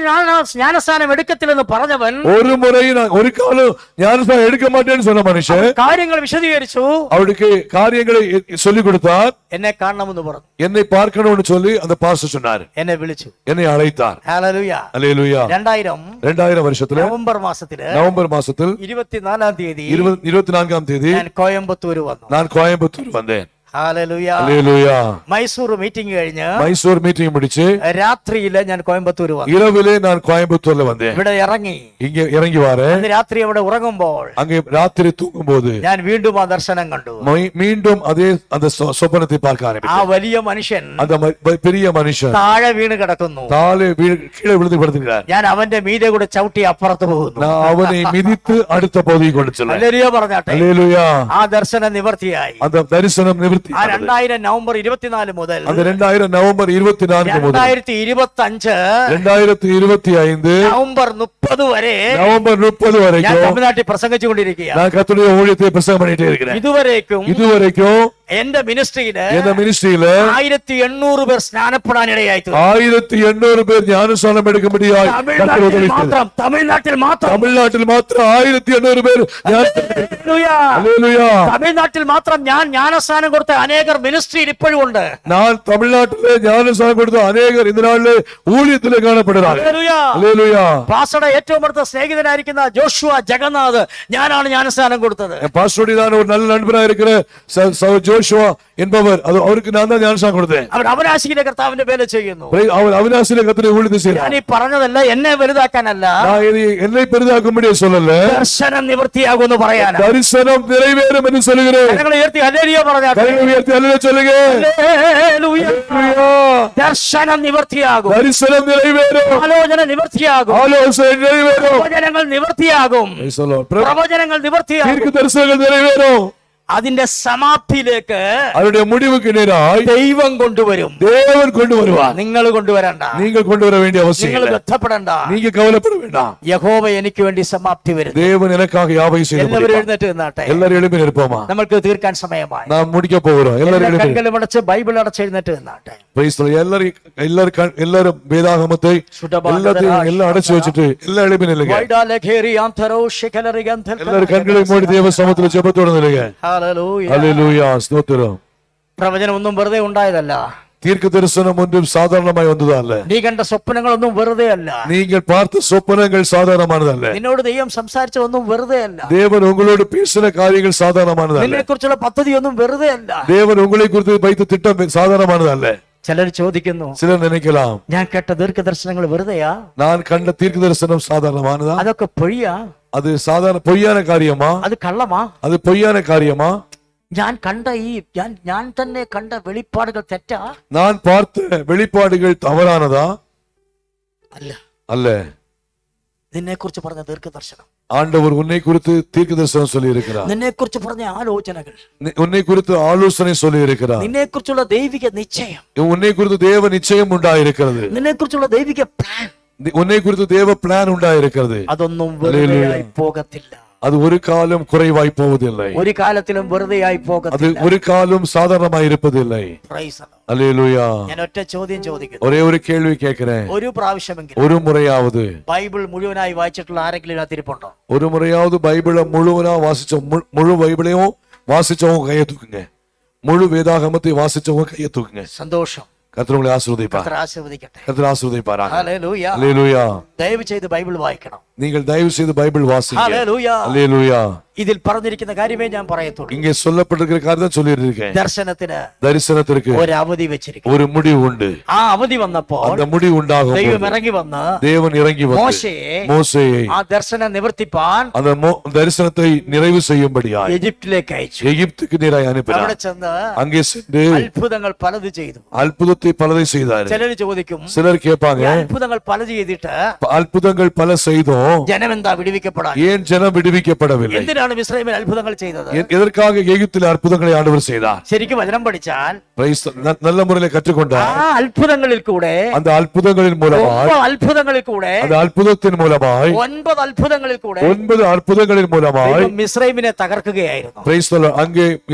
ജ്ഞാനസ്നാനം എടുക്കത്തില്ലെന്ന് പറഞ്ഞവൻ, ஒரு முறை நான் ஒரு காலம் ஞானஸ்நானம் எடுக்க மாட்டேன்னு சொன்ன மனுஷன் കാര്യങ്ങൾ വിശദീകരിച്ചു. அவருக்கு காரியங்களை சொல்லிக் கொடுத்தார். എന്നെ കാണണമെന്ന് പറഞ്ഞു. என்னை பார்க்கணும்னு சொல்லி அந்த பாஸ்டர் சொன்னார். എന്നെ വിളിച്ചു. என்னை அழைத்தார். ഹല്ലേലൂയ. அல்லேலூயா. 2000 வருஷத்துல നവംബർ മാസത്തില് நவம்பர் மாசத்தில் 24 തീയതി 24ஆம் தேதி ഞാൻ കോയമ്പത്തൂർ വന്നു. நான் கோயம்புத்தூர் வந்தேன். ഹല്ലേലൂയ. அல்லேலூயா. മൈസൂർ മീറ്റിംഗ് കഴിഞ്ഞ് மைசூர் மீட்டிங் முடிச்சு രാത്രിയില് ഞാൻ കോയമ്പത്തൂർ വന്നു. இரவிலே நான் கோயம்புத்தூர்ல வந்தேன். ഇവിടെ ഇറങ്ങി. இங்க இறங்கி வரேன். അന്ന് രാത്രി അവിടെ ഉറങ്ങുമ്പോൾ அங்கே ராத்திரி தூங்கும் போது ഞാൻ വീണ്ടും ആ ദർശനം കണ്ടു. மீண்டும் அதே அந்த சொப்பனத்தை பார்க்க ആ ஆரம்பித்தேன். വലിയ മനുഷ്യൻ அந்த பெரிய மனுஷன் താഴെ വീണ് കിടക്കുന്നു. கீழே விழுந்து படுத்துக்கிறார். ഞാൻ അവന്റെ മീതെ കൂടെ ചവിട്ടി അപ്പുറത്ത് പോകുന്നു. நான் அவனை மிதித்து அடுத்த பகுதியை கொண்டு செல்ல. ഹല്ലേലൂയ പറഞ്ഞാട്ടെ. அல்லேலூயா. ആ ദർശനം നിവർത്തിയായി. அந்த தரிசனம் நிவர்த்தி. ആ 2000 നവംബർ 24 മുതൽ அந்த 2000 நவம்பர் 24 முதல் 2025 2025 നവംബർ 30 വരെ நவம்பர் 30 ഞാൻ வரைக்கும் തമിഴ്നാട്ടിൽ പ്രസംഗിച്ചുകൊണ്ടിരിക്കുക. நான் கர்த்தருடைய ஊழியத்தை பிரசங்கம் பண்ணிட்டே இருக்கிறேன். இதுவரைக்கும் എന്റെ മിനിസ്ട്രിയില് இந்த மினிஸ்ட்ரியில 1800 പേർ സ്നാനപ്പെടാൻ ഇടയായി. 1800 பேர் ஞானஸ்நானம் எடுக்கும்படியாய் கர்த்தர் உதவி செய்தார். തമിഴ്നാട്ടിൽ മാത്രം தமிழ்நாட்டில் மாத்திரம் 1800 பேர் அல்லேலூயா. തമിഴ്നാട്ടിൽ മാത്രം ഞാൻ ജ്ഞാനസ്നാനം കൊടുത്ത അനേകർ മിനിസ്ട്രിയിൽ ഇപ്പോഴും ഉണ്ട്. நான் தமிழ்நாட்டிலே ஞானஸ்நானம் கொடுத்த அநேகர் இந்த நாளிலே ஊழியத்திலே காணப்படுகிறார்கள். அல்லேலூயா. പാസ്റ്ററുടെ ഏറ്റവും അടുത്ത സ്നേഹിതനായിരിക്കുന്ന ജോഷുവ ജഗന്നാഥ് ഞാനാണ് ജ്ഞാനസ്നാനം കൊടുത്തത്. பாஸ்டருடையதான ஒரு நல்ல நண்பராக இருக்கிற ஜோஷுவா என்பவர் அவருக்கு நான் தான் ஞானஸ்நானம் கொடுத்தேன். അവർ അവനാശിയിലെ കർത്താവിന്റെ വേല ചെയ്യുന്നു. அவர் அவிநாசிலே கர்த்தருடைய ஊழியத்தை செய்கிறார். ഞാൻ ഈ പറഞ്ഞതല്ല എന്നെ വലുതാക്കാനല്ല, நான் இது என்னை பெரிதாக்கும்படி சொல்லல, ദർശനം നിവൃത്തിയാകുമെന്ന് പറയാനാ. தரிசனம் நிறைவேறும் என்று சொல்லுகிறேன். കരങ്ങൾ ഉയർത്തി ഹല്ലേലൂയ പറഞ്ഞാട്ടെ. கைகளை உயர்த்தி அல்லேலூயா சொல்லுங்க. ഹല്ലേലൂയ. அல்லேலூயா. ദർശനം നിവൃത്തിയാകും. தரிசனம் நிறைவேறும். ആലോചന നിവൃത്തിയാകും. ஆலோசனை நிறைவேறும். പ്രവചനങ്ങൾ നിവൃത്തിയാകും. Praise the Lord. പ്രവചനങ്ങൾ നിവൃത്തിയാകും. தீர்க்க தரிசனங்கள் நிறைவேறும். അതിന്റെ സമാപ്തിയിലേക്ക് அதனுடைய முடிவுக்கு நேராய் ദൈവം കൊണ്ടുവരും. தேவன் கொண்டு வருவார். നിങ്ങൾ കൊണ്ടുവരണ്ട, நீங்கள் கொண்டு வர வேண்டிய அவசியம் നിങ്ങൾ இல்லை. ബന്ധപ്പെടണ്ട. நீங்க கவலைப்பட வேண்டாம். യഹോവ എനിക്ക് വേണ്ടി സമാപ്തി വരും. தேவன் எனக்காக யாவை செய்து എല്ലാവരും முடிப்பார். എഴുന്നേറ്റ് നിന്നാട്ടെ. எல்லாரும் எழுப்பி நிற்போமா? നമുക്ക് തീർക്കാൻ സമയമായി. நாம் முடிக்க போகிறோம். எல்லாரும் எழுப்பி കண்കളും അടച്ച് ബൈബിൾ അടച്ച് എഴുന്നേറ്റ് നിന്നാട്ടെ. Praise the Lord. எல்லாரும் வேதாகமத்தை எல்லாத்தையும் எல்லாம் அடைச்சு வச்சுட்டு எல்லாம் எழுப்பி நில்லுங்க. எல்லாரும் கண்களை மூடி தேவ சமூகத்துல ஜெபத்தோட நில்லுங்க. ஹல்லேலூயா, ஸ்தோத்திரம். പ്രവചനം ഒന്നും വെറുതെ ഉണ്ടായതല്ല. தீர்க்க தரிசனம் ஒன்றும் சாதாரணமாய் வந்ததல்ல. നീ കണ്ട സ്വപ്നങ്ങളൊന്നും വെറുതെ അല്ല. நீங்கள் பார்த்த சொப்பனங்கள் சாதாரணமானதல்ல. നിന്നോട് ദൈവം സംസാരിച്ച ഒന്നും വെറുതെ അല്ല. தேவன் உங்களோடு பேசின காரியங்கள் சாதாரணமானதல்ல. നിന്നെ കുറിച്ചുള്ള പദ്ധതി ഒന്നും വെറുതെ അല്ല. தேவன் உங்களை குறித்து வைத்த திட்டம் சாதாரணமானதல்ல. ചിലർ ചോദിക്കുന്നു, சிலர் நினைக்கலாம், ഞാൻ കേട്ട ദീർഘദർശനങ്ങൾ വെറുതെയാ? நான் கண்ட தீர்க்க தரிசனம் சாதாரணமானதா? അതൊക്കെ പൊയ്യാ? அது சாதாரண பொய்யான காரியமா? അത് കള്ളമാ? அது பொய்யான காரியமா? ഞാൻ കണ്ട ഞാൻ തന്നെ കണ്ട വെളിപ്പാടുകൾ തെറ്റാ? நான் பார்த்த வெளிப்பாடுகள் தவறானதா? അല്ല. அல்ல. നിന്നെ കുറിച്ച് പറഞ്ഞ ദീർഘദർശനം, ஆண்டவர் உன்னை குறித்து தீர்க்க தரிசனம் சொல்லி இருக்கிறார். നിന്നെ കുറിച്ച് പറഞ്ഞ ആലോചനകൾ, உன்னை குறித்து ஆலோசனை சொல்லி இருக்கிறார். നിന്നെ കുറിച്ചുള്ള ദൈവിക നിശ്ചയം, உன்னை குறித்து தேவ நிச்சயம் உண்டாயிருக்கிறது. നിന്നെ കുറിച്ചുള്ള ദൈവിക പ്ലാൻ, உன்னை குறித்து தேவ பிளான் உண்டாயிருக்கிறது. അതൊന്നും വെറുതെയായി പോകത്തില്ല. அது ஒரு காலம் குறைவாய் போவதில்லை. ഒരു കാലത്തിലും വെറുതെയായി அது പോകത്തില്ല. ஒரு காலம் சாதாரணமாய் இருப்பதில்லை. Praise the Lord. அல்லேலூயா. ഞാൻ ഒറ്റ ചോദ്യം ചോദിക്കുന്നു. ஒரே ஒரு கேள்வி கேட்கிறேன். ഒരു പ്രാവശ്യമെങ്കിലും ஒரு முறையாவது ബൈബിൾ മുഴുവനായി വായിച്ചിട്ടുള്ള ആരെങ്കിലും അതിരിപ്പുണ്ടോ? ஒரு முறையாவது பைபிளை முழுவனா வாசிச்ச முழு பைபிளையும் வாசிச்சவங்க கையை தூக்குங்க. முழு வேதாகமத்தை வாசிச்சவங்க கையை தூக்குங்க. സന്തോഷം. கர்த்தர் உங்களை ஆசீர்வதிப்பார். കർത്താവ് ആശീർവദിക്കട്ടെ. கர்த்தர் ஆசீர்வதிப்பாராக. ഹല്ലേലൂയ. அல்லேலூயா. ദയവ് ചെയ്ത് ബൈബിൾ വായിക്കണം. நீங்கள் தயவு செய்து பைபிள் வாசிங்க. ഹല്ലേലൂയ. அல்லேலூயா. ഇതിൽ പറഞ്ഞിരിക്കുന്ന കാര്യമേ ഞാൻ പറയത്തുള്ളൂ. இங்கே சொல்லப்பட்டிருக்கிற காரியம் சொல்லிட்டு இருக்கேன். ദർശനത്തിന് தரிசனத்திற்கு ഒരു അവധി വെച്ചിരിക്കുന്നു. ஒரு முடிவு உண்டு. ആ അവധി വന്നപ്പോൾ அந்த முடிவு உண்டாகும் ദൈവം ഇറങ്ങി വന്ന് தேவன் இறங்கி வந்து மோசேயை ആ ദർശനം നിവർത്തിപ്പാൻ அந்த தரிசனத்தை நிறைவு செய்யும்படியாய் ഈജിപ്തിലേക്ക് അയച്ചു. எகிப்துக்கு நேராய் அனுப்பினார். അവിടെ ചെന്ന് அங்கே சென்று അത്ഭുതങ്ങൾ പലത് ചെയ്തു. அற்புதத்தை பலதை செய்தார். ചിലർ ചോദിക്കും, சிலர் கேட்பாங்க, അത്ഭുതങ്ങൾ പലത് ചെയ്തിട്ട് அற்புதங்கள் பல செய்தோம், ജനം എന്താ വിടുവിക്കപ്പെടാൻ? ஏன் ஜனம் விடுவிக்கப்படவில்லை? എന്തിനാണ് മിസ്രൈമിൽ അത്ഭുതങ്ങൾ ചെയ്തത്? எதற்காக எகிப்தில் அற்புதங்களை ஆண்டவர் செய்தார்? ശരിക്കും വചനം പഠിച്ചാൽ நல்ல முறையில கற்றுக்கொண்டார். ആ അത്ഭുതങ്ങളിൽ കൂടെ அந்த அற்புதங்களின் மூலமாய் 9 അത്ഭുതങ്ങളിൽ കൂടെ அந்த அற்புதத்தின் மூலமாய் 9 അത്ഭുതങ്ങളിൽ കൂടെ 9 அற்புதங்களின் மூலமாய் ദൈവം മിസ്രൈമിനെ തകർക്കുകയായിരുന്നു. அங்கே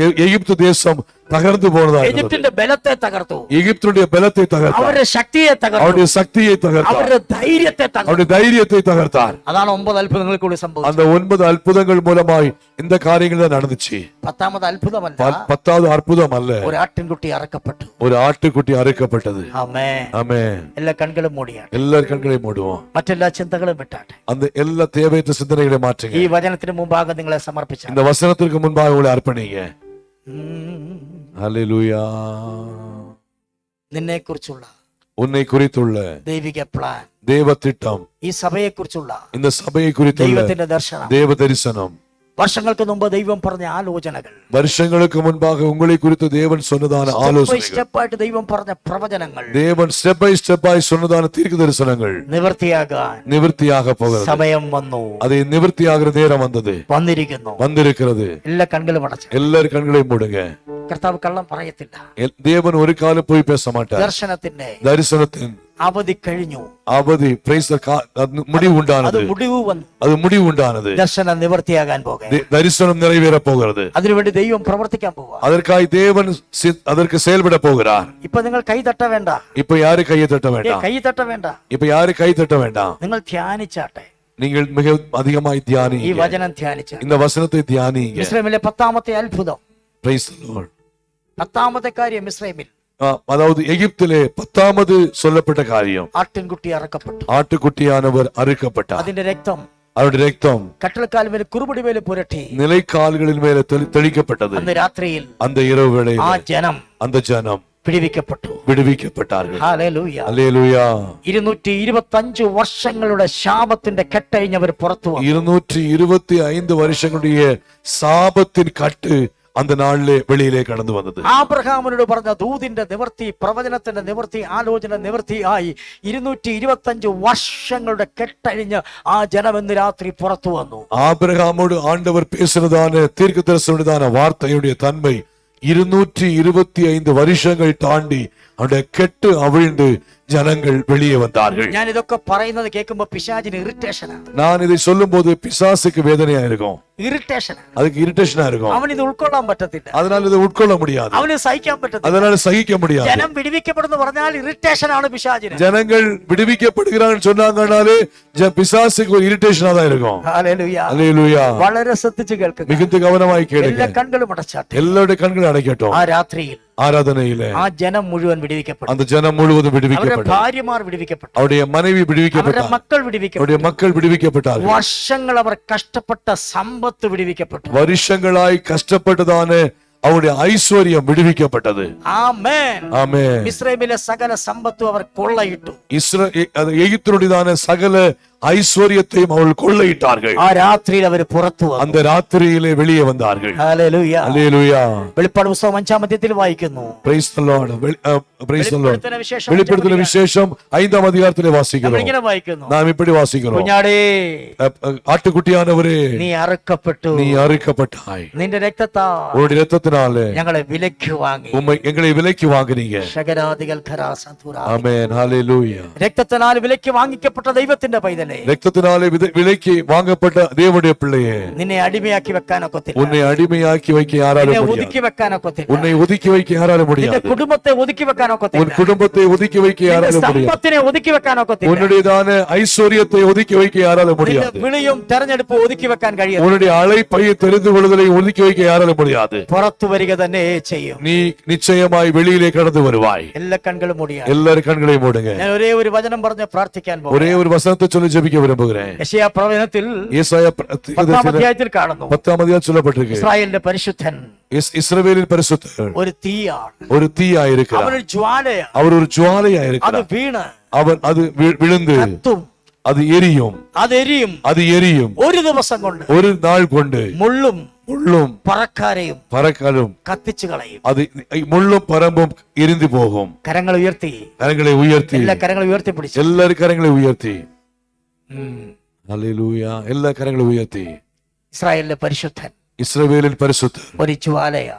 எகிப்து தேசம் தகர்ந்து போனதா? ഈജിപ്തിന്റെ ബലത്തെ തകർത്തു. எகிப்துடைய பலத்தை தகர்த்தார். അവരുടെ ശക്തിയെ തകർത്തു. அவருடைய சக்தியை தகர்த்தார். അവരുടെ ധൈര്യത്തെ തകർത്തു. அவருடைய தைரியத்தை தகர்த்தார். അതാണ് 9 അത്ഭുതങ്ങളിൽ കൂടി സംഭവിച്ചത്. அந்த 9 அற்புதங்கள் மூலமாய் இந்த காரியங்கள் தான் நடந்துச்சு. 10ാമത് അത്ഭുതമല്ല, 10வது അത്ഭുതം அல்ல, ഒരു ആട്ടിൻകുട്ടി അറക്കപ്പെട്ടു. ஒரு ആട്ടുകുട്ടി അറുക്കപ്പെട്ടത്. ആമേൻ. ஆமென். എല്ലാ കണ്ണുകളും മൂടിയാണ്. எல்லார் கண்களையும் மூடுவோம். മറ്റെല്ലാ ചിന്തകളും വിട്ടാട്ടെ. அந்த எல்லா தேவையற்ற சிந்தனைகளை மாற்றுங்க. ഈ വചനത്തിന് മുമ്പാകെ നിങ്ങളെ സമർപ്പിച്ചു. இந்த வசனத்திற்கு முன்பாக உங்களை அர்ப்பணிங்க. ஹல்லேலூயா. നിന്നെ കുറിച്ചുള്ള உன்னை குறித்துள்ள ദൈവിക പ്ലാൻ, தேவ திட்டம், ഈ സഭയെ കുറിച്ചുള്ള இந்த சபையை குறித்துள்ள ദൈവത്തിന്റെ ദർശനം, தேவ தரிசனம், വർഷങ്ങൾക്ക് മുമ്പ് ദൈവം പറഞ്ഞ ആലോചനകൾ, வருஷங்களுக்கு முன்பாக உங்களை குறித்து தேவன் சொன்னதான ஆலோசனைகள், സ്റ്റെപ്പായിട്ട് ദൈവം പറഞ്ഞ പ്രവചനങ്ങൾ தேவன் ஸ்டெப் பை ஸ்டெப்பாய் சொன்னதான தீர்க்க தரிசனங்கள் നിവർത്തിയാകാൻ நிவர்த்தியாக போகிறது. സമയം വന്നു, அது நிவர்த்தியாகிற நேரம் வந்தது, വന്നിരിക്കുന്നു. வந்திருக்கிறது. എല്ലാ കണ്ണുകളും അടച്ചു. எல்லார் கண்களையும் மூடுங்க. കർത്താവ് കള്ളം പറയത്തില്ല. தேவன் ஒரு காலம் போய் பேச மாட்டார். ദർശനത്തിന്റെ தரிசனத்தின் അവധി കഴിഞ്ഞു. அவதி முடிவு അത് உண்டானது. മുടിവ് വന്നു. அது முடிவு உண்டானது. ദർശനം നിവർത്തിയാകാൻ പോകുക. தரிசனம் நிறைவேற போகிறது. അതിനുവേണ്ടി ദൈവം പ്രവർത്തിക്കാൻ പോവുക. அதற்காய் தேவன் அதற்கு செயல்பட போகிறார். ഇപ്പൊ നിങ്ങൾ കൈ തട്ട വേണ്ട. இப்ப யாரு கையை தட்ட வேண்டாம். കൈ തട്ട വേണ്ട. இப்ப யாரு கை தட்ட வேண்டாம். നിങ്ങൾ ധ്യാനിച്ചാട്ടെ. நீங்கள் மிக அதிகமாய் ഈ தியானிங்க. വചനം ധ്യാനിച്ച இந்த വചനத்தை தியானிங்க. മിസ്രൈമിലെ 10ാമത്തെ അത്ഭുതം, Praise the Lord. 10ാമത്തെ കാര്യം മിസ്രൈമിൽ அதாவது எகிப்திலே 10வது சொல்லப்பட்ட காரியம், ആട്ടിൻകുട്ടി അറക്കപ്പെട്ടു. ஆட்டுக்குட்டியானவர் அறுக்கப்பட்டார். അതിന്റെ രക്തം அவருடைய ரத்தம் കട്ടളക്കാൽമേൽ കുറുപടി മേൽ പുരട്ടി நிலைக்கால்களின் மேல தெளிக்கப்பட்டது. അന്ന് രാത്രിയിൽ அந்த இரவு வேளையில் ആ ജനം அந்த ஜனம் പിടിവിക്കപ്പെട്ടു. விடுவிக்கப்பட்டார்கள். ഹല്ലേലൂയ. அல்லேலூயா. 225 വർഷങ്ങളുടെ ശാപത്തിന്റെ കെട്ടഴിഞ്ഞവർ പുറത്തു വന്നു. 225 வருஷங்களுடைய சாபத்தின் கட்டு அந்த நாளிலே வெளியிலே கடந்து வந்தது. ആബ്രഹാമിനോട് പറഞ്ഞ ദൂതിന്റെ നിവൃത്തി, പ്രവചനത്തിന്റെ നിവൃത്തി, ആലോചന നിവൃത്തിയായി 225 വർഷങ്ങളുടെ കെട്ടഴിഞ്ഞ് ആ ജനം ഇന്ന് രാത്രി പുറത്തു വന്നു. ஆபிரகாமோடு ஆண்டவர் பேசுறதான தீர்க்கதரிசனதான வார்த்தையுடைய தன்மை 225 வருஷங்கள் தாண்டி அவருடைய கெட்டு அவிழ்ந்து ஜனங்கள் வெளியே வந்தார்கள். ഞാൻ ഇതൊക്കെ പറയുന്നത് കേൾക്കുമ്പോ പിശാചിന് ഇറിറ്റേഷനാണ്. நான் இதை சொல்லும் போது பிசாசுக்கு வேதனையா இருக்கும், ഇറിറ്റേഷനാണ്. அதுக்கு இரிட்டேஷனா இருக்கும். അവൻ ഇത് ഉൾക്കൊള്ളാൻ പറ്റത്തില്ല, அதனால இதை உட்கொள்ள முடியாது, അവന് സഹിക്കാൻ പറ്റത്തില്ല. அதனால சகிக்க முடியாது. ജനം വിടുവിക്കപ്പെടുന്നു പറഞ്ഞാൽ ഇറിറ്റേഷൻ ആണ് പിശാചിന്. ஜனங்கள் விடுவிக்கப்படுகிறான்னு சொன்னாங்கனாலே பிசாசுக்கு ஒரு இரிட்டேஷனா தான் இருக்கும். ഹല്ലേലൂയ. அல்லேலூயா. വളരെ ശ്രദ്ധിച്ചു കേൾക്കുക. மிகுந்த கவனமாய் கேளுங்க. എല്ലാ കണ്ണുകളും അടച്ചാട്ടെ. எல்லாருடைய கண்களும் அடைக்கட்டும். ആ രാത്രിയിൽ ஆராதனையிலே ആ ജനം മുഴുവൻ വിടുവിക്കപ്പെട്ടു. அந்த ஜனம் முழுவதும் അവരുടെ விடுவிக்கப்பட்டது. ഭാര്യമാർ വിടുവിക്കപ്പെട്ടു, அவருடைய மனைவி അവരുടെ விடுவிக்கப்பட்டார், മക്കൾ വിടുവിക്കപ്പെട്ടു, அவருடைய மக்கள் விடுவிக்கப்பட்டார்கள். വർഷങ്ങൾ അവർ കഷ്ടപ്പെട്ട സമ്പത്ത് വിടുവിക്കപ്പെട്ടു. வருஷங்களாய் கஷ்டப்பட்டதான அவருடைய ஐஸ்வர்யம் விடுவிக்கப்பட்டது. ആമേൻ. ஆமென். മിസ്രൈമിലെ സകല സമ്പത്തും അവർ കൊള്ളയിട്ടു. எகிப்தினுடையதான சகல ஐஸ்வர்யத்தையும் அவர்கள் கொள்ளையிட்டார்கள். ആ രാത്രിയിൽ അവർ പുറത്തു വന്നു. அந்த ராத்திரியிலே வெளியே வந்தார்கள். ഹല്ലേലൂയ. அல்லேலூயா. വെളിപ്പാട് പുസ്തകം 5-ാം അധ്യായത്തിൽ വായിക്കുന്നു. Praise the Lord. Praise the Lord. വിശേഷം வெளிப்படுத்தின விசேஷம் 5ஆம் அதிகாரத்திலே வாசிக்கிறோம். ഇങ്ങനെ വായിക്കുന്നു. நாம் இப்படி வாசிக்கிறோம். കുഞ്ഞാടേ, ஆட்டுக்குட்டியானவரே, നീ അറുക്കപ്പെട്ടു, நீ அறுக்கப்பட்டாய், നിന്റെ രക്തത്താൽ உன்னுடைய இரத்தத்தினாலே ഞങ്ങളെ വിലയ്ക്ക് വാങ്ങി. எங்களை விலைக்கு வாங்குனீங்க. ശകരാദികൾ ഖരാസതുരാ. ஆமென். ஹalleluya. രക്തത്താൽ വിലയ്ക്ക് വാങ്ങിക്കപ്പെട്ട ദൈവത്തിന്റെ പൈതലേ, രക്തത്തിനാലെ വിലയ്ക്ക് വാങ്ങപ്പെട്ട தேவனுடைய பிள்ளையே, നിന്നെ അടിമയാക്കി വെക്കാനൊക്കത്തില്ല, உன்னை அடிமையாக்கி வைக்க யாராலும் നിന്നെ முடியாது, ഒതുക്കി വെക്കാനൊക്കത്തില്ല, உன்னை ஒதுக்கி வைக்க யாராலும் നിന്റെ முடியாது, കുടുംബത്തെ ഒതുക്കി உன் വെക്കാനൊക്കത്തില്ല, குடும்பத்தை ஒதுக்கி வைக்க നിന്റെ யாராலும் முடியாது, സമ്പത്തിനെ ഒതുക്കി വെക്കാനൊക്കത്തില്ല, உன்னுடையதான ஐஸ்வர்யத்தை ஒதுக்கி வைக்க யாராலும் നിന്റെ முடியாது, വിളിയും തെരഞ്ഞെടുപ്പ് ഒതുക്കി വെക്കാൻ കഴിയും. உன்னுடைய அழைப்பை தெரிந்து கொள்வதை ஒதுக்கி வைக்க யாராலும் முடியாது. പുറത്തു വരിക തന്നെ ചെയ്യും. நீ நிச்சயமாய் வெளியிலே கடந்து வருவாய். എല്ലാ കണ്ണുകളും മൂടിയാണ്. எல்லாரும் கண்களையும் மூடுங்க. ഞാൻ ഒരേ ഒരു വചനം പറഞ്ഞ് പ്രാർത്ഥിക്കാൻ പോകും. ஒரே ஒரு வசனத்தை சொல்லி ஜெபிக்க விரும்புகிறேன். യെശയ്യാ പ്രവചനത്തിൽ ஏசாயா 10-ാം അധ്യായത്തിൽ കാണുന്നു. 10ஆம் அதிகாரம் சொல்லப்பட்டிருக்கு. ഇസ്രായേലിന്റെ പരിശുദ്ധൻ இஸ்ரவேலின் பரிசுத்தர் ഒരു തീയാണ്, ஒரு தீயா இருக்கிறார். അവനൊരു ജ്വാലയാണ്. அவர் ஒரு ஜுவாலையா അത് இருக்கிறார். വീണ് அவன் அது விழுந்து കത്തും, அது எரியும், അതെരിയും. அது எரியும். ഒരു ദിവസം കൊണ്ട് ஒரு நாள் கொண்டு മുള്ളും முள்ளும் പറക്കാരെയും பறக்கலும் കത്തിച്ചു കളയും. அது முள்ளும் பரம்பும் எரிந்து போகும். കരങ്ങൾ ഉയർത്തി, கரங்களை உயர்த்தி, എല്ലാ കരങ്ങൾ ഉയർത്തി പിടിച്ചു. எல்லாரும் கரங்களை உயர்த்தி, அல்லேலூயா, எல்லா கரங்களை உயர்த்தி. ഇസ്രായേലിലെ പരിശുദ്ധൻ இஸ்ரவேலின் பரிசுத்தர் ഒരു ജ്വാലയാ,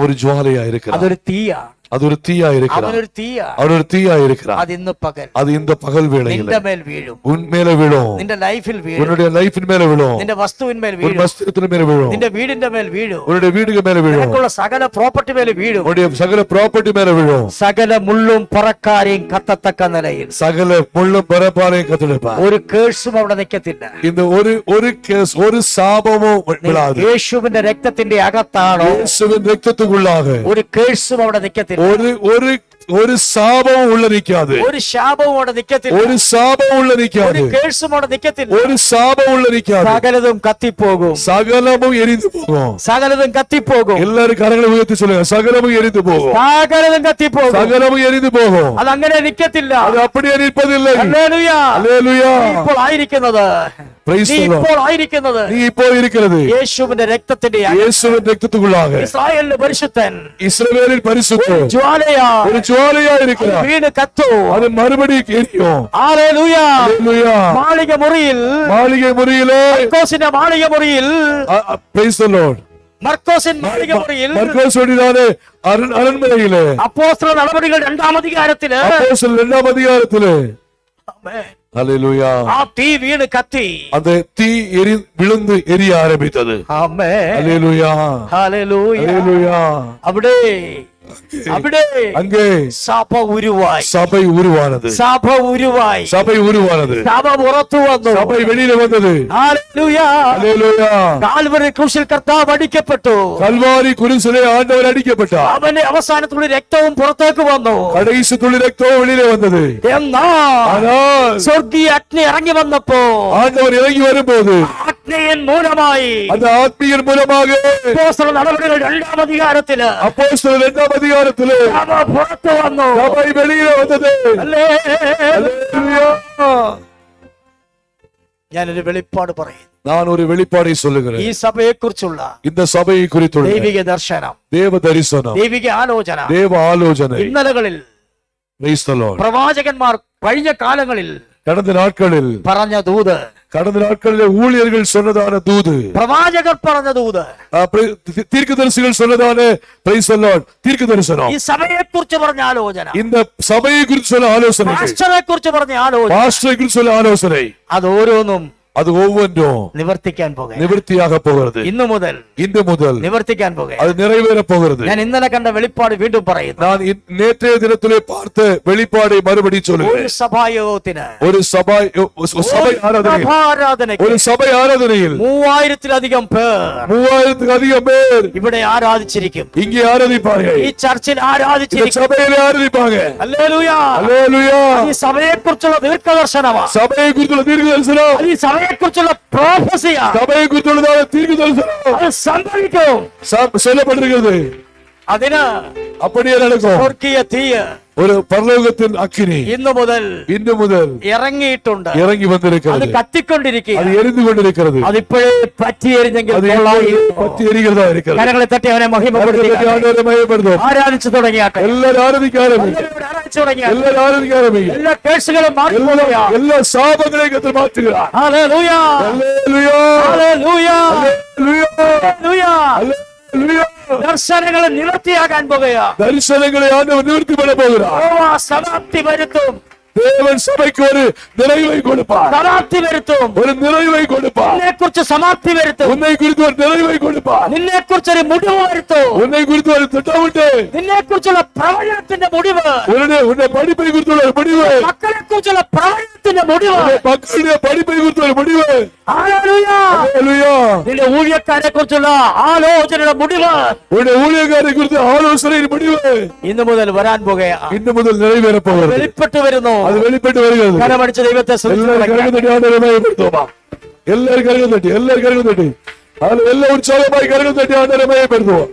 ஒரு ஜுவாலையா இருக்கிறார். അതൊരു തീയാ, அது ஒரு தீயா இருக்கிறார். അവനൊരു തീയാ. அவர் ஒரு தீயா இருக்கிறார். അത് ഇന്ന് പകൽ அது இந்த பகல் வேளையில നിന്റെ മേൽ വീഴും, உன் மேல விழும், നിന്റെ ലൈഫിൽ വീഴും, உன்னுடைய லைஃபின் மேல விழும், നിന്റെ വസ്തുവിന്മേൽ உன் വീഴും, வஸ்திரத்தின் மேல விழும், നിന്റെ വീടിന്റെ മേൽ വീഴും, உன்னுடைய வீடுக்கு மேல விழும், നിനക്കുള്ള സകല പ്രോപ്പർട്ടി മേൽ വീഴും. உன்னுடைய சகல ப்ராப்பர்ட்டி மேல விழும், സകല മുള്ളും പറക്കാരെയും കത്തത്തക്ക നിലയിൽ சகல முள்ளும் பரப்பாலையும் கத்தெடுப்பார். ഒരു കേഴ്സും അവിടെ നിൽക്കത്തില്ല. இந்த ஒரு கேஸ், ஒரு சாபமும் விழாது. യേശുവിന്റെ രക്തത്തിന്റെ അകത്താണോ இயேசுவின் ரத்தத்துக்குள்ளாக ഒരു കേഴ്സും അവിടെ നിൽക്കത്തില്ല. ஒரு சாபமும் உள்ள நிக்காது, ഒരു ശാപവും അവിടെ നിൽക്കത്തില്ല. ஒரு சாபம் உள்ள ഒരു நிக்காது, കേഴ്സും അവിടെ നിൽക്കത്തില്ല. ஒரு சாபம் உள்ள நிக்காது. സകലതും കത്തിപ്പോകും, சகலமும் எரிந்து போகும். സകലതും കത്തിപ്പോകും, எல்லாரும் கரங்களை உயர்த்தி சொல்லுங்க, சகலமும் எரிந்து போகும், സകലതും കത്തിപ്പോകും. சகலமும் எரிந்து போகும். അത് അങ്ങനെ നിൽക്കത്തില്ല. அது அப்படியே நிற்பதில்லை. ഹല്ലേലൂയ. அல்லேலூயா. ഇപ്പോൾ ആയിരിക്കുന്നത്, Praise നീ the Lord. ഇപ്പോൾ ആയിരിക്കുന്നത് நீ இப்போ இருக்கிறது യേശുവിന്റെ രക്തത്തിന്റെ അകത്ത്. இயேசுவின் ரத்தத்துக்குள்ளாக. ഇസ്രായേലിന്റെ പരിശുദ്ധൻ இஸ்ரவேலின் பரிசுத்தர் ജ്വാലയാ, ஒரு ஜுவாலையா இருக்கிறார். വീണ് കത്തു. அது மறுபடியும் எரியும். ഹല്ലേലൂയ. அல்லேலூயா. മാളിക മുറിയിൽ, மாளிகை முறியிலே മർക്കോസിന്റെ മാളിക മുറിയിൽ, praise the Lord. മർക്കോസിൻ മാളിക മുറിയിൽ மர்க்கோசுடையதான அரண்மனையிலே അപ്പോസ്തല നടപടികൾ 2-ാം അധികാരത്തില് அப்போஸ்தலர் 2ஆம் அதிகாரத்திலே, அல்லேலூயா, ആ തീ വീണ് കത്തി. அந்த தீ விழுந்து எரிய ஆரம்பித்தது. ആമേൻ. அல்லேலூயா. ഹല്ലേലൂയ. அல்லேலூயா. അവിടെ அங்கே സഭ ഉരുവായി, சபை உருவானது, സഭ ഉരുവായി, சபை உருவானது, സഭ പുറത്തു വന്നു. சபை வெளியில வந்தது. ഹല്ലേലൂയ. அல்லேலூயா. കാൽവരി ക്രൂശിൽ കർത്താവ് അടിക്കപ്പെട്ടു. கல்வாரி குருசிலே ஆண்டவர் அடிக்கப்பட்டார். അവന്റെ അവസാനത്തുള്ള രക്തവും പുറത്തേക്ക് വന്നു. கடைசி துளி ரத்தம் வெளியில வந்தது. എന്നാൽ സ്വർഗീയ അഗ്നി ഇറങ്ങി വന്നപ്പോ ஆண்டவர் இறங்கி வரும்போது അഗ്നിയൻ മൂലമായി அந்த ஆத்மீகன் மூலமாக അപ്പോസ്തല നടപടികൾ 2-ാം അധികാരത്തില് அப்போஸ்தலர் 2ஆம் அதிகாரத்திலே സഭ പുറത്തു വന്നു. சபை வெளியில வந்தது. ഹല്ലേലൂയ. அல்லேலூயா. ഞാനൊരു വെളിപ്പാട് പറയും. நான் ஒரு வெளிப்பாடை சொல்லுகிறேன். ഈ സഭയെ കുറിച്ചുള്ള இந்த சபையை குறித்துள்ள ദൈവിക ദർശനം, தேவ தரிசனம், ദൈവിക ആലോചന தேவ ஆலோசனை, ഇന്നലകളിൽ Praise the Lord. പ്രവാചകന്മാർ കഴിഞ്ഞ കാലങ്ങളിൽ கடந்த நாட்களில் പറഞ്ഞ ദൂത്, கடந்த நாட்களில் ஊழியர்கள் சொன்னதான தூது, പ്രവാചകർ പറഞ്ഞ ദൂത്, தீர்க்கதரிசிகள் சொன்னதான Praise the Lord, தீர்க்க தரிசனம், ഈ സഭയെ കുറിച്ച് പറഞ്ഞ ആലോചന, இந்த சபையை குறித்து சொல்ல ஆலோசனை, പാസ്റ്ററെ കുറിച്ച് പറഞ്ഞ ആലോചന, பாஸ்டரை குறித்து சொல்ல ஆலோசனை, അത് ഓരോന്നും அது ஒவ்வொன்றும் നിവർത്തിക്കാൻ പോകുക. நிவர்த்தியாக போகிறது. ഇന്നു മുതൽ இன்று முதல் നിവർത്തിക്കാൻ പോകുക. அது நிறைவேற போகிறது. ഞാൻ ഇന്നലെ കണ്ട വെളിപ്പാട് വീണ്ടും പറയുന്നു. நான் நேற்றைய தினத்திலே பார்த்த வெளிப்பாடை மறுபடி ഒരു சொல்லுகிறேன். സഭായോഗത്തിന്, ஒரு சபை ஆராதனை, സഭാരാധനയ്ക്ക് ஒரு சபை ആരാധனையில் 3000-ലധികം പേർ 3000க்கு அதிகம் பேர் ഇവിടെ ആരാധിച്ചിരിക്കും. இங்கே ஆராதிப்பார்கள். ഈ ചർച്ചിൽ இந்த ആരാധിച്ചിരിക്കും. சபையிலே ஆராதிப்பாங்க. ഹല്ലേലൂയ. அல்லேலூயா. ഈ സഭയെ കുറിച്ചുള്ള ദീർഘദർശനമാണ്. சபையை குறித்துள்ள தீர்க்க தரிசனம், ഈ സഭയെ കുറിച്ചുള്ള പ്രോഫസിയാണ്. சபையை குறித்துள்ளதான தீர்க்க தரிசனம் അത് സംഭവിക്കും. சொல்லப்பட்டிருக்கிறது. അതിന് அப்படியே நடக்கும். സ്വർഗീയ തീയ് ஒரு பரலோகத்தின் அக்கினி ഇന്നു മുതൽ இன்று முதல் ഇറങ്ങിയിട്ടുണ്ട്. இறங்கி അത് வந்திருக்கிறது. കത്തിക്കൊണ്ടിരിക്കുക. அது എരിந்து கொண்டிருக்கிறது. അതിപ്പോഴേ പറ്റി എരിഞ്ഞെങ്കിൽ அது பற்றி எரிகிறதா இருக்கிறது. കരങ്ങളെ തട്ടി അവനെ മഹിമപ്പെടുത്തി ஆண்டவரை மகிமைப்படுத்தும். ആരാധിച്ചു തുടങ്ങിയാട്ടെ. எல்லாரும் ആരാധിக்க ആരംഭിക്കും. എല്ലാവരും ആരാധിച്ചു തുടങ്ങിയാട്ടെ. எல்லாரும் ஆராதிக்க ஆரம்பிக்கும். എല്ലാ കേസുകളും മാറിപ്പോവുകയാ. எல்லா சாபங்களையும் கர்த்தர் மாற்றுகிறார். ഹല്ലേലൂയ. அல்லேலூயா. ഹല്ലേലൂയ. அல்லேலூயா. ഹല്ലേലൂയ. அல்லேலூயா. ദർശനങ്ങൾ നിവൃത്തിയാകാൻ പോകുകയാ. தரிசனங்களை ஆண்டவர் நிவர்த்தி பண்ண போகிறார். യഹോവ സമാപ്തി വരുത്തും. தேவன் சபைக்கு ஒரு நிறைவை கொடுப்பார். സമാപ്തി വരുത്തും. ஒரு நிறைவை கொடுப்பார். നിന്നെ കുറിച്ച് സമാപ്തി വരുത്തും. உன்னை குறித்து ஒரு நிறைவை கொடுப்பார். നിന്നെ കുറിച്ച് ഒരു മുടിവ് വരുത്തും. உன்னை குறித்து ஒரு திட்டமுண்டு. നിന്നെ കുറിച്ചുള്ള പ്രവചനത്തിന്റെ മുടിവ്, உன்னை படிப்பை குறித்துள்ள ஒரு முடிவு, മക്കളെ കുറിച്ചുള്ള പ്രവചനത്തിന്റെ മുടിവ്, மக்களுடைய படிப்பை குறித்து ஒரு முடிவு. ഹല്ലേലൂയ. அல்லேலூயா. നിന്റെ ഊഴിയക്കാരെ കുറിച്ചുള്ള ആലോചനയുടെ മുടിവ് உன்னுடைய ஊழியக்காரை குறித்து ஆலோசனையின் முடிவு ഇന്നു മുതൽ വരാൻ പോകുകയാ. இன்று முதல் நிறைவேற போகிறது. വെളിപ്പെട്ടു വരുന്നു. அது வெளிப்பட்டு வருகிறது. കരമടിച്ച ദൈവത്തെ எல்லாரும் கரகம் தட்டி ஆண்டவரை மகிமைப்படுத்துவோமா? எல்லாரும் கரகம் தட்டி, எல்லாரும் கரகம் தட்டி, அது எல்லாம் உற்சாகமாய் கரகம் தட்டி ஆண்டவரை மகிமைப்படுத்துவோம்.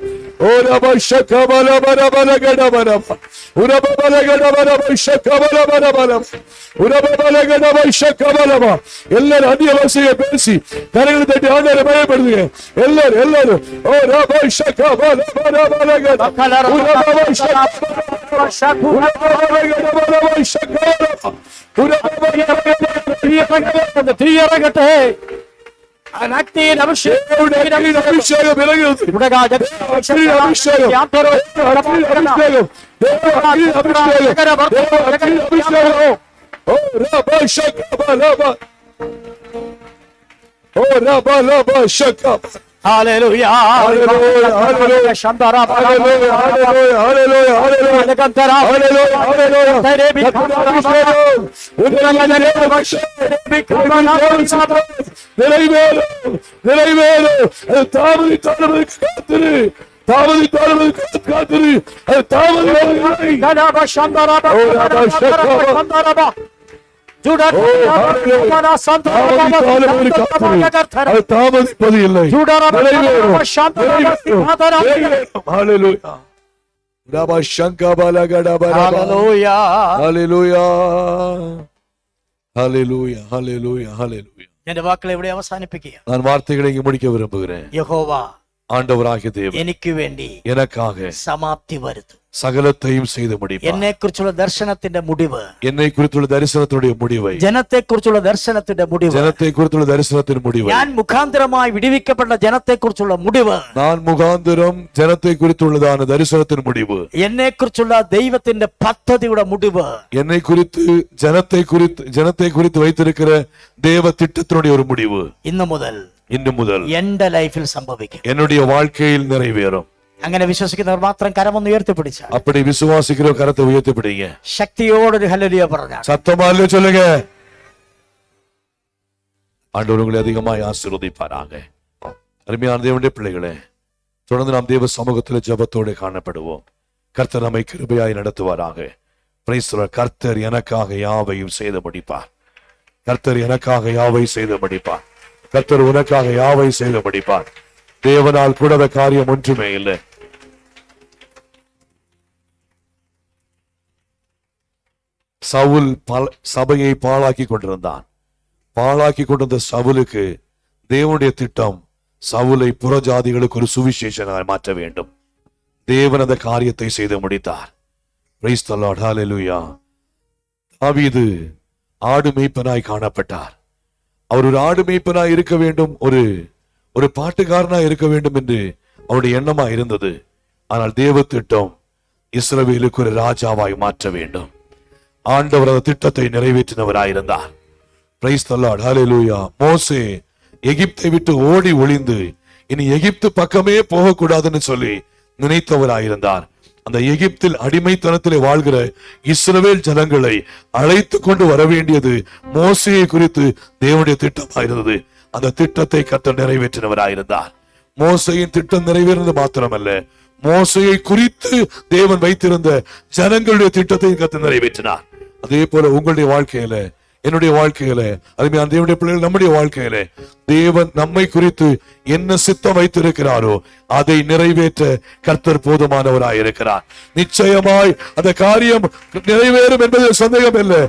ஓ ரபா ஷக்கபல பரபல கடபல உரபல கடபல ஷக்கபல பரபல உரபல கடபல ஷக்கபல. எல்லாரும் அந்நிய பாஷையை பேசி கரகம் தட்டி ஆண்டவரை மகிமைப்படுத்துங்க. எல்லாரும் ஓ ரபா ஷக்கபல பரபல கடபல உரபல ஷக்கபல തീയറങ്ങട്ടെ. അഗ്നിയിൽ അഭിഷേകം அபிஷேகம் ഹല്ലേലൂയ. தாமதிப்பது இல்லை. എന്റെ വാക്കുകൾ ഇവിടെ അവസാനിപ്പിക്കുക. நான் வார்த்தைகளை இங்கு முடிக்க விரும்புகிறேன். യഹോവ ஆண்டவராகிய தேவன் എനിക്ക് വേണ്ടി எனக்காக സമാപ്തി വരുത്തും. சகலத்தையும் செய்து முடிப்பார். എന്നെ കുറിച്ചുള്ള ദർശനത്തിന്റെ മുടിവ്, என்னை குறித்துள்ள தரிசனத்துடைய முடிவை, ജനത്തെ കുറിച്ചുള്ള ദർശനത്തിന്റെ മുടിവ്, ஜனத்தை குறித்துள்ள தரிசனத்தின் முடிவை, ഞാൻ മുഖാന്തരമായി വിടുവിക്കപ്പെട്ട ജനത്തെ കുറിച്ചുള്ള മുടിവ്, நான் முகாந்திரம் ஜனத்தை குறித்துள்ளதான தரிசனத்தின் முடிவு, എന്നെ കുറിച്ചുള്ള ദൈവത്തിന്റെ പദ്ധതിയുടെ മുടിവ്, என்னை குறித்து ஜனத்தை குறித்து வைத்திருக்கிற தேவ திட்டத்தினுடைய ஒரு முடிவு இன்று முதல் എന്റെ ലൈഫിൽ സംഭവിക്കും. என்னுடைய வாழ்க்கையில் நிறைவேறும். അങ്ങനെ വിശ്വസിക്കുന്നവർ മാത്രം കരമൊന്ന് ഉയർത്തിപ്പിടിച്ചാൽ அப்படி விசுவாசிக்கிற கரத்தை உயர்த்தி பிடிங்க. ശക്തിയോടൊരു ഹല്ലേലൂയ പറഞ്ഞാൽ சத்தமாலே சொல்லுங்க. ஆண்டவர் உங்களை அதிகமாய் ஆசீர்வதிப்பாராக. அருமையான தேவனுடைய பிள்ளைகளே, தொடர்ந்து நாம் தேவ சமூகத்தில் ஜெபத்தோடு காணப்படுவோம். கர்த்தர் நம்மை கிருபையாய் நடத்துவாராக. Price the Lord. கர்த்தர் எனக்காக யாவையும் செய்து முடிப்பார். கர்த்தர் எனக்காக யாவை செய்து முடிப்பார். கர்த்தர் உனக்காக யாவை செய்து முடிப்பார். தேவனால் கூடாத காரியம் ஒன்றுமே இல்லை. சவுல் சபையை பாழாக்கி கொண்டிருந்தான். பாழாக்கி கொண்டிருந்த சவுலுக்கு தேவனுடைய திட்டம் சவுலை புறஜாதிகளுக்கு ஒரு சுவிசேஷனாய் மாற்ற வேண்டும். தேவன் அந்த காரியத்தை செய்து முடித்தார். Praise the Lord. Hallelujah. தாவீது ஆடு மேய்ப்பனாய் காணப்பட்டார். அவர் ஒரு ஆடு மேய்ப்பனாய் இருக்க வேண்டும், ஒரு பாட்டுக்காரனாய் இருக்க வேண்டும் என்று அவருடைய எண்ணமா இருந்தது. ஆனால் தேவ திட்டம் இஸ்ரவேலுக்கு ஒரு ராஜாவாய் மாற்ற வேண்டும். ஆண்டவர் அந்த திட்டத்தை நிறைவேற்றினவராயிருந்தார். Praise the Lord. Hallelujah. மோசே எகிப்தை விட்டு ஓடி ஒளிந்து இனி எகிப்து பக்கமே போகக்கூடாதுன்னு சொல்லி நினைத்தவராயிருந்தார். அந்த எகிப்தில் அடிமைத்தனத்திலே வாழ்கிற இஸ்ரவேல் ஜனங்களை அழைத்து கொண்டு வர வேண்டியது மோசையை குறித்து தேவனுடைய திட்டமாயிருந்தது. அந்த திட்டத்தை கர்த்தர் நிறைவேற்றினவராயிருந்தார். மோசையின் திட்டம் நிறைவேறினது மாத்திரமல்ல, மோசையை குறித்து தேவன் வைத்திருந்த ஜனங்களுடைய திட்டத்தை கர்த்தர் நிறைவேற்றினார். அதே போல உங்களுடைய வாழ்க்கையில, என்னுடைய வாழ்க்கையில, அதுமாதிரி தேவனுடைய பிள்ளைகள் நம்முடைய வாழ்க்கையில தேவன் நம்மை குறித்து என்ன சித்தம் வைத்திருக்கிறாரோ அதை நிறைவேற்ற கர்த்தர் போதுமானவராயிருக்கிறார். நிச்சயமாய் அந்த காரியம் நிறைவேறும் என்பதில் சந்தேகம் இல்லை.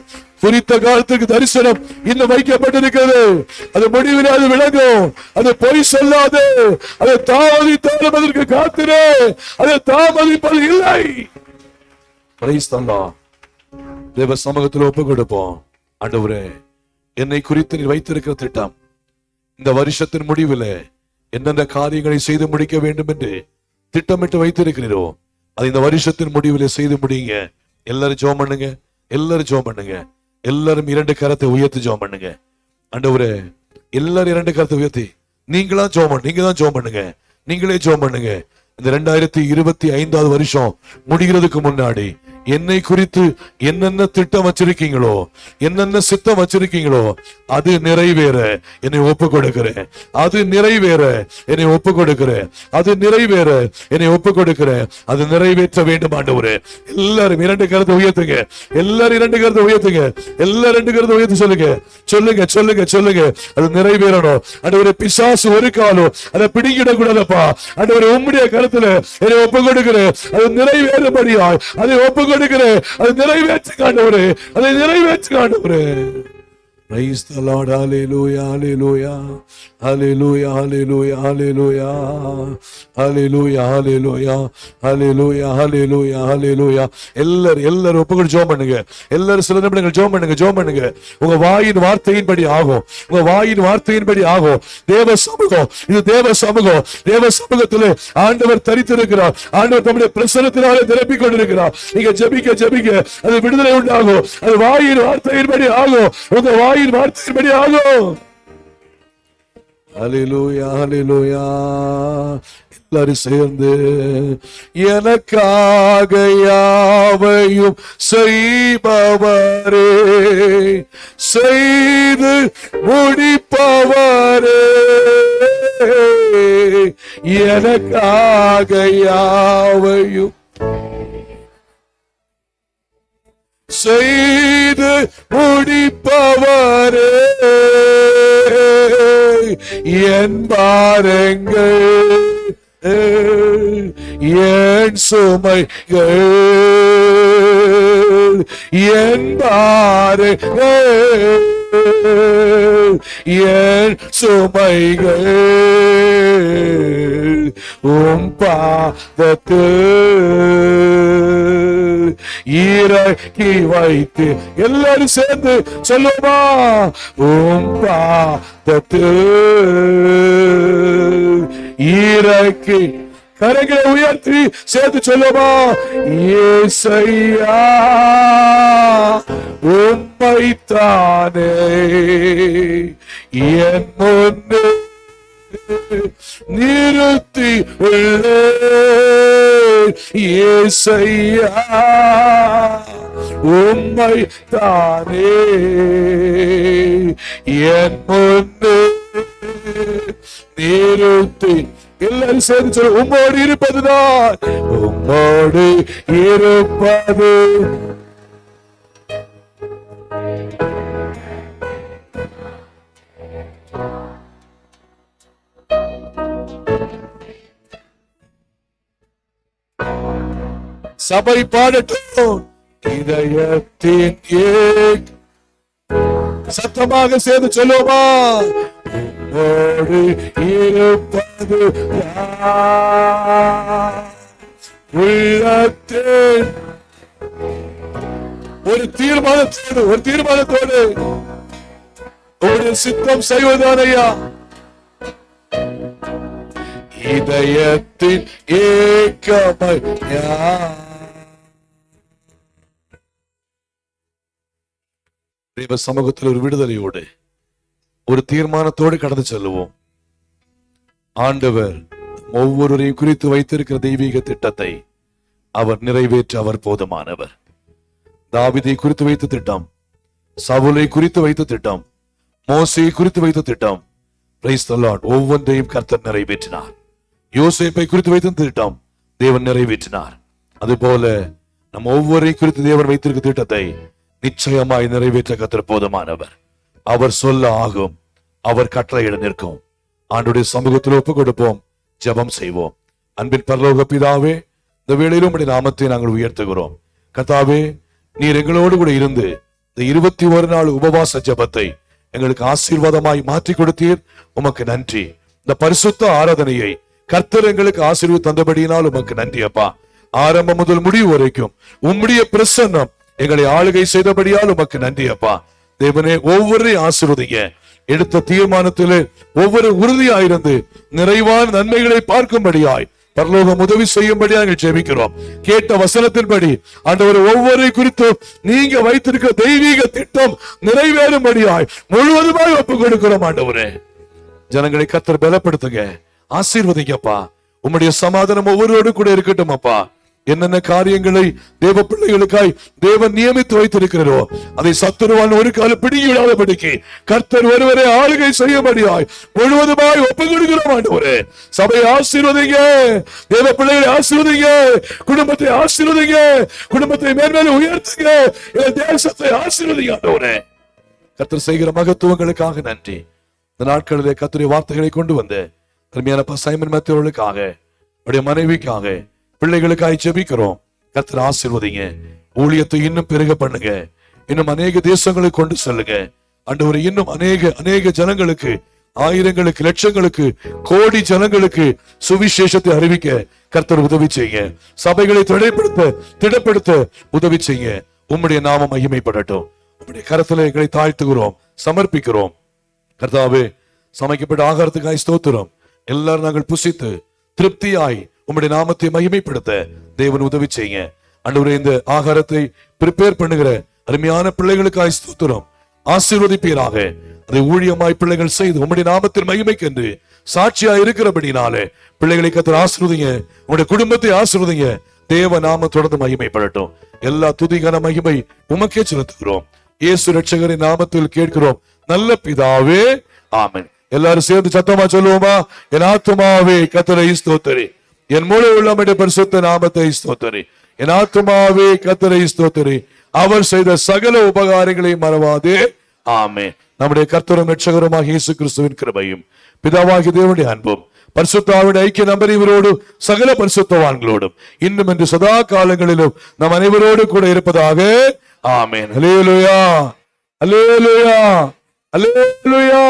குறித்த காலத்துக்கு தரிசனம் இன்னும் வைக்கப்பட்டிருக்கிறது. அது முடிவில் அது விளங்கும். அது பொய் சொல்லாது. அதை தாமதித்தாலும் அதற்கு காத்திரு. அதை தாமதிப்பது இல்லை. தேவ சமூகத்தில் ஒப்பு கொடுப்போம். ஆண்டவரே, என்னை குறித்து நீ வைத்திருக்கிற திட்டம் இந்த வருஷத்தின் முடிவில் என்னென்ன காரியங்களை செய்து முடிக்க வேண்டும் என்று திட்டமிட்டு வைத்திருக்கிறீரோ அது இந்த வருஷத்தின் முடிவில் செய்து முடியுங்க. எல்லாரும் ஜெபம் பண்ணுங்க. எல்லாரும் ஜெபம் பண்ணுங்க. எல்லாரும் 2 கரத்தை உயர்த்தி ஜெபம் பண்ணுங்க. ஆண்டவரே, எல்லாரும் 2 கரத்தை உயர்த்தி நீங்க தான் ஜெபம் பண்ணுங்க. நீங்களே ஜெபம் பண்ணுங்க. இந்த 2025 வருஷம் முடிகிறதுக்கு முன்னாடி என்னை குறித்து என்னென்ன திட்டம் வச்சிருக்கீங்களோ, என்னென்ன சித்தம் வச்சிருக்கீங்களோ அது நிறைவேற என்னை ஒப்பு கொடுக்கிறேன். அது நிறைவேற என்னை ஒப்பு கொடுக்கிறேன். அது நிறைவேற என்னை ஒப்பு கொடுக்கிறேன். அது நிறைவேற்ற வேண்டும் ஆண்டவரே. எல்லாரும் 2 கரத்தை உயர்த்துங்க. எல்லாரும் 2 கரத்தை உயர்த்துங்க. எல்லாரும் 2 கரத்தை உயர்த்தி சொல்லுங்க. சொல்லுங்க சொல்லுங்க சொல்லுங்க. அது நிறைவேறணும் ஆண்டவரே. பிசாசு ஒரு காலம் அதை பிடிக்கிடக்கூடாதப்பா ஆண்டவரே. உம்முடைய கரத்துல என்னை ஒப்பு கொடுக்கிறேன். அது நிறைவேறும்படியாய் அதை ஒப்பு கொடுக்கிறேன். அதை நிறைவேற்று ஆண்டவரே. அதை நிறைவேற்று ஆண்டவரே. Praise the Lord. Hallelujah. Hallelujah. Hallelujah. Hallelujah. Hallelujah. Hallelujah. Hallelujah. Hallelujah. Hallelujah. Hallelujah. எல்லாரும் ஒப்புக்கொண்டு ஜெபம் பண்ணுங்க. எல்லாரும் சில நிமிடங்கள் ஜெபம் பண்ணுங்க. ஜெபம் பண்ணுங்க. உங்க வாயின் வார்த்தையின்படி ஆகும். உங்க வாயின் வார்த்தையின்படி ஆகும். தேவ சமூகம், இது தேவ சமூகம். தேவ சமூகத்திலே ஆண்டவர் தரித்திருக்கிறார். ஆண்டவர் தம்முடைய பிரசன்னத்தினாலே நிரப்பிக் கொண்டிருக்கிறார். நீங்க ஜெபிக்க ஜெபிக்க அது விடுதலை உண்டாகும். அது வாயின் வார்த்தையின்படி ஆகும். உங்க வாயின் வார்த்தையின்படி ஆகும். ஹல்லேலூயா. ஹல்லேலூயா. எல்லாரும் சேர்ந்து எனக்காக யாவையும் செய்பவரே, செய்து முடிப்பவரே, எனக்காக யாவையும் செய்து முடிப்பவரே, என் பாரங்கள் என் சுமைகள், என் பாரங்கள் என் சுமைகள் உம் பாதத்தில் இறக்கி வைத்து. எல்லாரும் சேர்ந்து சொல்லுமா? உம் பாதத்தில் இறக்கி. கரங்களை உயர்த்தி சேர்த்து சொல்லுமா? இயேசையா உம்மைத்தானே என் முன்னே நிறுத்தி உள்ளேன். இயேசையா உம்மைத்தானே என் முன்னே நிறுத்தி. எல்லாரும் சேர்ந்து சொல்ல, உம்மோடு இருப்பதுதான், உம்மோடு இருப்பது. சபை பாடட்டும். இதயத்தின் சத்தமாக சேர்ந்து சொல்லுமா? ஓடு இருப்பது யார்? உள்ளத்தில் ஒரு தீர்மானத்தோடு ஒரு சித்தம் செய்வதானையா, இதயத்தின் ஏக்கமை தேவ சமூகத்தில் ஒரு விடுதலையோடு ஒரு தீர்மானத்தோடு கடந்து செல்லுவோம். ஆண்டவர் ஒவ்வொருவரையும் குறித்து வைத்திருக்கிற தெய்வீக திட்டத்தை அவர் நிறைவேற்ற அவர் போதுமானவர். தாவீதை குறித்து வைத்த திட்டம், சவுலை குறித்து வைத்த திட்டம், மோசேயை குறித்து வைத்த திட்டம், பிரைஸ் தி லார்ட், ஒவ்வொன்றையும் கர்த்தர் நிறைவேற்றினார். யோசேப்பை குறித்து வைத்த திட்டம் தேவன் நிறைவேற்றினார். அதுபோல நம் ஒவ்வொருவரையும் குறித்து தேவன் வைத்திருக்க திட்டத்தை நிச்சயமாய் நிறைவேற்ற கர்த்தர் போதுமானவர். அவர் சொல்ல ஆகும், அவர் கட்டளையிட நிற்கும். ஆண்டுடைய சமூகத்தில் ஒப்புக் கொடுப்போம், ஜெபம் செய்வோம். அன்பின் பரலோக பிதாவே, இந்த வேளையிலும் உம்முடைய நாமத்தை நாங்கள் உயர்த்துகிறோம். கர்த்தாவே, நீர் எங்களோடு கூட இருந்து இந்த 21 நாள் உபவாச ஜெபத்தை எங்களுக்கு ஆசீர்வாதமாய் மாற்றி கொடுத்தீர். உமக்கு நன்றி. இந்த பரிசுத்த ஆராதனையை கர்த்தர் எங்களுக்கு ஆசீர்வாதம் தந்தபடியினால் உமக்கு நன்றி அப்பா. ஆரம்பம் முதல் முடிவு வரைக்கும் உம்முடைய பிரசன்னம் எங்களை ஆளுகை செய்தபடியால் உமக்கு நன்றி அப்பா. தேவனே, ஒவ்வொரு ஆசீர்வதிங்க. எடுத்த தீர்மானத்திலே ஒவ்வொரு உறுதியாயிருந்து நிறைவான நன்மைகளை பார்க்கும்படியாய் பரலோகம் உதவி செய்யும்படியாக ஜெபிக்கிறோம். கேட்ட வசனத்தின்படி ஆண்டவர் ஒவ்வொரு குறித்து நீங்க வைத்திருக்க தெய்வீக திட்டம் நிறைவேறும்படியாய் முழுவதுமாய் ஒப்புக் கொடுக்கிறோம். ஆண்டவரே, ஜனங்களை கர்த்தர் பலப்படுத்துங்க, ஆசீர்வதிங்கப்பா. உம்முடைய சமாதானம் ஒவ்வொருவரோடு கூட இருக்கட்டும் அப்பா. என்னென்ன காரியங்களை தேவ பிள்ளைகளுக்காய் தேவன் நியமித்து வைத்திருக்கிறோ அதை சத்துருவான் ஒரு காலம் பிடிவிடாதபடிக்கு கர்த்தர் ஒருவரை ஆளுகை செய்யும்படியாய் முழுவதுமாய் ஒப்புக் கொடுக்கிறோம். ஆண்டவரே, சபையை ஆசீர்வதிங்க, தேவ பிள்ளைகளை ஆசீர்வதிங்க, குடும்பத்தை ஆசீர்வதிங்க, குடும்பத்தை மேன்மேலும் உயர்த்துங்க, தேசத்தை ஆசீர்வதிங்க. ஆண்டவரே, கர்த்தர் செய்கிற மகத்துவங்களுக்காக நன்றி. இந்த நாட்களிலே கர்த்தருடைய வார்த்தைகளை கொண்டு வந்து அருமையான சைமன் மேத்யூவுக்காக, அவருடைய மனைவிக்காக, பிள்ளைகளுக்காக ஜெபிக்கிறோம். கர்த்தர் ஆசீர்வதிங்க. ஊழியத்தை இன்னும் பெருக பண்ணுங்க. இன்னும் அநேக தேசங்களுக்கு கொண்டு செல்லுங்க. ஆண்டவரே, இன்னும் அநேக ஜனங்களுக்கு, ஆயிரங்களுக்கு, லட்சங்களுக்கு, கோடி ஜனங்களுக்கு சுவிசேஷத்தை அறிவிக்க கர்த்தர் உதவி செய்யுங்க. சபைகளை திடப்படுத்த உதவி செய்யுங்க. உம்முடைய நாமம் மகிமைப்படட்டும். உம்முடைய கரத்துல எங்களை தாழ்த்துகிறோம், சமர்ப்பிக்கிறோம். கர்த்தாவே, சமைக்கப்பட்ட ஆகாரத்துக்காய் ஸ்தோத்திரம். எல்லாரும் நாங்கள் புசித்து திருப்தியாய் உம்முடைய நாமத்தை மகிமைப்படுத்த தேவன் உதவி செய்யுங்க. ஆண்டவரே, இந்த ஆகாரத்தை பிரிப்பேர் பண்ணுகிற அருமையான பிள்ளைகளுக்காய் ஸ்தோத்திரம். ஆசீர்வதிப்பீராக. அதை ஊழியமாய் பிள்ளைகள் செய்து உம்முடைய நாமத்தில் மகிமைக்கென்று சாட்சியா இருக்கிறபடினாலே பிள்ளைகளை கர்த்தர் ஆசீர்வதிங்க. உங்களுடைய குடும்பத்தை ஆசீர்வதிங்க. தேவ நாம தொடர்ந்து மகிமைப்படட்டும். எல்லா துதிகான மகிமை உமக்கே செலுத்துகிறோம். இயேசு ரட்சகரின் நாமத்தில் கேட்கிறோம் நல்ல பிதாவே, ஆமென். எல்லாரும் சேர்ந்து சத்தமா சொல்லுவோமா? என் ஆத்துமாவே கர்த்தரை ஸ்தோத்திரி, என் முழு உள்ளமுடைய பரிசுத்த நாமத்தை ஸ்தோத்திரி. என் ஆத்துமாவே கர்த்தரை ஸ்தோத்திரி, அவர் செய்த சகல உபகாரங்களை மறவாதே. ஆமென். நம்முடைய கர்த்தரும் ரட்சகருமாக இயேசு கிறிஸ்துவின் கிருபையும் பிதாவாகிய தேவனுடைய அன்பும் பரிசுத்தாவின் ஐக்கிய நம்பரிவரோடு சகல பரிசுத்தவான்களோடும் இன்னும் என்று சதா காலங்களிலும் நம் அனைவரோடு கூட இருப்பதாக. ஆமென். அல்லேலூயா, அல்லேலூயா, அல்லேலூயா.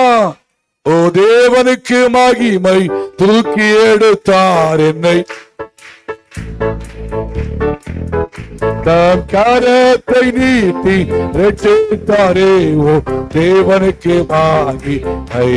ஓ தேவனுக்கு மகிமை, தூக்கி எடுத்தார் என்னை, தம் கரத்தை நீட்டி ரட்சித்தாரே. ஓ தேவனுக்கு மகிமை.